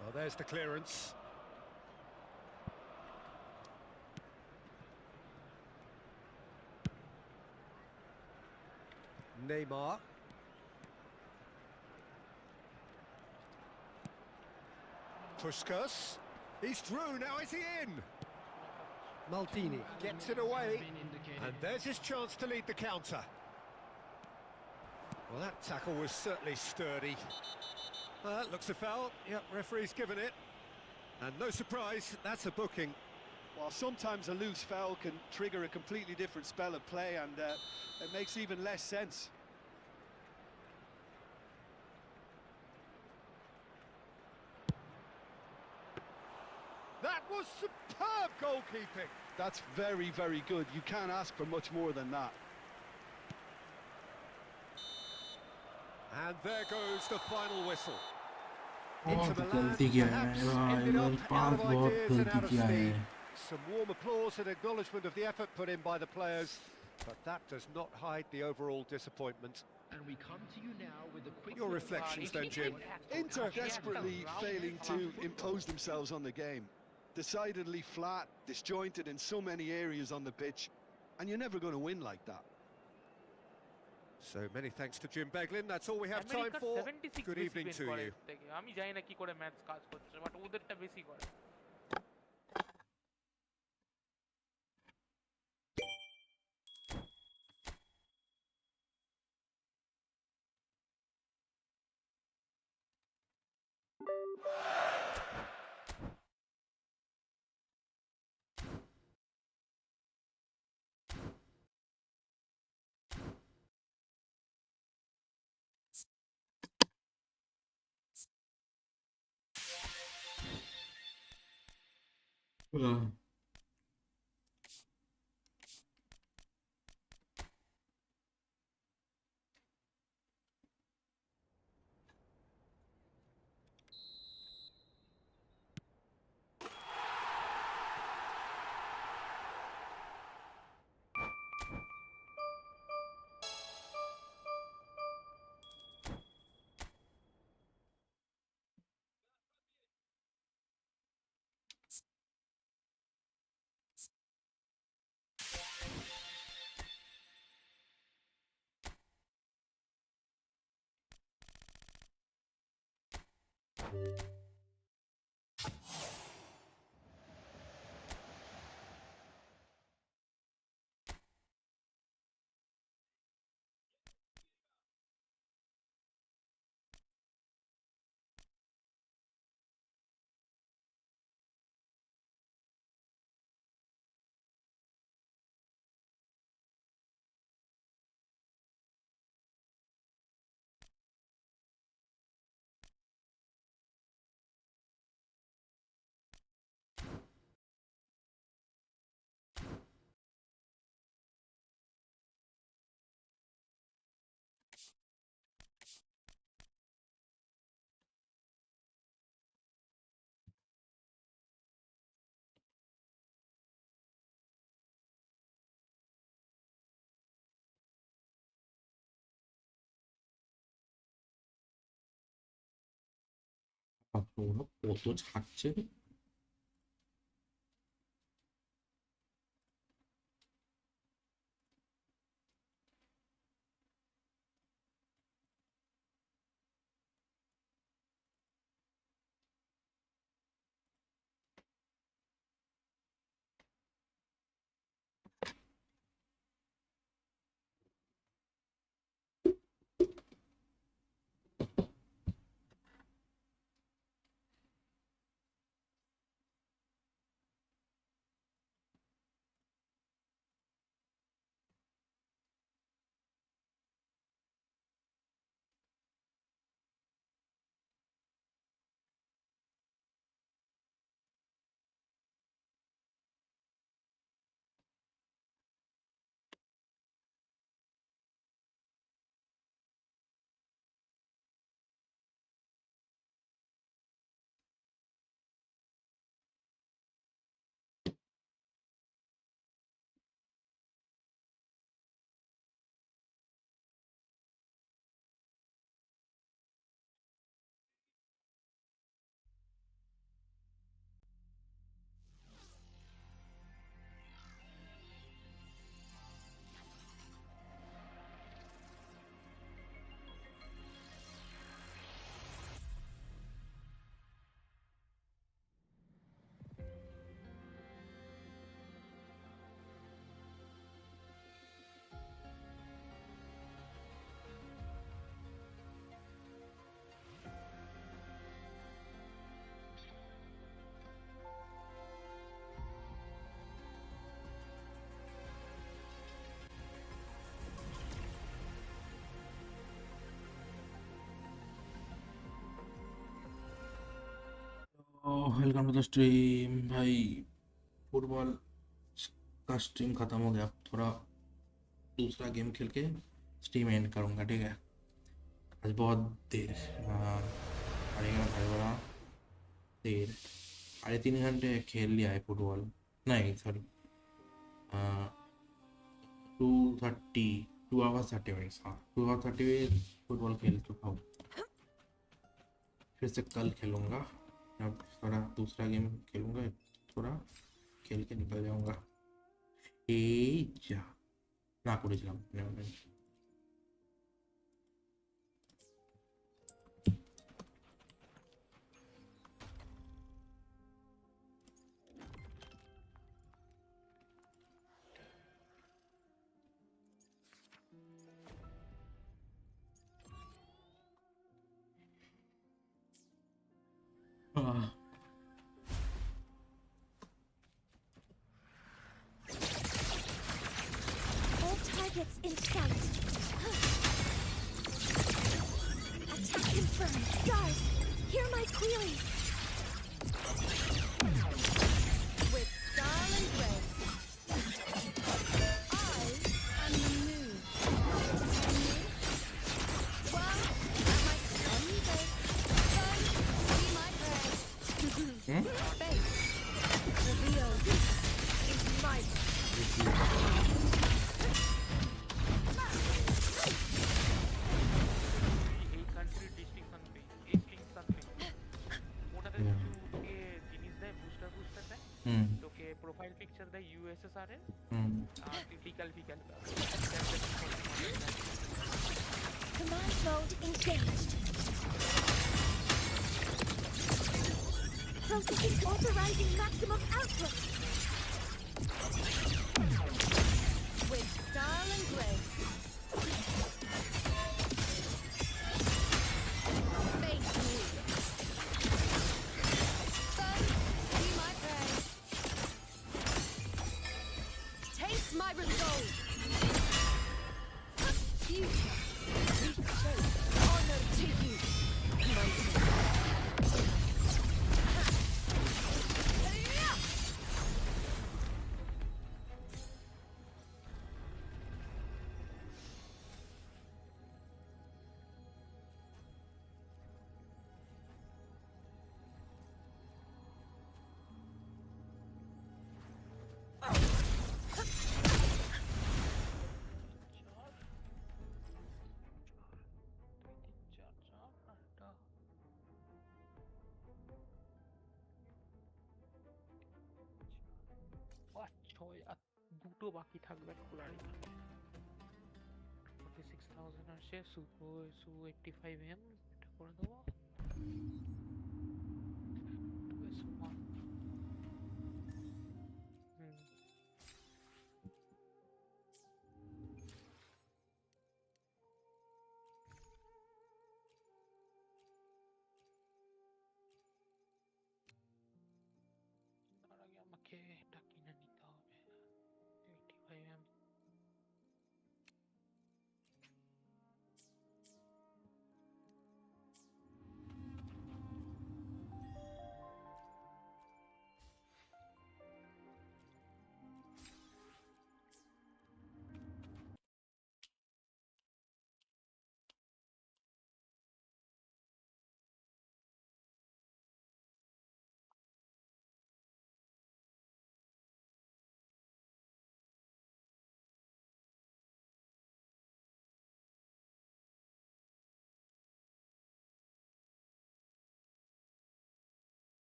Well, there's the clearance. Neymar. Puskás. He's through, now is he in? Maldini gets it away, and there's his chance to lead the counter. Well, that tackle was certainly sturdy. That looks a foul. Yep, referee's given it. And no surprise, that's a booking. While sometimes a loose foul can trigger a completely different spell of play, and it makes even less sense. That was superb goalkeeping. That's very, very good. You can't ask for much more than that. And there goes the final whistle. बहुत Inter Milan गलती किया है perhaps भाई ended भाई up पांच out of बहुत ideas and गलती out of किया है steam. Some warm applause and acknowledgement of the effort put in by the players, but that does not hide the overall disappointment. And we come to you now with a quick Your reflections then, Jim. Inter desperately failing to impose themselves on the game. Decidedly flat, disjointed in so many areas on the pitch, and you're never going to win like that. So many thanks to Jim Beglin. That's all we have time for. Good evening to you. আমি জানি না কি করে match কাজ করছে but ওদেরটা বেশি করে हाँ ওরা কত ছাড়ছে রে। वेलकम टू द स्ट्रीम भाई। फुटबॉल का स्ट्रीम ख़त्म हो गया, थोड़ा दूसरा गेम खेल के स्ट्रीम एंड करूँगा, ठीक है। आज बहुत देर देर 3.5 घंटे खेल लिया है फुटबॉल। नहीं सॉरी 2 आवर्स 30 मिनट्स। हाँ 2 आवर्स 30 मिनट फुटबॉल खेल चुका हूँ। फिर से कल खेलूँगा, अब थोड़ा दूसरा गेम खेलूँगा, थोड़ा खेल के निकल जाऊँगा। जा ना করেছিলাম All targets in sight. Attack confirmed. Stars, hear my query. With style and grace, I am the moon. Well, my sun see my prey. Face, reveal. This is my এই country distinction pay distinction pay ওটাতে তোকে জিনিস দেয়, booster দেয়, তোকে profile picture দেয় USSR এর, আর typical command mode engaged. Processing authorizing maximum output. With style and grace. Face me. Sun, see my prey. Taste my resolve. Future. Reshape. Honor to you. Mighty. দুটো বাকি থাকবে খোলারই থাকে। 46,000 আসে সু 85M এটা করে দেবো। S1 তার আগে আমাকে এটা কিনে নিতে হবে 85M।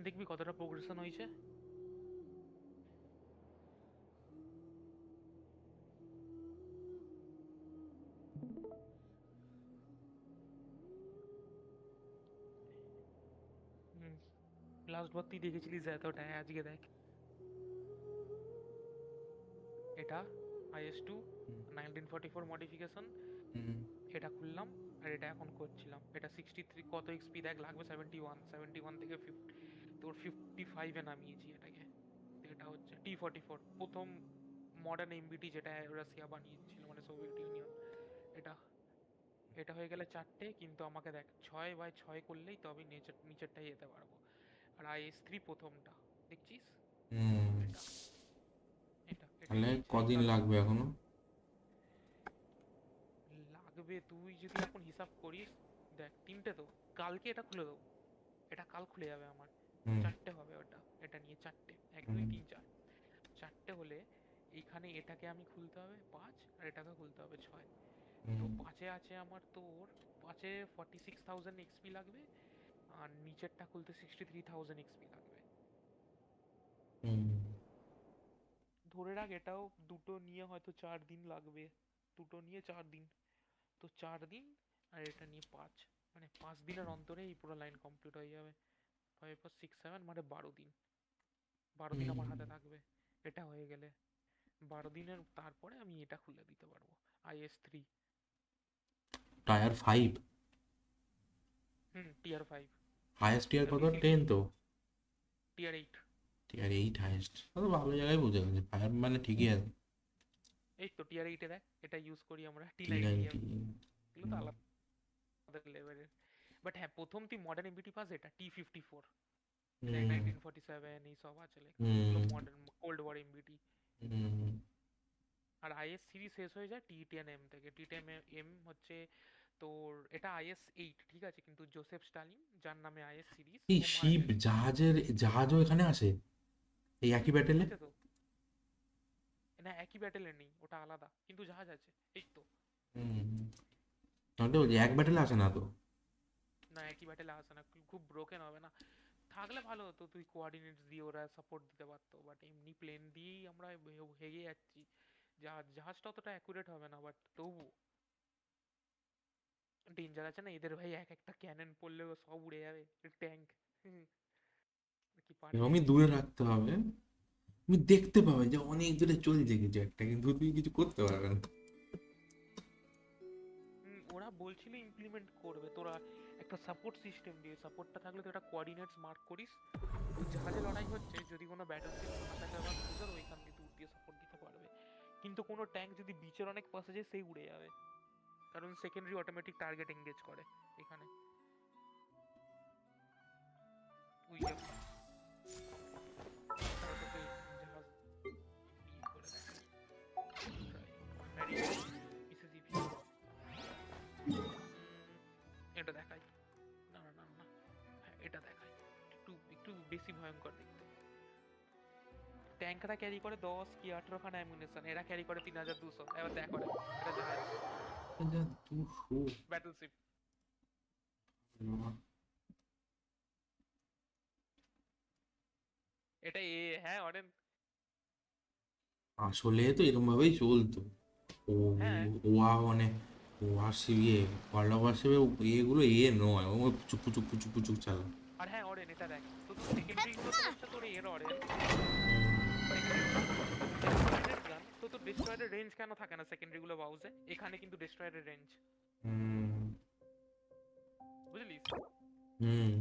দেখবি কতটা প্রোগ্রেশন হয়েছে। লাস্ট বার তুই দেখেছিলিস এতটাই, আজকে দেখ এটা IS2 1944 মডিফিকেশন। এটা খুললাম আর এটা এখন করছিলাম। এটা 63 কত এক্সপি দেখ লাগবে 71 থেকে 50 তোর 55 এ নামিয়েছি এটাকে। এটা হচ্ছে T44 প্রথম মডার্ন এমবিটি যেটা রাশিয়া বানিয়েছিল মানে সোভিয়েত ইউনিয়ন। এটা এটা হয়ে গেলে 4টে, কিন্তু আমাকে দেখ 6x6 করলেই তবে নিচেরটাই যেতে পারবো। আর IS3 প্রথমটা দেখছিস এটা এটা এটাই তাহলে নিচে কদিন লাগবে এখনো? লাগবে তুই যদি এখন হিসাব করিস, দেখ 3টে তো, কালকে এটা খুলে দেবো। এটা কাল খুলে যাবে আমার। 4টে হবে ওটা, এটা নিয়ে 4টে, 1 2 3 4 4টে হলে এইখানে এটাকে আমি খুলতে হবে 5 আর এটাকে খুলতে হবে 6। তো 5-এ আছে আমার তোর 5-এ 46,000 এক্সপি লাগবে আর নিচেরটা খুলতে 63,000 এক্সপি লাগবে। ধরে রাখ এটাও দুটো নিয়ে হয়তো 4 দিন লাগবে, দুটো নিয়ে 4 দিন, তো 4 দিন আর এটা নিয়ে 5, মানে 5 দিনের অন্তরে এই পুরো লাইন কমপ্লিট হয়ে যাবে। 5 4 6 7 মানে 12 দিন, 12 দিন আমার হাতে থাকবে এটা হয়ে গেলে। 12 দিনের তারপরে আমি এটা খুলে দিতে পারবো IS3। টায়ার 5? টিয়ার 5। হাইয়েস্ট টিয়ার কত? 10 তো? টিয়ার 8। টিয়ার 8 হাইয়েস্ট, তো ভালো জায়গায় বুঝে গেছে, ফায়ার মানে ঠিকই আছে। এই তো টিয়ার 8-এ দেখ এটা ইউজ করি আমরা T90M, T90। এগুলো তো আলাদা লেভেলের। বাট হ্যাঁ প্রথম তুই মডার্ন এমবিটি পাস এটা T54, দেখ 1947 এই সব আছে লেখা, এগুলো মডার্ন কোল্ড ওয়ার এমবিটি। আর IS সিরিজ শেষ হয়ে যায় T10M থেকে। T10M হচ্ছে তোর এটা IS8 ঠিক আছে, কিন্তু জোসেফ স্টালিন যার নামে IS সিরিজ এই ও মারা শিপ গেছে। জাহাজও এখানে আসে এই একই ব্যাটেলে? আছে তো, না একই ব্যাটেলে নেই, ওটা আলাদা, কিন্তু জাহাজ আছে এই তো। তাহলে বলছি এক ব্যাটেলে আসে না তো? না একই ব্যাটেলে আসে না, খুব ব্রোকেন হবে না? থাকলে ভালো হতো, তুই কোঅর্ডিনেটস দিয়ে ওরা সাপোর্ট দিতে পারতো, বাট এমনি প্লেন দিয়েই আমরা হেগে যাচ্ছি। জাহাজটা অতটা অ্যাকুরেট হবে না, বাট তবু ডেঞ্জার আছে না এদের ভাই, এক একটা ক্যানন পড়লেও সব উড়ে যাবে। ট্যাঙ্ক কি পারে এরকমই দূরে রাখতে হবে, তুমি দেখতে পাবে যে অনেক দূরে চলছে কিছু একটা, কিন্তু তুমি কিছু করতে পারবে না। ওরা বলছিল ইমপ্লিমেন্ট করবে, তোরা একটা সাপোর্ট সিস্টেম দিয়ে, সাপোর্টটা থাকলে তো একটা কোঅর্ডিনেটস মার্ক করিস, ওই জাহাজে লড়াই হচ্ছে যদি কোনো ব্যাটলশিপ না থাকে বা ক্রুজার, ওইখান দিয়ে দূর দিয়ে সাপোর্ট দিতে পারবে। কিন্তু কোনো ট্যাঙ্ক যদি বিচের অনেক পাশে যায় সেই উড়ে যাবে, কারণ সেকেন্ডারি অটোমেটিক টার্গেট এঙ্গেজ করে এখানে। ওই যে তাও তোকে জাহাজ ই করে দেখাই, মিসেস ইভি এটা দেখাই, না না না না, হ্যাঁ এটা দেখাই, একটু একটু বেশি ভয়ঙ্কর দেখতে। ট্যাঙ্করা ক্যারি করে 10 কি 18 খানা অ্যামুনিশন, এরা ক্যারি করে 3200। এবার দেখো এটা জাহাজ, যা দুশো ব্যাটলশিপ। এটা হ্যাঁ অরেন, আসলে তো এরকম ভাবেই চলতো। ও হ্যাঁ ওয়া মানে ওয়ারশিপ ইয়ে ওয়ার্ল্ড অফ ওয়ারশিপে এগুলো নয়, ও পুচুক পুচুক পুচুক পুচুক চালা। আর হ্যাঁ অরেন এটা দেখ, তো তোর সেকেন্ডারি গুলো তো হচ্ছে তোর অরেন, গান তো তোর ডেস্ট্রয়ারের রেঞ্জ কেন থাকে না সেকেন্ডারি গুলো বাউজে, এখানে কিন্তু ডেস্ট্রয়ারের রেঞ্জ, হুম বুঝলিস? হুম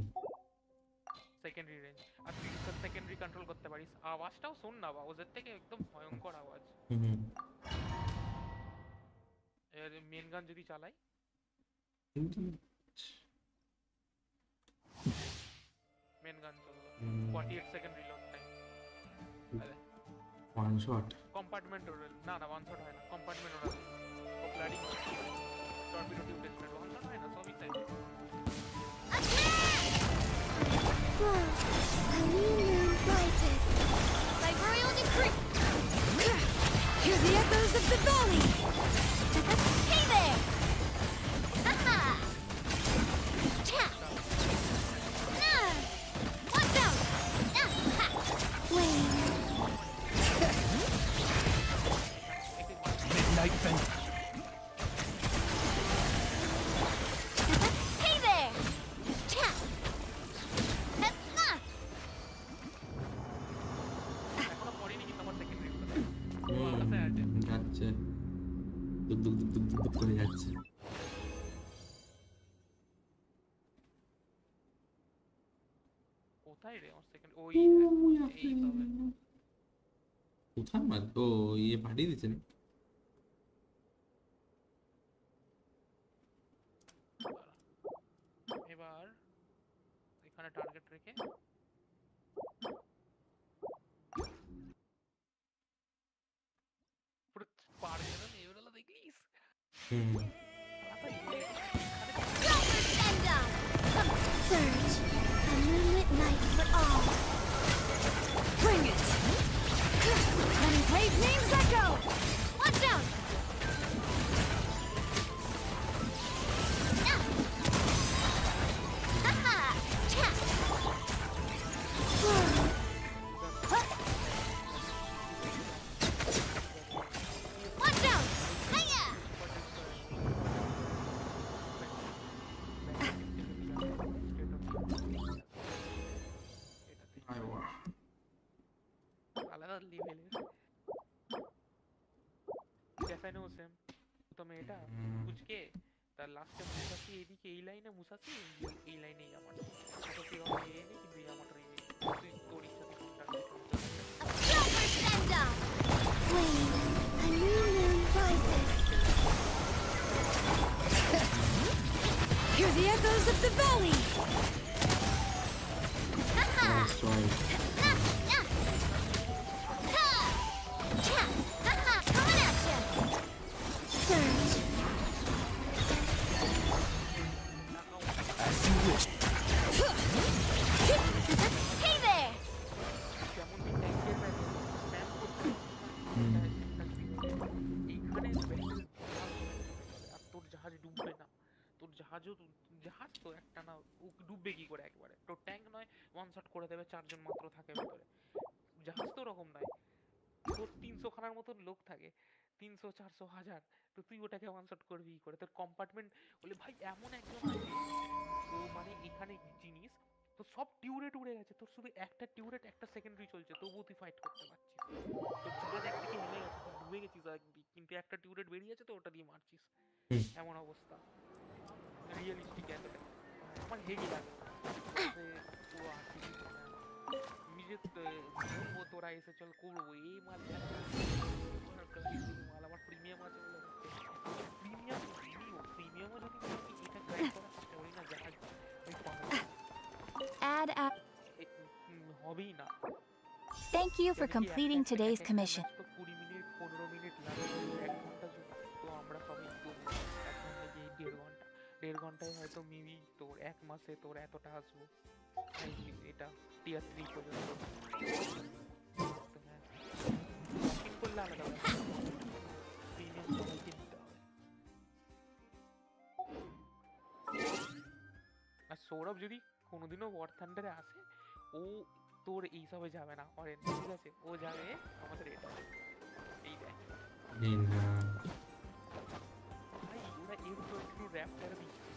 সেকেন্ডারি রেঞ্জ, আর তুই সেকেন্ডারি কন্ট্রোল করতে পারিস। আওয়াজটাও শোন না বাউজের থেকে একদম ভয়ঙ্কর আওয়াজ। হুম মেন গান যদি চালাই, কিন্তু মেন গান চললো 48 second reload time. One shot compartment ওরাল, না না ওয়ান শট হয় না, কম্পার্টমেন্ট ওরাল ও bloody torpedo tube tested, one shot হয় না, সবই time. A new moon rises. By royal decree. Hear the echoes of the valley. Hey there! Ha-ha! Tap! Ah! Watch out! Ah! Ha! Wait. Midnight Fence. Hey there! Tap! Ah! এখনো পড়িনি কিন্তু আমার secondary গুলো আলাদা আছে। যাচ্ছে, দুক দুক দুক দুক দুক দুক করে যাচ্ছে। কোথায় রে আমার সেকেন্ড, ওই ওই এই তবে কোথায় মার ও ইয়ে পাঠিয়ে দিচ্ছেন। এবার এখানে টার্গেট রেখে পুরো পার গেল এগুলো দেখলিস। হুম Silver Sender! Surge! A moonlit night for all. Bring it! Enclave names echo! Watch out! Ah! Ha-ha! Tap! Watch out! Hiya! আলাদা লেভেলের যেখানেও সেম, প্রথমে এটা কুচকে তার লাস্টে মুসাসি, এদিকে এই লাইনে মুসাসি, এই লাইনে ইয়ামাটা, মুসাসি হবে এই নেই কিন্তু ইয়ামাটা এই নেই, তুই তোর ইচ্ছা তুই কোনটা A silver sender! Wait, a new moon rises. Hear the echoes of the valley. Ha-ha! Sorry Ha! Ha! Ha! Cha! Ha-ha! Coming at ya! Surge! As you wish. Hey there! যেমন তুই ট্যাঙ্কের স্প্যাম করতে এইখানে আর তোর জাহাজ ডুববে না, তোর জাহাজও জাহাজ তো একটা না, ও ডুববে কি করে একবারে, তোর ট্যাঙ্ক নয় ওয়ান শট করে দেবে, 4 জন মাত্র থাকে ভেতরে, জাহাজ তো ওরকম নয়, তোর 300 খানার মতন লোক থাকে, 300 400 1000, তো তুই ওটাকে ওয়ান শট করবি কি করে? তোর কম্পার্টমেন্ট বলে ভাই এমন একজন আছে, তো মানে এখানে জিনিস তো সব টিউরেট উড়ে গেছে, তোর শুধু একটা টিউরেট একটা সেকেন্ডারি চলছে, তবুও তুই ফাইট করতে পারছিস। তোর জাহাজ একদিকে হেলে গেছে, তুই ডুবে গেছিস একদিক, কিন্তু একটা টিউরেট বেরিয়ে আছে তো ওটা দিয়ে মারছিস, এমন অবস্থা। রিয়েলিস্টিক এতটা আমার হেভি লাগে। বসে পুরো আরপিজি নিজে বলবো তোরা এসে চল করবো এই মাল মাল আমার প্রিমিয়াম আছে বলে হচ্ছে। প্রিমিয়াম প্রিমিয়ামও যদি বলি আমি এটা গ্রাইন্ড করার চেষ্টা করি না, জাহাজ আমি পারবো না, Add app. হবেই না। Thank you for কেন কি completing today's commission. ম্যাচ তো 20 মিনিট 15 মিনিট লাগে, 1 ঘন্টা জুড়ে, তো আমরা সবাই তো 1 ঘন্টা গিয়ে 1.5 ঘন্টা, 1.5 ঘন্টায় হয়তো মেবি তোর 1 মাসে তোর এতটা আসবো। এটা টিয়ার 3 পর্যন্ত তো হ্যাঁ শপিং করলে আলাদা ব্যাপার, প্রিমিয়াম সবাইকে দিতে হবে। আর সৌরভ যদি কোনোদিনও ওয়ার থান্ডারে আসে, ও তোর এইসবে যাবে না অরেন, ঠিক আছে? ও যাবে আমাদের এটা, এই দেখ ভাই ওরা M23 র্যাপটার দিচ্ছে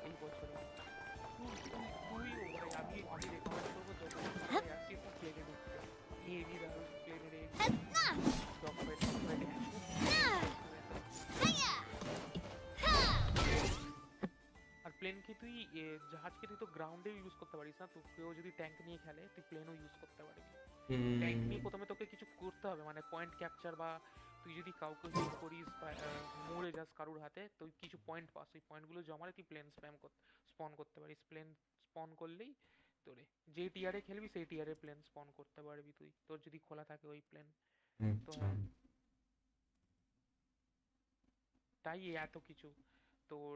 এই বছরে। তুইও ভাই আমি রেকমেন্ড করবো যত আসছি তো প্লেনে ঢুকতে, হেভি দারুণ প্লেনের আর প্লেনকে তুই জাহাজকে তুই তো গ্রাউন্ডে ইউজ করতে পারিস না, তো কেউ যদি ট্যাঙ্ক নিয়ে খেলে তুই প্লেনও ইউজ করতে পারবি। ট্যাঙ্ক নিয়ে প্রথমে তোকে কিছু করতে হবে, মানে পয়েন্ট ক্যাপচার, বা তুই যদি কাউকে হিট করিস বা মরে যাস কারুর হাতে, তুই কিছু পয়েন্ট পাস, ওই পয়েন্টগুলো জমালে তুই প্লেন স্পন করতে পারিস। প্লেন স্পন করলেই তোরে যে টিয়ারে খেলবি সেই টিয়ারে প্লেন স্পন করতে পারবি তুই, তোর যদি খোলা থাকে ওই প্লেন। তো হ্যাঁ তাই এত কিছু তোর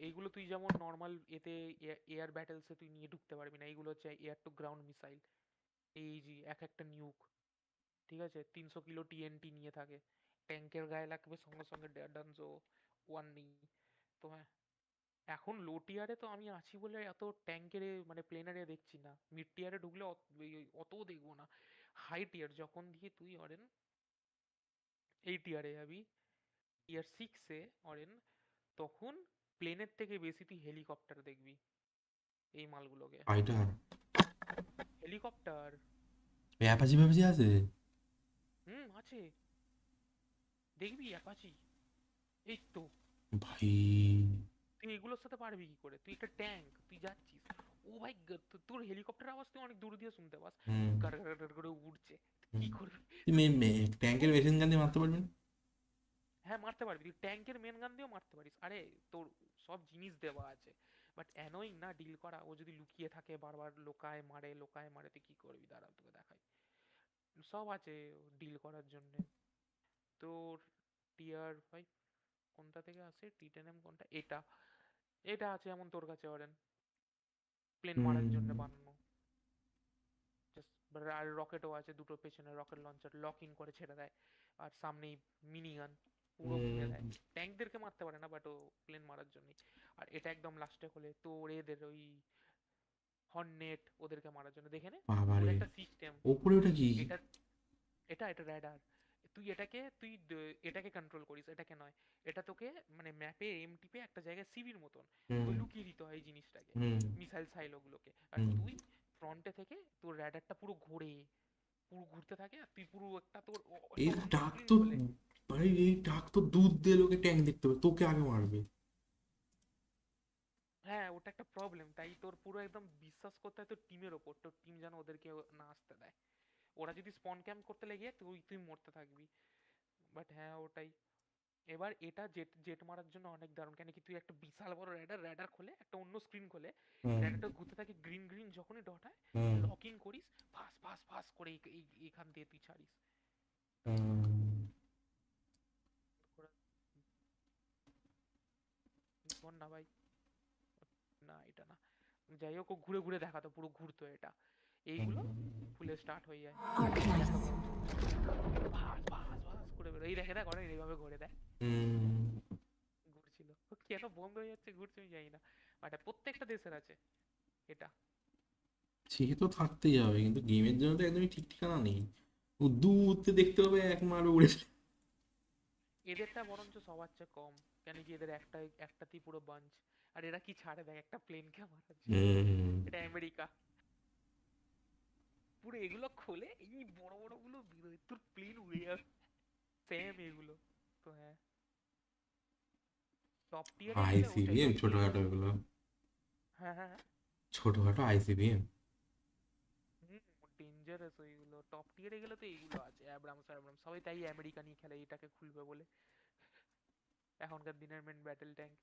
এইগুলো তুই যেমন নর্মাল এতে এয়ার ব্যাটেলসে তুই নিয়ে ঢুকতে পারবি না, এইগুলো হচ্ছে এয়ার টু গ্রাউন্ড মিসাইল, এই যে এক একটা নিউক, ঠিক আছে 300 কিলো টিএনটি নিয়ে থাকে, ট্যাঙ্কের গায়ে লাগবে সঙ্গে সঙ্গে ডানজো ওয়ার্নিং। তো হ্যাঁ এখন লো টিয়ারে তো আমি আছি বলে এত ট্যাঙ্কের মানে প্লেনারে দেখছি না, মিড টিয়ারে ঢুকলে অতও দেখবো না। হাই টিয়ার যখন দিয়ে তুই অরেন এই টিয়ারে যাবি, টিয়ার 6-এ অরেন, তখন প্লেনের থেকে বেশি তুই হেলিকপ্টার দেখবি এই মালগুলোকে। ফাইটার হেলিকপ্টার অ্যাপাচি ফ্যাপাচি আছে আছে, দেখবি অ্যাপাচি, এই তো ভাই। তুই এগুলোর সাথে পারবি কি করে? তুই একটা ট্যাঙ্ক, তুই যাচ্ছিস, ও ভাই তোর হেলিকপ্টার আওয়াজ তুই অনেক দূর দিয়ে শুনতে পাস, গার গার গার করে উড়ছে, কি করবি? তুমি ট্যাঙ্কের মেশিন গান দিয়ে মারতে পারবে না? হ্যাঁ মারতে পারবি, তুই ট্যাঙ্কের মেন গান দিয়েও মারতে পারিস, আরে তোর সব জিনিস দেওয়া আছে, বাট অ্যানোয়িং না ডিল করা, ও যদি লুকিয়ে থাকে বারবার লোকায় মারে তুই কি করবি? দাঁড়া তোকে দেখাই, সব আছে ডিল করার জন্য। তোর টিআর 5 কোনটা থেকে আসে, টি10M কোনটা, এটা এটা আছে এমন তোর কাছে অরেন, প্লেন মারার জন্য বানানো, আর রকেটও আছে দুটো, পেছনে রকেট লঞ্চার লক ইন করে ছেড়ে দেয়, আর সামনেই মিনি গান পুরো ভেঙে দেয়, ট্যাঙ্কদেরকে মারতে পারে না বাট ও প্লেন মারার জন্যই। আর এটা একদম লাস্টে হলে তোর এদের ওই হর্নেট ওদেরকে মারার জন্য, দেখে নে পুরো বাবারে একটা সিস্টেম। ওপরে ওটা কি? এটা এটা র্যাডার, তুই এটাকে কন্ট্রোল করিস, এটাকে নয়, এটা তোকে মানে ম্যাপে এম টিপে একটা জায়গায় সিবির মতন তোকে লুকিয়ে দিতে হয় এই জিনিসটাকে, মিসাইল সাইলোগুলোকে, আর তুই ফ্রন্টে থেকে তোর র্যাডারটা পুরো ঘুরতে থাকে, আর তুই পুরো একটা তোর এই একটা অন্য ডাক স্ক্রিন তো খোলে। ভাই, এই ডাক তো দুধ দিয়ে লোকে ট্যাঙ্ক দেখতে হবে, তোকে আগে মারবে। হ্যাঁ ওটা একটা প্রবলেম, তাই তোর পুরো একদম বিশ্বাস করতে হয় তোর টিমের ওপর, তোর টিম যেন ওদেরকে না আসতে দেয়, ওরা যদি স্পন ক্যাম্প করতে লেগে তুই মরতে থাকবি। বাট হ্যাঁ ওটাই। এবার এটা জেট জেট মারার জন্য অনেক দারুণ, কেন কি তুই একটা বিশাল বড় র্যাডার খোলে, একটা অন্য স্ক্রিন খোলে, র্যাডারটা ঘুরতে থাকে গ্রিন গ্রিন, যখনই ডট হয় লক ইন করিস, ফাস ফাস ফাস করে এখান দিয়ে তুই ছাড়িস। শোন না ভাই, না এটা না, যাই হোক ও ঘুরে ঘুরে দেখাতো, পুরো ঘুরতো এটা, এইগুলো ফুলে স্টার্ট হয়ে যায়, ভাস ভাস ভাস করে বেরো, এই দেখে দেখ অনেক এইভাবে ঘুরে দেয়, ঘুরছিল, কেন বন্ধ হয়ে যাচ্ছে ঘুরছে আমি জানি না, বাট প্রত্যেকটা দেশের আছে এটা। সে তো থাকতেই হবে, কিন্তু গেমের জন্য তো একদমই ঠিক ঠিকানা নেই। ও দূরতে দেখতে হবে এক মার উড়ে। এদেরটা বরঞ্চ সবার চেয়ে কম, কেন কি এদের একটাতেই পুরো বাঞ্চ। আর এরা কি ছাড়ে দেয় একটা প্লেনকে মারার জন্য। এটা আমেরিকা, পুরো এগুলো খোলে এই বড় বড় গুলো বেরোয়, তোর প্লেন উড়ে যাবে। সেম এগুলো তো। হ্যাঁ, টপ টিয়ারে গেলে ওটাই আইসিবিএম টপ টিয়ারে। ছোটখাটো এগুলো, হ্যাঁ হ্যাঁ হ্যাঁ। ছোটখাটো আইসিবিএম। ডেঞ্জারাস ওইগুলো। টপ টিয়ারে গেলে তো এইগুলো আছে, অ্যাব্রামস অ্যাব্রামস সবাই তাই আমেরিকা নিয়ে খেলে, এটাকে খুলবে বলে এখনকার দিনের মেন ব্যাটেল ট্যাঙ্ক।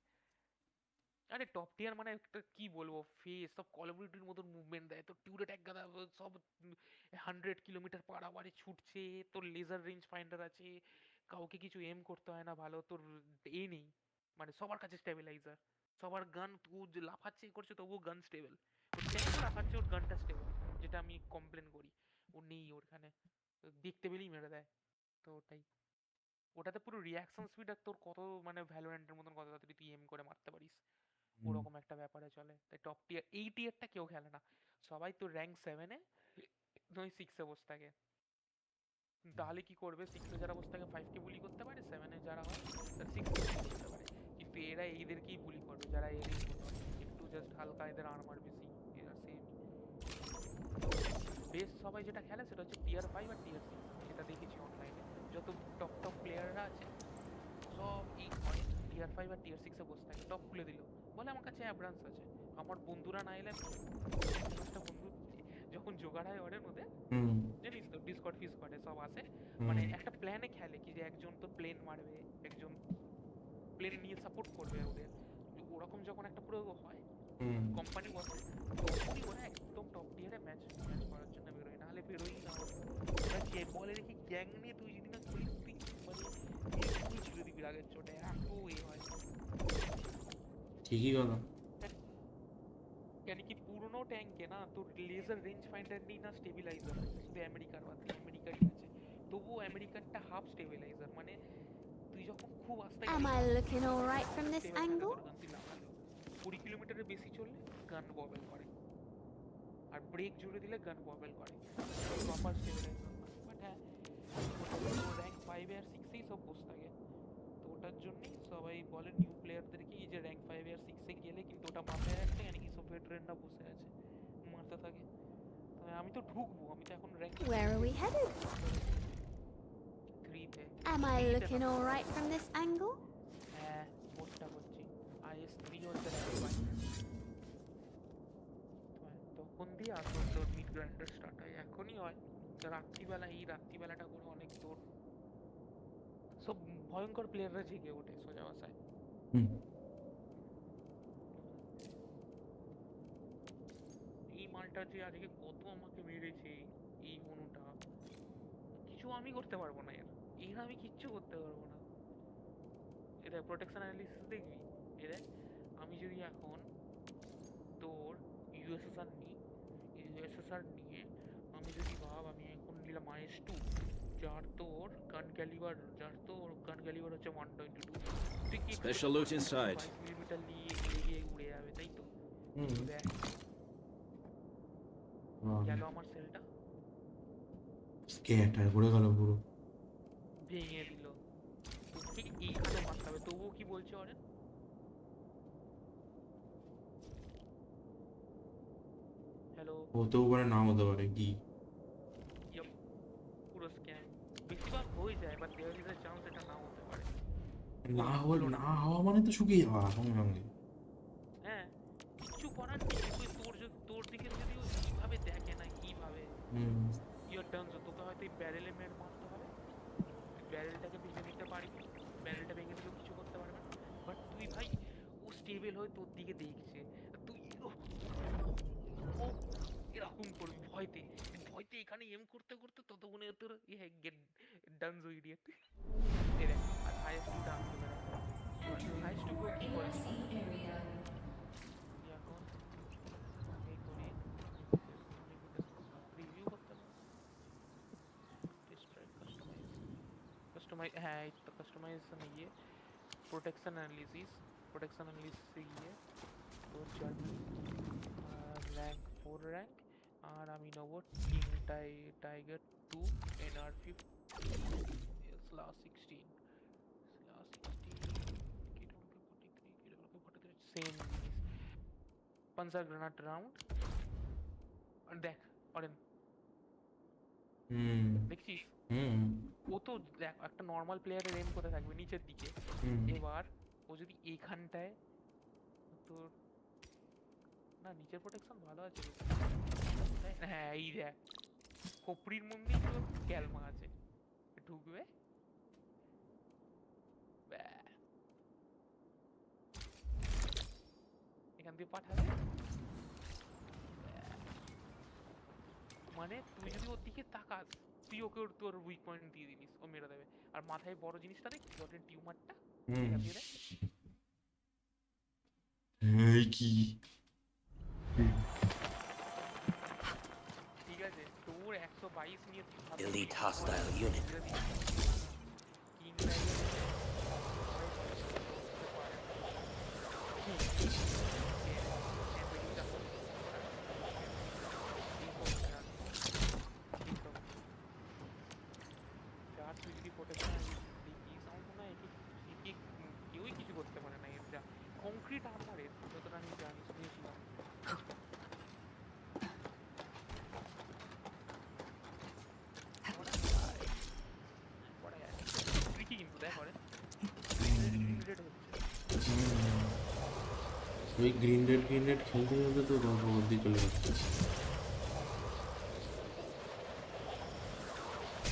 আরে টপ টিয়ার মানে একটা কি বলবো, ফেস সব কল অফ ডিউটির মতন মুভমেন্ট দেয়, তোর টিউরেট এক গাদা সব 100 কিলোমিটার পার আওয়ারে ছুটছে, তোর লেজার রেঞ্জ ফাইন্ডার আছে, কাউকে কিছু এম করতে হয় না, ভালো তোর এ নেই, মানে সবার কাছে স্টেবিলাইজার, সবার গান ও যে লাফাচ্ছে এ করছে তবুও গান স্টেবল, ওর ট্যাঙ্ক লাফাচ্ছে ওর গানটা স্টেবল, যেটা আমি কমপ্লেন করি ও নেই ওরখানে, দেখতে পেলেই মেরে দেয়। তো ওটাই, ওটাতে পুরো রিয়াকশন স্পিড আর তোর কত মানে ভ্যালোরেন্টের মতন কত তাড়াতাড়ি তুই এম করে মারতে পারিস, ওরকম একটা ব্যাপারে চলে। তাই টপ টিয়ার, এই টিয়ারটা কেউ খেলে না, সবাই তো র্যাঙ্ক 7-এ নয় 6-এ বসে থাকে। তাহলে কি করবে, 6-এ যারা বসে থাকে 5-কে বুলি করতে পারে, 7-এ যারা হয় তারা 6-কে বুলি করতে পারে, কিন্তু এরা এইদেরকেই বুলি করবে যারা এর এই মতন একটু জাস্ট হালকা এদের আর্মার বেশি, এরা সেম। তো বেশ সবাই যেটা খেলে সেটা হচ্ছে টিয়ার 5 আর টিয়ার 6, যেটা দেখেছি অনলাইনে যত টপ টপ প্লেয়াররা আছে সব এই টিয়ার 5 আর টিয়ার 6-এ বসে থাকে। টপ খুলে দিল, বলে আমার কাছে অ্যাব্রান্স আছে, আমার বন্ধুরা না এলে একটা বন্ধু যখন জোগাড় হয় ওদের মধ্যে, জানিস তো ডিসকর্ড ফিসকর্ডে সব আসে, মানে একটা প্ল্যানে খেলে কি যে একজন তো প্লেন মারবে, একজন প্লেন নিয়ে সাপোর্ট করবে ওদের, ওরকম যখন একটা পুরো হয় কোম্পানি বসে, তখনই ওরা একদম টপ টিয়ারে ম্যাচ ম্যাচ করার জন্য বেরোয়, নাহলে বেরোই না ওরা। ওরা বলে দেখি গ্যাং নিয়ে তুই যদি না খেলিস তুই মানে তুই ছিঁড়ে দিবি রাগের চোটে, এত এ হয়। ঠিকই কথা। কেন কি পুরনো ট্যাঙ্কে না তোর লেজার রেঞ্জ ফাইন্ডার নেই না স্টেবিলাইজার আছে, শুধু আমেরিকার বাদ দিয়ে আমেরিকারই আছে, তবুও আমেরিকারটা হাফ স্টেবিলাইজার, মানে তুই যখন খুব আস্তে Am গেলি I looking all right from this stable থাকে angle? তোর গান, তুই লাফালো 20 কিলোমিটারের বেশি চললে গান ববেল করে, আর ব্রেক জুড়ে দিলে গান ববেল করে, প্রপার স্টেবিলাইজার না। বাট হ্যাঁ, র্যাঙ্ক 5-এ আর 6-এই সব বসে থাকে, তো ওটার জন্যই সবাই বলে নিউ প্লেয়ারদেরকে যে র্যাঙ্ক 5-এ আর 6-এ গেলে কিন্তু ওটা মাথায় রাখতে, মানে কি সব ভেটারেনরা বসে আছে মারতে থাকে। আমি তো ঢুকবো, আমি তো এখন rank Where are we headed? 3-তে। Am I looking all right from this angle? হ্যাঁ, পোস্টটা করছি IS3 হচ্ছে র্যাঙ্ক 5, তখন দিয়ে আসল তোর মিড গ্রাইন্ডার স্টার্ট হয়, এখনই হয় রাত্রিবেলা, এই রাত্রিবেলাটা করে অনেক তোর সব ভয়ঙ্কর প্লেয়াররা জেগে ওঠে সোজা ভাষায়। এই মালটা যে আজকে কত আমাকে মেরেছে, এই অনুটা কিছু আমি করতে পারবো না, এর আমি কিচ্ছু করতে পারবো না। এটা প্রোটেকশন অ্যানালিসিস দেখবি, এর আমি যদি এখন তোর ইউএসএসআর নিই, ইউএসএসআর নিয়ে আমি যদি ভাব আমি এখন নিলাম IS2, যার তোর গান ক্যালিবার হচ্ছে 122, তুই কি Special loot inside. 5 মিলিমিটার নিয়ে এগিয়ে উড়ে যাবে, তাই তো? দেখ গেল আমার সেলটা, স্ক্যাটার করে গেল পুরো, ভেঙে দিল, তো ঠিক এইখানে মারতে হবে, তবুও কি বলছে ওরে, হ্যালো হতেও পারে নাও হতে পারে কি। পুরো স্ক্যাম, বেশিরভাগ হয়ে যায়, but there is a chance এটা নাও হতে পারে। না হওয়া মানে তো শুকিয়ে যাওয়া সঙ্গে সঙ্গে। হ্যাঁ, কিচ্ছু করার নেই, তোর দিকে যদি ও কিভাবে দেখে না কিভাবে ইয়ার টার্নস, তোকে হয়তো এই ব্যারেলে মেরে মারতে হবে, তুই ব্যারেলটাকে ভেঙে নিতে পারবি, ব্যারেলটা ভেঙে দিলেও কিছু করতে পারবে না, বাট তুই ভাই ও স্টেবল হয়ে তোর দিকে দেখছে, তুই ও এরকম করবি ভয়তে, ভয়তে এখানে এম করতে করতে ততক্ষণে তোর গেট ডান জো ইডিয়েট। এই দেখ আর হাইয়েস্ট টুটা আসতে পারে, হাইয়েস্ট টু কি করে এখন এই করি, প্রিভিউ করতে পারি, কাস্টমাইজ, হ্যাঁ এই তো কাস্টমাইজেশনে গিয়ে প্রোটেকশন অ্যানালিসিসে গিয়ে তোর জার্মান র্যাঙ্ক 4 র্যাঙ্ক, আর আমি নেবো team tiger 2 NR50 slash 16 KW43 same জিনিস পাঞ্জার গ্রেনেড রাউন্ড দেখ অরেন দেখছিস ও তো দেখ একটা নর্মাল প্লেয়ারের এম কোথায় থাকবে নিচের দিকে এবার ও যদি এইখানটায় তোর না নিচের প্রোটেকশন ভালো আছে হ্যাঁ এই দেখ খোপড়ির মধ্যেই তোর ক্যালমা আছে ঢুকবে এখান দিয়ে পাঠাবে মানে তুই যদি ওর দিকে তাকাস তুই ওকে তোর উইক পয়েন্ট দিয়ে দিলিস ও মেরে দেবে আর মাথায় বড় জিনিসটা দেখ জলের টিউমারটা এখান দিয়ে দেখ কি ঠিক আছে তোর 122 নিয়ে তুই Elite hostile unit. কেউই কিছু করতে পারে না এর যা কংক্রিট আর্মারের যতটা আমি জানি শুনেছিলাম কিন্তু দেখ ওই গ্রিন রেড খেলতে খেলতে তো গল্প করতে চলে যাচ্ছে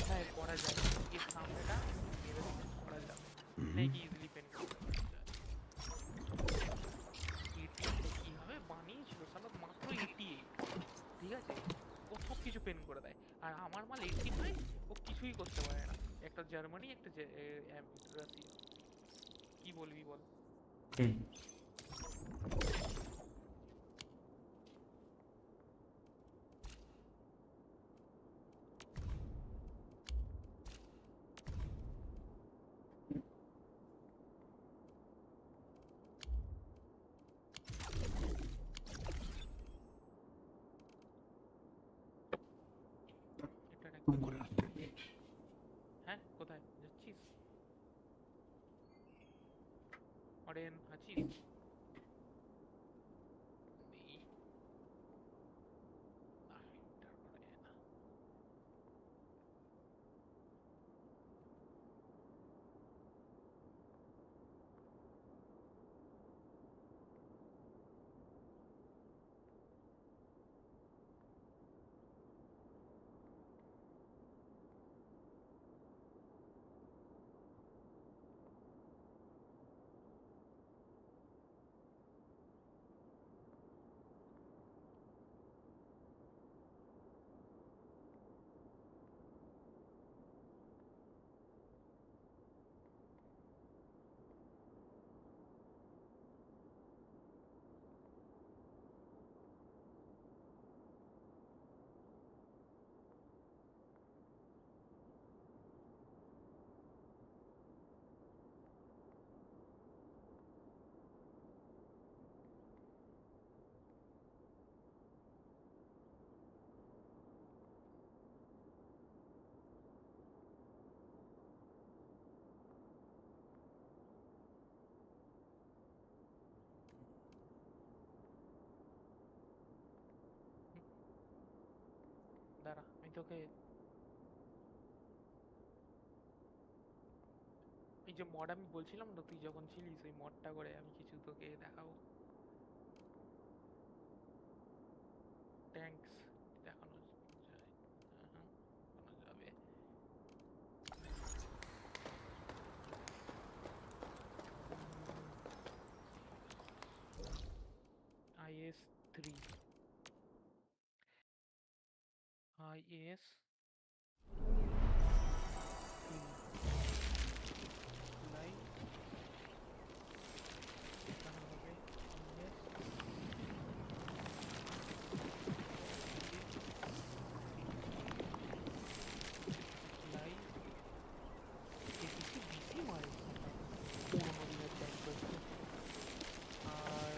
হ্যাঁ করা যায় এর সামনেটা করা যাবে নাকি ইজিলি পেন করতে পারা যায় কিভাবে বানিয়েছিল সালা মাত্র 88 ঠিক আছে ও সব কিছু পেন করে দেয় আর আমার মাল 85 ও কিছুই করতে পারে না একটা জার্মানি একটা রাশিয়া কি বলবি বল হ্যাঁ কোথায় যাচ্ছিস অরেন আছিস দাঁড়া আমি তোকে এই যে মড আমি বলছিলাম তো তুই যখন ছিলিস ওই মডটা করে আমি কিছু তোকে দেখাবো ট্যাঙ্কস দেখানো যায় দেখানো যাবে IS-3 IS লাইট দেখানো হবে লাইট বেশি মারে পুরোনো দিনের ট্যাঙ্ক আর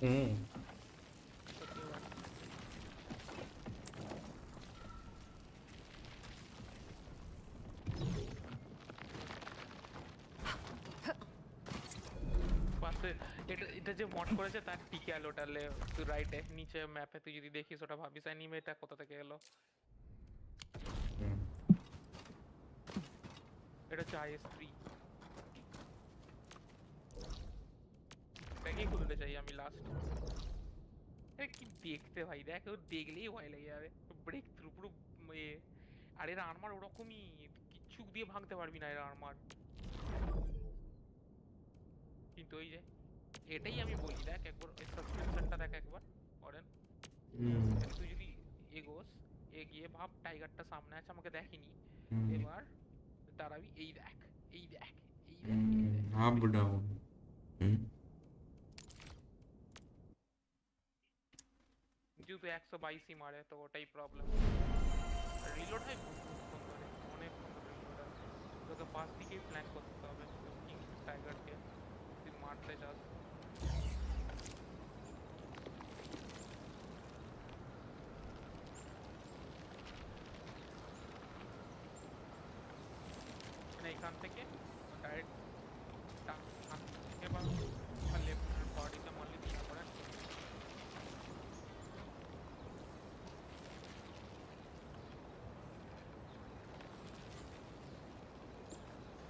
হুম পাশে এটা যে মড করেছে তার টিকে আলো ওটা তুই রাইটে নিচে ম্যাপে তুই যদি দেখিস ওটা ভাবিস অ্যানিমেটা কোথা থেকে এলো। এটা হচ্ছে IS3, এটাকেই খুলতে চাই আমি লাস্ট। কি দেখতে ভাই, দেখ ও দেখলেই ভয় লেগে যাবে, ব্রেক থ্রু পুরো এ। আর এর আর্মার ওরকমই, কিচ্ছু দিয়ে ভাঙতে পারবি না এর আর্মার। কিন্তু ওই যে এটাই আমি বলি, দেখ একবার ওই সাসপেনশনটা দেখ একবার করেন। তুই যদি এগোস, এগিয়ে ভাব টাইগারটা সামনে আছে, আমাকে দেখেনি, এবার দাঁড়াবি, এই দেখ এই দেখ এই দেখ এই দেখ, আপ ডাউন। যেহেতু 122ই মারে তো ওটাই প্রবলেম। রিলোড হয় বহুক্ষণ ধরে, অনেকক্ষণ ধরে রিলোড হয়। তোকে পাশ দিকেই প্ল্যান করতে হবে কিং টাইগারকে তুই মারতে চাস। মানে এখান থেকে ডাইরেক্ট ডান থেকে বা লেফট বডিতে মারলে দিতে পারে।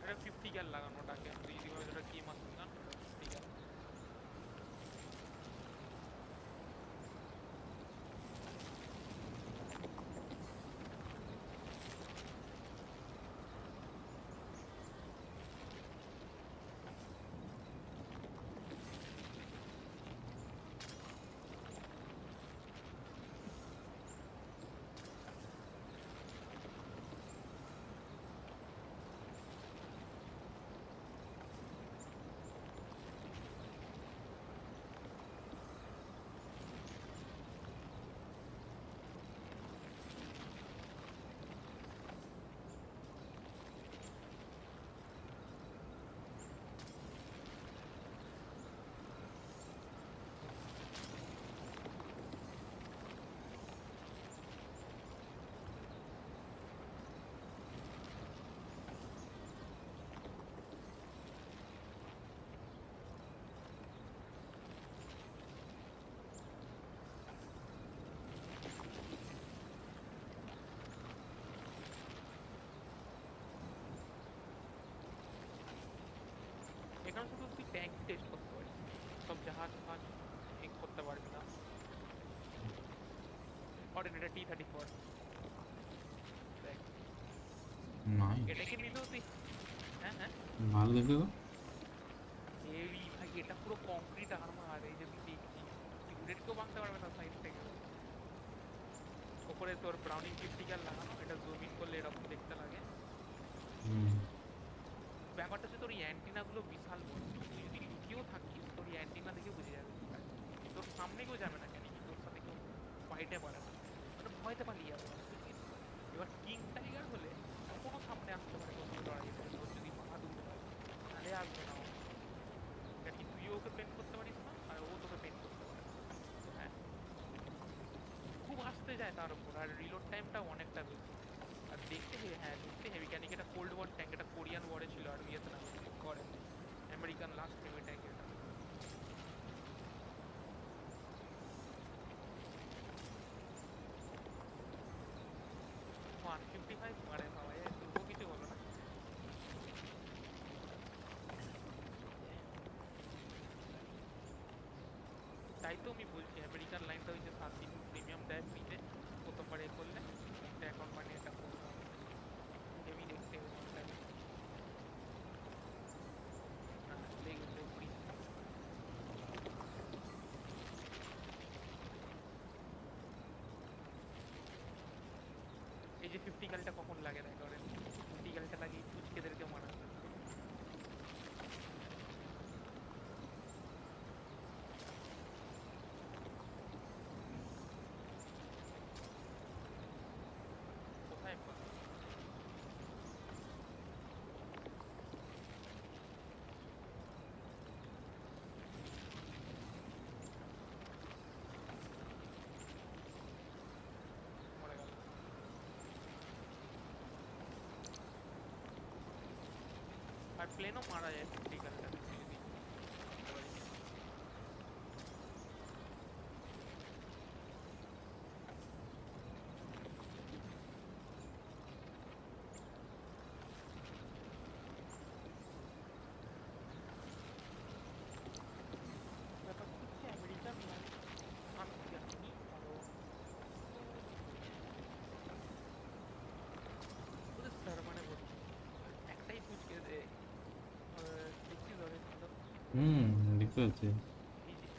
এটা 50 গ্যাল লাগানো ওটাকে, তুই যদি ভাবে ওটা কি মাসুল গান, ওটা 50 গ্যাল। এখানে শুধু তুই ট্যাঙ্ক টেস্ট করতে পারিস, সব জাহাজ ফাজ করতে পারবি না। অরেন এটা T-34 দেখ, এটাকে নিলেও তুই হ্যাঁ হ্যাঁ ভালো দেখে তো হেভি ভাই, এটা পুরো কংক্রিট আর্মার। এই যে তুই দেখছিস বুলেটকেও ভাঙতে পারবে না সাইড থেকে। ওপরে তোর ব্রাউনিং ক্রিপ্টিক্যাল লাগানো, এটা জুম ইন করলে এরকম দেখতে লাগে। ব্যাপারটা হচ্ছে তোর এই অ্যান্টিনাগুলো বিশাল বড়, তুই যদি লুকিয়েও থাকিস তোর এই অ্যান্টিনা দেখে বুঝে যাবে তোর সামনে কেউ যাবে না, কেন কি তোর সাথে কেউ ফাইটে পারে না, মানে ভয়তে পালিয়ে যাবে। এবার কিং টাইগার হলে কোনো সামনে আসতে পারে, তোর লড়াই তোর যদি পা দূরে হয় তাহলে আসবে না, কেন কি তুইও ওকে পেন করতে পারিস না আর ও তোকে পেন করতে পারে। হ্যাঁ খুব আসতে যায় তার উপর, আর রিলোড টাইমটা অনেকটা বেশি। আর দেখতে হ্যাঁ দেখতে হেভি, কেন কি এটা কোল্ড ওয়ার ট্যাঙ্ক, এটা কোরিয়ান ওয়ারে ছিল আর ভিয়েতনাম করে আমেরিকান লাস্ট হেভি ট্যাঙ্ক এটা। $155 মারে পাওয়া যায়, তবুও কিছু বলো না। তাই তো আমি বলছি আমেরিকান লাইনটা ওই যে 7 দিন প্রিমিয়াম দেয় ফ্রিতে প্রথমবার এ করলে, একটা অ্যাকাউন্ট বানিয়ে এটা করলাম, হেভি দেখতে হবে। এই যে 50 গ্যালটা কখন লাগে দেখ, 50 গ্যালটা লাগিয়ে পুচকেদেরকে মারা। কোথায় প্লেনও মারা যায় ঠিক আছে যদি ব্যাপারটা হচ্ছে আমেরিকান আমি জানি আরো ওদের সার্ভারে ভর্তি একটাই ফুচকে দেখছি ধরে দেখতে পাচ্ছি।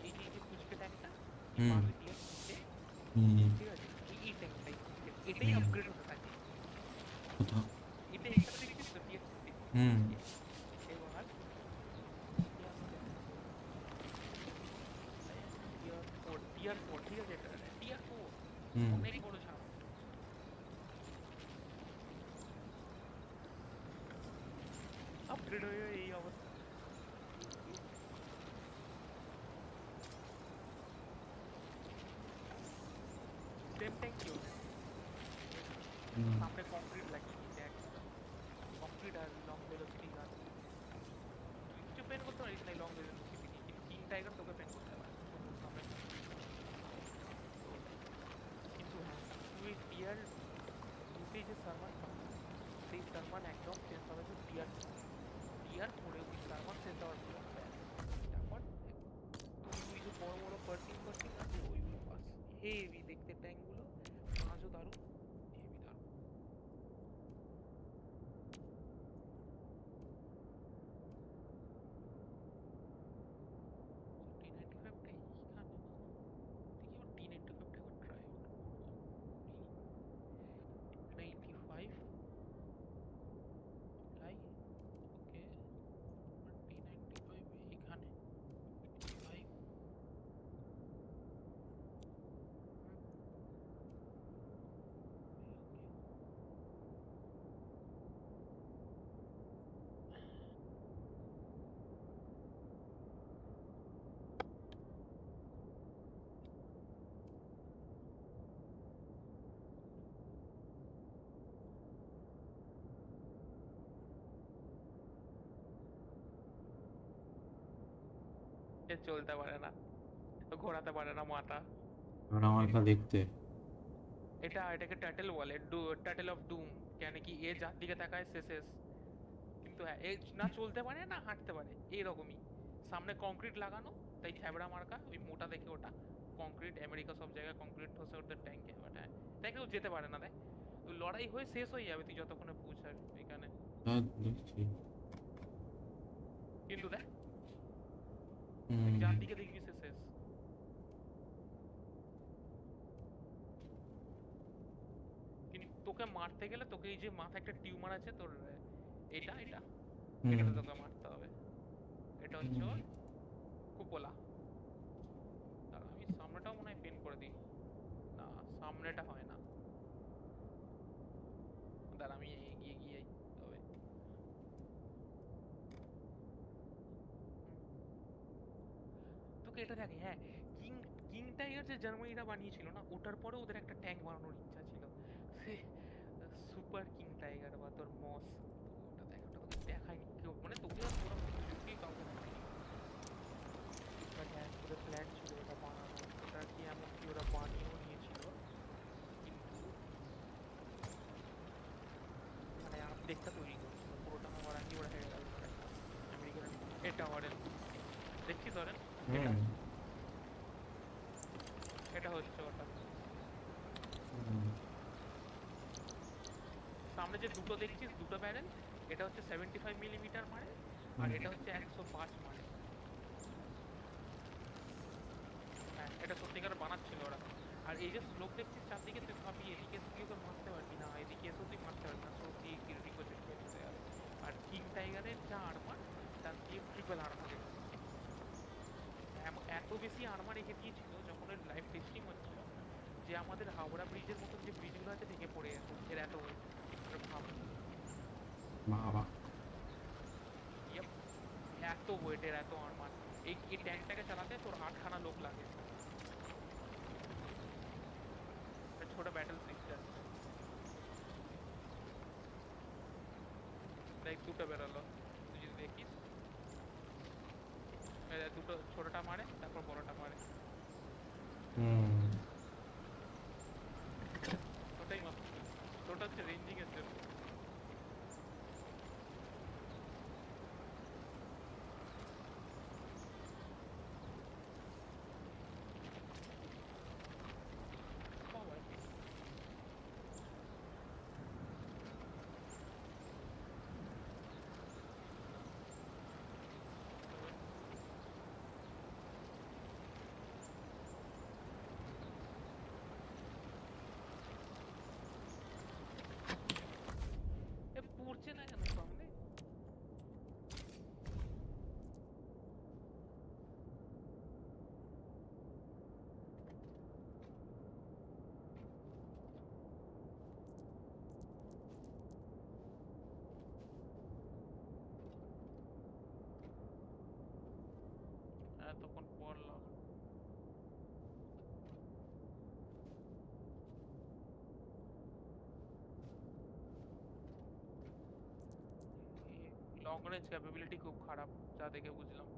এই যে ফুচকে ট্যাঙ্কটা হুম মারলে দিয়ে নিচে হুম ঠিক আছে এই ট্যাঙ্কটাই এটাই হুম আপগ্রেড হতে থাকে কোথাও এটা এখানে দেখছিস তো টিয়ার হুম এবার টিয়ার ফোর ঠিক আছে এটা টিয়ার ফোর হুম অনেক বড় ছাড় আপগ্রেড হয়ে এই অবস্থা সেম ট্যাঙ্ক কি হবে সামনে কংক্রিট লাগিয়ে দিয়েছে একটা কংক্রিট আর লং ভেলোসিটি গান তুই কিছু পেন করতে পারিস না লং ভেলোসিটি নিয়ে কিন্তু কিং টাইগার তোকে পেন করতে পারে সামনে কিন্তু হ্যাঁ তুই টিয়ার দুটি যে সার্ভার পাবি সেই সার্ভার একদম শেষ হবে যে টিয়ার ফোরে ওই সার্ভার শেষ হওয়ার পর তারপর তুই যে বড় বড় পার্কিং আছে ওইগুলো পাস হেভি দেখতে ট্যাঙ্কগুলো কাজও দারুণ হেভি দারুণ T95 টা এইখানে না দেখি আবার T95 টা একবার ট্রাই আউট করবো 95 লাই ওকে T95 এখানে 55 এ চলতে পারে না ঘোরাতে পারে না মাথা আর আমার কা দেখতে এটাকে টার্টেল বলে টার্টেল অফ ডুম কেন কি এ যার দিকে তাকায় সে শেষ কিন্তু হ্যাঁ এ না চলতে পারে না হাঁটতে পারে এইরকমই সামনে কংক্রিট লাগানো তাই থ্যাবড়া মার্কা ওই মোটা দেখে ওটা কংক্রিট আমেরিকা সব জায়গায় কংক্রিট ঠোসে ওদের ট্যাঙ্কে বাট হ্যাঁ তাই কেউ যেতে পারে না দেখ ওই লড়াই হয়ে শেষ হয়ে যাবে তুই যতক্ষণে পৌঁছাবি এখানে দেখছি কিন্তু দেখ হুম যার দিকে দেখবি সে শেষ কিন্তু তোকে মারতে গেলে তোকে এই যে মাথায় একটা টিউমার আছে তোর এটা এটা এটাতে তোকে মারতে হবে এটা হচ্ছে ওর কুপোলা আর আমি সামনেটাও মনে হয় পেন করে দিই না সামনেটা হয় না দাঁড়া আমি এগিয়ে গিয়ে তবে তোকে এটা দেখে হ্যাঁ কিং কিং টাইগার যে জার্মানিরা বানিয়েছিল না ওটার পরে ওদের একটা ট্যাঙ্ক বানানোর ইচ্ছা ছিল সে সুপার কিং টাইগার বা তোর মস ওটা দেখ ওটা তোকে দেখায়নি কেউ মানে তোকে আর ওরা ভিডিওতেই কাউকে দেখায়নি বাট হ্যাঁ ওদের প্ল্যান ছিল এটা বানানো ওটা কি এমনকি ওরা বানিয়েও নিয়েছিল কিন্তু মানে অর্ধেকটা তৈরি করছিল পুরোটা আমার আগে ওরা হেরে গেল আমেরিকান এটা ওরেন দেখছিস ওরেন এটা এটা হচ্ছে ওটা সামনে যে দুটো দেখছিস দুটো ব্যারেল এটা হচ্ছে 75 মিলিমিটার মারে আর এটা হচ্ছে 105 মারে হ্যাঁ এটা সত্যিকার বানাচ্ছিল ওরা আর এই যে স্লোপ দেখছিস চারদিকে তুই ভাবি এদিকে তুই ওকে মারতে পারবি না এদিকে এসেও তুই মারতে পারবি না স্লোপ দিয়ে রিকোচেট খেয়ে চলে যাবে আর কিং টাইগারের যা আর্মার তার দিয়ে ট্রিপল আর্মার এত বেশি আর্মার রেখে দিয়েছিল যখন এর লাইভ টেস্টিং হচ্ছিল যে আমাদের হাওড়া ব্রিজের মতন যে ব্রিজগুলো আছে ভেঙে পড়ে গেছে এর এত ভাব বাবা এত ওয়েটের এত আর্মার এই ট্যাঙ্কটাকে চালাতে তোর 8খানা লোক লাগে ছোট ব্যাটল সিস্টেম দেখ দুটো বেরোলো তুই যদি দুটো ছোটটা মারে তারপর বড়টা মারে। ওটাই মাত্র, ওটা হচ্ছে রেঞ্জিং এর জন্য। পড়ছে না কেন সামনে? এতক্ষণ পড়লাম। লং রেঞ্জ ক্যাপাবিলিটি খুব খারাপ যা দেখে বুঝলাম।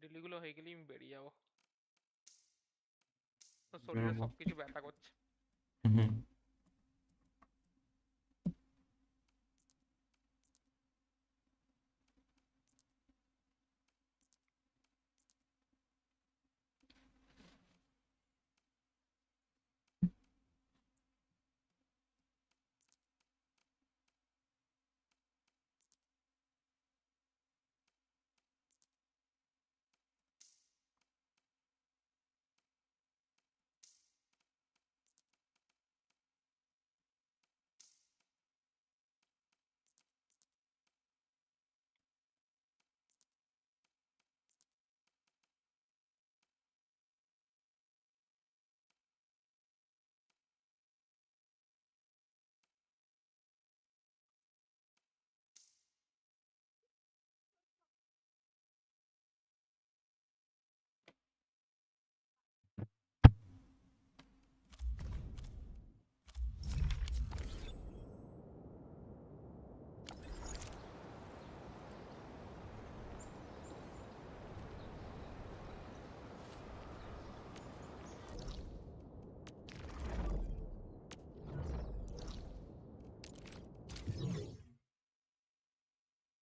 ডেলিগুলো হয়ে গেলেই আমি বেরিয়ে যাবো। তো শরীরে বেরোবো। সবকিছু ব্যথা করছে। হুম।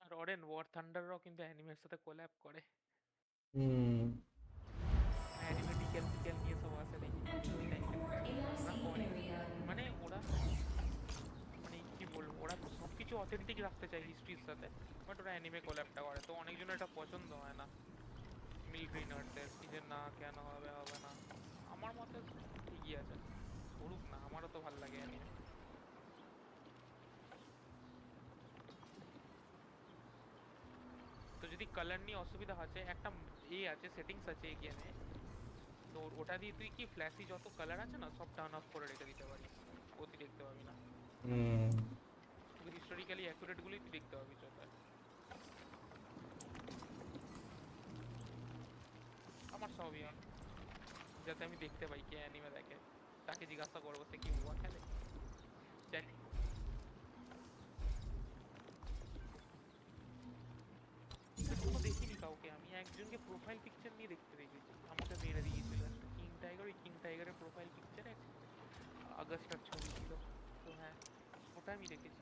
আর অরেন ওয়ার থান্ডাররাও কিন্তু অ্যানিমের সাথে কোল্যাব করে। হুম। অ্যানিমে ডিকেল ফিকেল নিয়ে সব আসে দেখি ওই টাইপের। ওরা করে মানে ওরা মানে কি বলবো, ওরা সবকিছু অথেন্টিক রাখতে চায় হিস্ট্রির সাথে, বাট ওরা অ্যানিমে কোল্যাবটা করে, তো অনেকজনের এটা পছন্দ হয় না মিলিটারি নার্ডদের, কি যে না কেন হবে হবে না। আমার মতে ঠিকই আছে, করুক না, আমারও তো ভালো লাগে অ্যানিমে। তো যদি কালার নিয়ে অসুবিধা আছে, একটা আছে সেটিংস আছে এই গেমে, তো ওটা দিয়ে তুই কি ফ্ল্যাশি যত কালার আছে না সব টার্ন অফ করে রেখে দিতে পারিস, তুই দেখতে পাবি না। হুম। শুধু হিস্টোরিক্যালি অ্যাকুরেট গুলোই তুই দেখতে পাবি চোখে। আমার সবই অন, যাতে আমি দেখতে পাই কে অ্যানিমে দেখে, তাকে জিজ্ঞাসা করবো সে কি ওয়া খেলে, জানি। এখনো দেখিনি কাউকে, আমি একজনকে প্রোফাইল পিকচার নিয়ে দেখতে দেখেছি, আমাকে মেরে দিয়েছিল একটা কিং টাইগার, ওই কিং টাইগারের প্রোফাইল পিকচারে আগস্টার ছবি ছিল, তো হ্যাঁ ওটা আমি দেখেছি।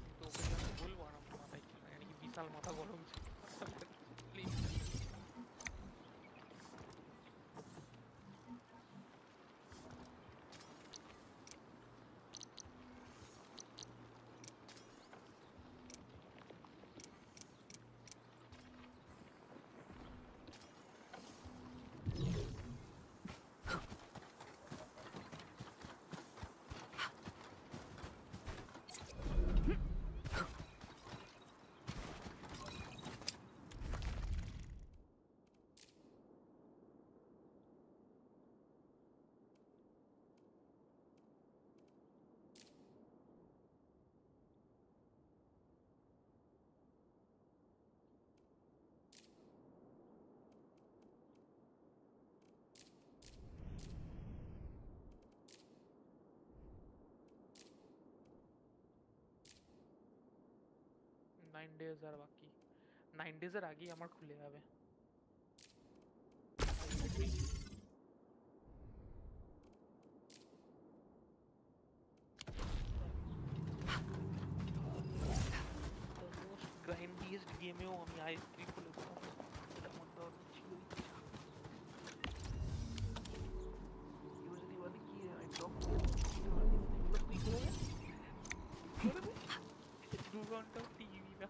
কিন্তু ওকে যে আমি বলবো আর আমার মাথায় ছিল না, নাকি বিশাল মাথা গরম ছিল। Please। নাইন ডেজ আর বাকি, 9 ডেজের আগেই আমার খুলে যাবে। মোস্ট গ্রাইন্ডিয়েস্ট গেমেও আমি i3 খুলেছিলাম, এটা আমার দরকার ছিল। কেউ যদি বলে কি আমি ড্রপ তুই খুলে দে, 2 ঘন্টা টিভি না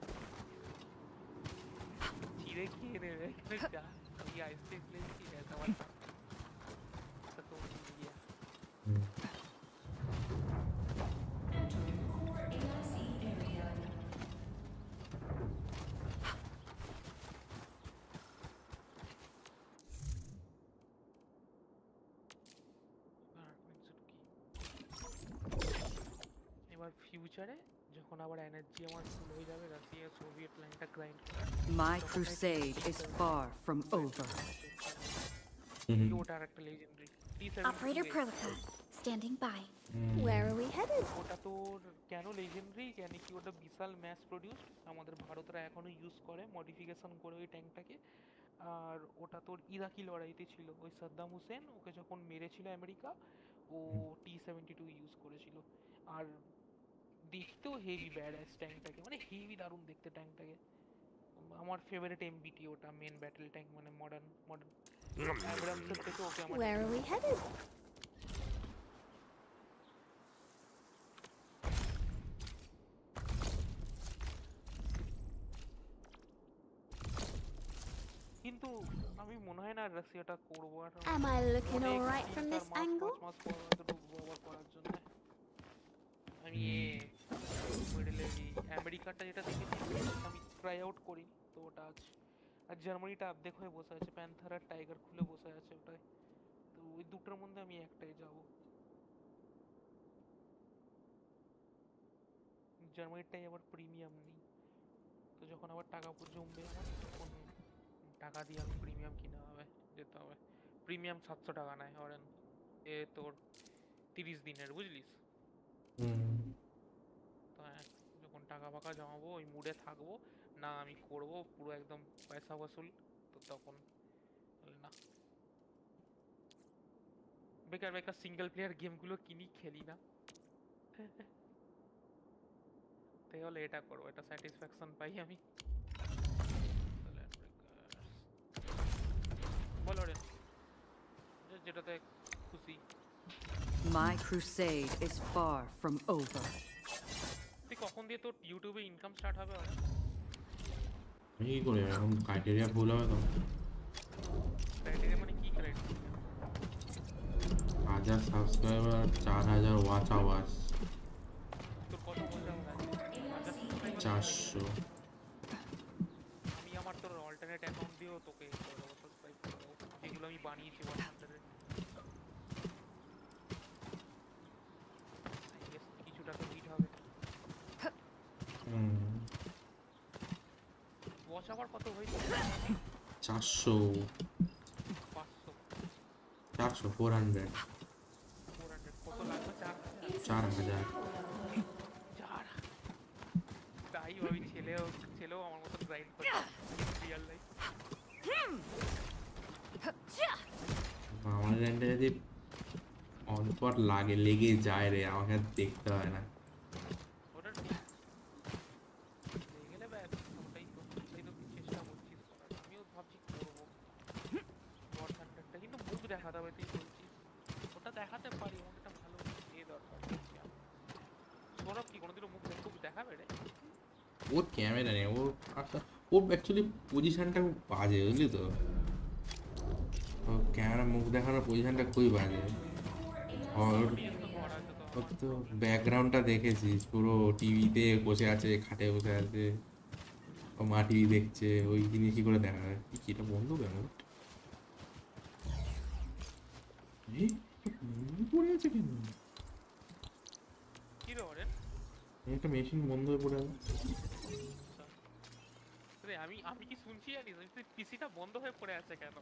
চিড়ে খেয়ে নেবে এখানে যা, আমি আইসক্রিম খেয়েছি আমার তো গিয়া। এবার ফিউচারে যখন আবার এনার্জি আমার ফুল হয়ে যাবে, রাশিয়া সোভিয়েত লাইনটা গ্রাইন্ড করে, My crusade is far from over. ওটার একটা legendary Operator T72A Protocol, standing by. Where are we headed? ওটা তোর কেন লেজেন্ডারি কেন কি ওটা বিশাল ম্যাস প্রডিউসড আমাদের ভারতরা এখনো ইউজ করে মডিফিকেশন করে ওই ট্যাঙ্কটাকে আর ওটা তোর ইরাকি লড়াইতে ছিল ওই সাদ্দাম হোসেন ওকে যখন মেরেছিল আমেরিকা ও T72 ইউজ করেছিল আর দেখতেও হেভি ব্যাডাস ট্যাঙ্কটাকে মানে হেভি দারুণ দেখতে ট্যাঙ্কটাকে আমার ফেভারিট এমবিটি ওটা মেন ব্যাটল ট্যাঙ্ক মানে মডার্ন মডার্ন অ্যাব্রামসের থেকে ওকে আমার Where are we headed? কিন্তু আমি মনে হয় না রাশিয়াটা করবো আর Am I looking alright from this angle? মাস পর হয়তো ঢুকবো আবার করার জন্য আমি মিডলে আমেরিকাটা যেটা দেখেছি আমি ট্রাই আউট করি তো ওটা আছে আর জার্মানিটা অর্ধেক হয়ে বসে আছে প্যান্থার আর টাইগার খুলে বসে আছে ওটাই তো ওই দুটোর মধ্যে আমি একটাই যাব জার্মানিটাই আবার প্রিমিয়াম নেই তো যখন আবার টাকা জমবে আমার তখন টাকা দিয়ে আমি প্রিমিয়াম কিনা হবে যেতে হবে প্রিমিয়াম 700 টাকা নেয় ধরেন এ তোর 30 দিনের বুঝলিস তো হ্যাঁ যখন টাকা ফাকা জমাবো ওই মুডে থাকবো না আমি করব পুরো একদম পয়সা বসুল তো তখন না বেকার বেকার সিঙ্গেল প্লেয়ার গেমগুলো কিনি খেলি না তাহলে এটা করবো এটা স্যাটিসফ্যাকশন পাই আমি বলো রে যেটাতে খুশি My crusade is far from over. তুই কখন দিয়ে তোর ইউটিউবে ইনকাম স্টার্ট হবে ওরা আমি কি করে এরকম ক্রাইটেরিয়া ভুল হবে তো ক্রাইটেরিয়া মানে কি ক্রাইটেরিয়া 1000 সাবস্ক্রাইবার 4000 ওয়াচ আওয়ার্স তোর কত বলতে হবে 400 আমি আমার তোর অল্টারনেট অ্যাকাউন্ট দিয়েও তোকে করে দেবো সাবস্ক্রাইব করে দেবো যেগুলো আমি বানিয়েছি 100 কিছু টাকা দিতে হবে ওয়াচ আওয়ার কত হয়েছে 400 500 400 কত লাগবে 4000 তাই ভাবি ছেলেও আমার মতো গ্রাইন্ড করে রিয়েল লাইফ আমার র্যান্ডে যদি অনপট লেগে যায় রে আমাকে আর দেখতে হয় না ওটা গেলে ব্যাস ওটাই তো চেষ্টা করছিস করার আমিও ভাবছি করবো বট হান্টারটা কিন্তু মুখ দেখাতে হবে তুই বলছিস ওটা দেখাতে পারি আমার একটা ভালো দরকার সৌরভ কি কোনোদিনও মুখ দেখাবে রে ওর ক্যামেরা নেই ওর ওর অ্যাকচুয়ালি পজিশনটা খুব বাজে বুঝলি তো ক্যামেরা মুখ দেখানোর পজিশনটা খুবই বাজে ওর তো ব্যাকগ্রাউন্ডটা দেখেছিস পুরো টিভিতে বসে আছে খাটে বসে আছে ও মা টিভি দেখছে ওই জিনিস কি করে দেখা যায় কি এটা বন্ধ কেন পড়ে আছে কেন কি রে ওরে একটা মেশিন বন্ধ হয়ে পড়ে আছে আমি কি শুনছি জানিস পিসিটা বন্ধ হয়ে পড়ে আছে কেন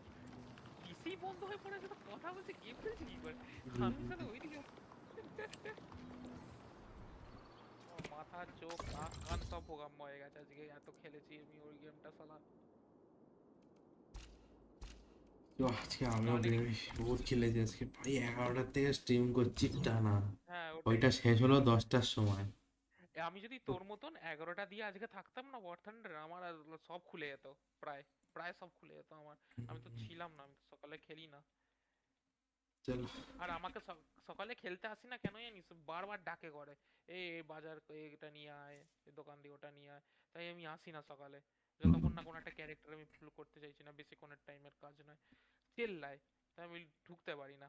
পিসি বন্ধ হয়ে পড়ে আছে তো কথা বলছে গেম খেলছি কি করে আমি সাথে ওইদিকে মাথা চোখ নাক কান সব ভোগাম্য হয়ে গেছে আজকে এত খেলেছি আমি ওই গেমটা শালা তো আজকে আমিও বহুত খেলেছি আজকে প্রায় 11টার থেকে স্ট্রিম করছি টানা ওইটা শেষ হলো 10টার সময় আমি যদি তোর মতন 11টা দিয়ে আজকে থাকতাম না ওয়ার থান্ডার আমার সব খুলে যেত প্রায় প্রায় সব খুলে যেত আমার আমি তো ছিলাম না আমি তো সকালে খেলি না আর আমাকে সকালে খেলতে আসি না কেন জানিস বারবার ডাকে করে এই বাজার এটা নিয়ে আয় দোকান দিয়ে ওটা নিয়ে আয় তাই আমি আসি না সকালে যতক্ষণ না কোনো একটা ক্যারেক্টার আমি ফুল করতে চাইছি না বেশিক্ষণের টাইমের কাজ নয় চেল্লায় তাই আমি ঢুকতে পারি না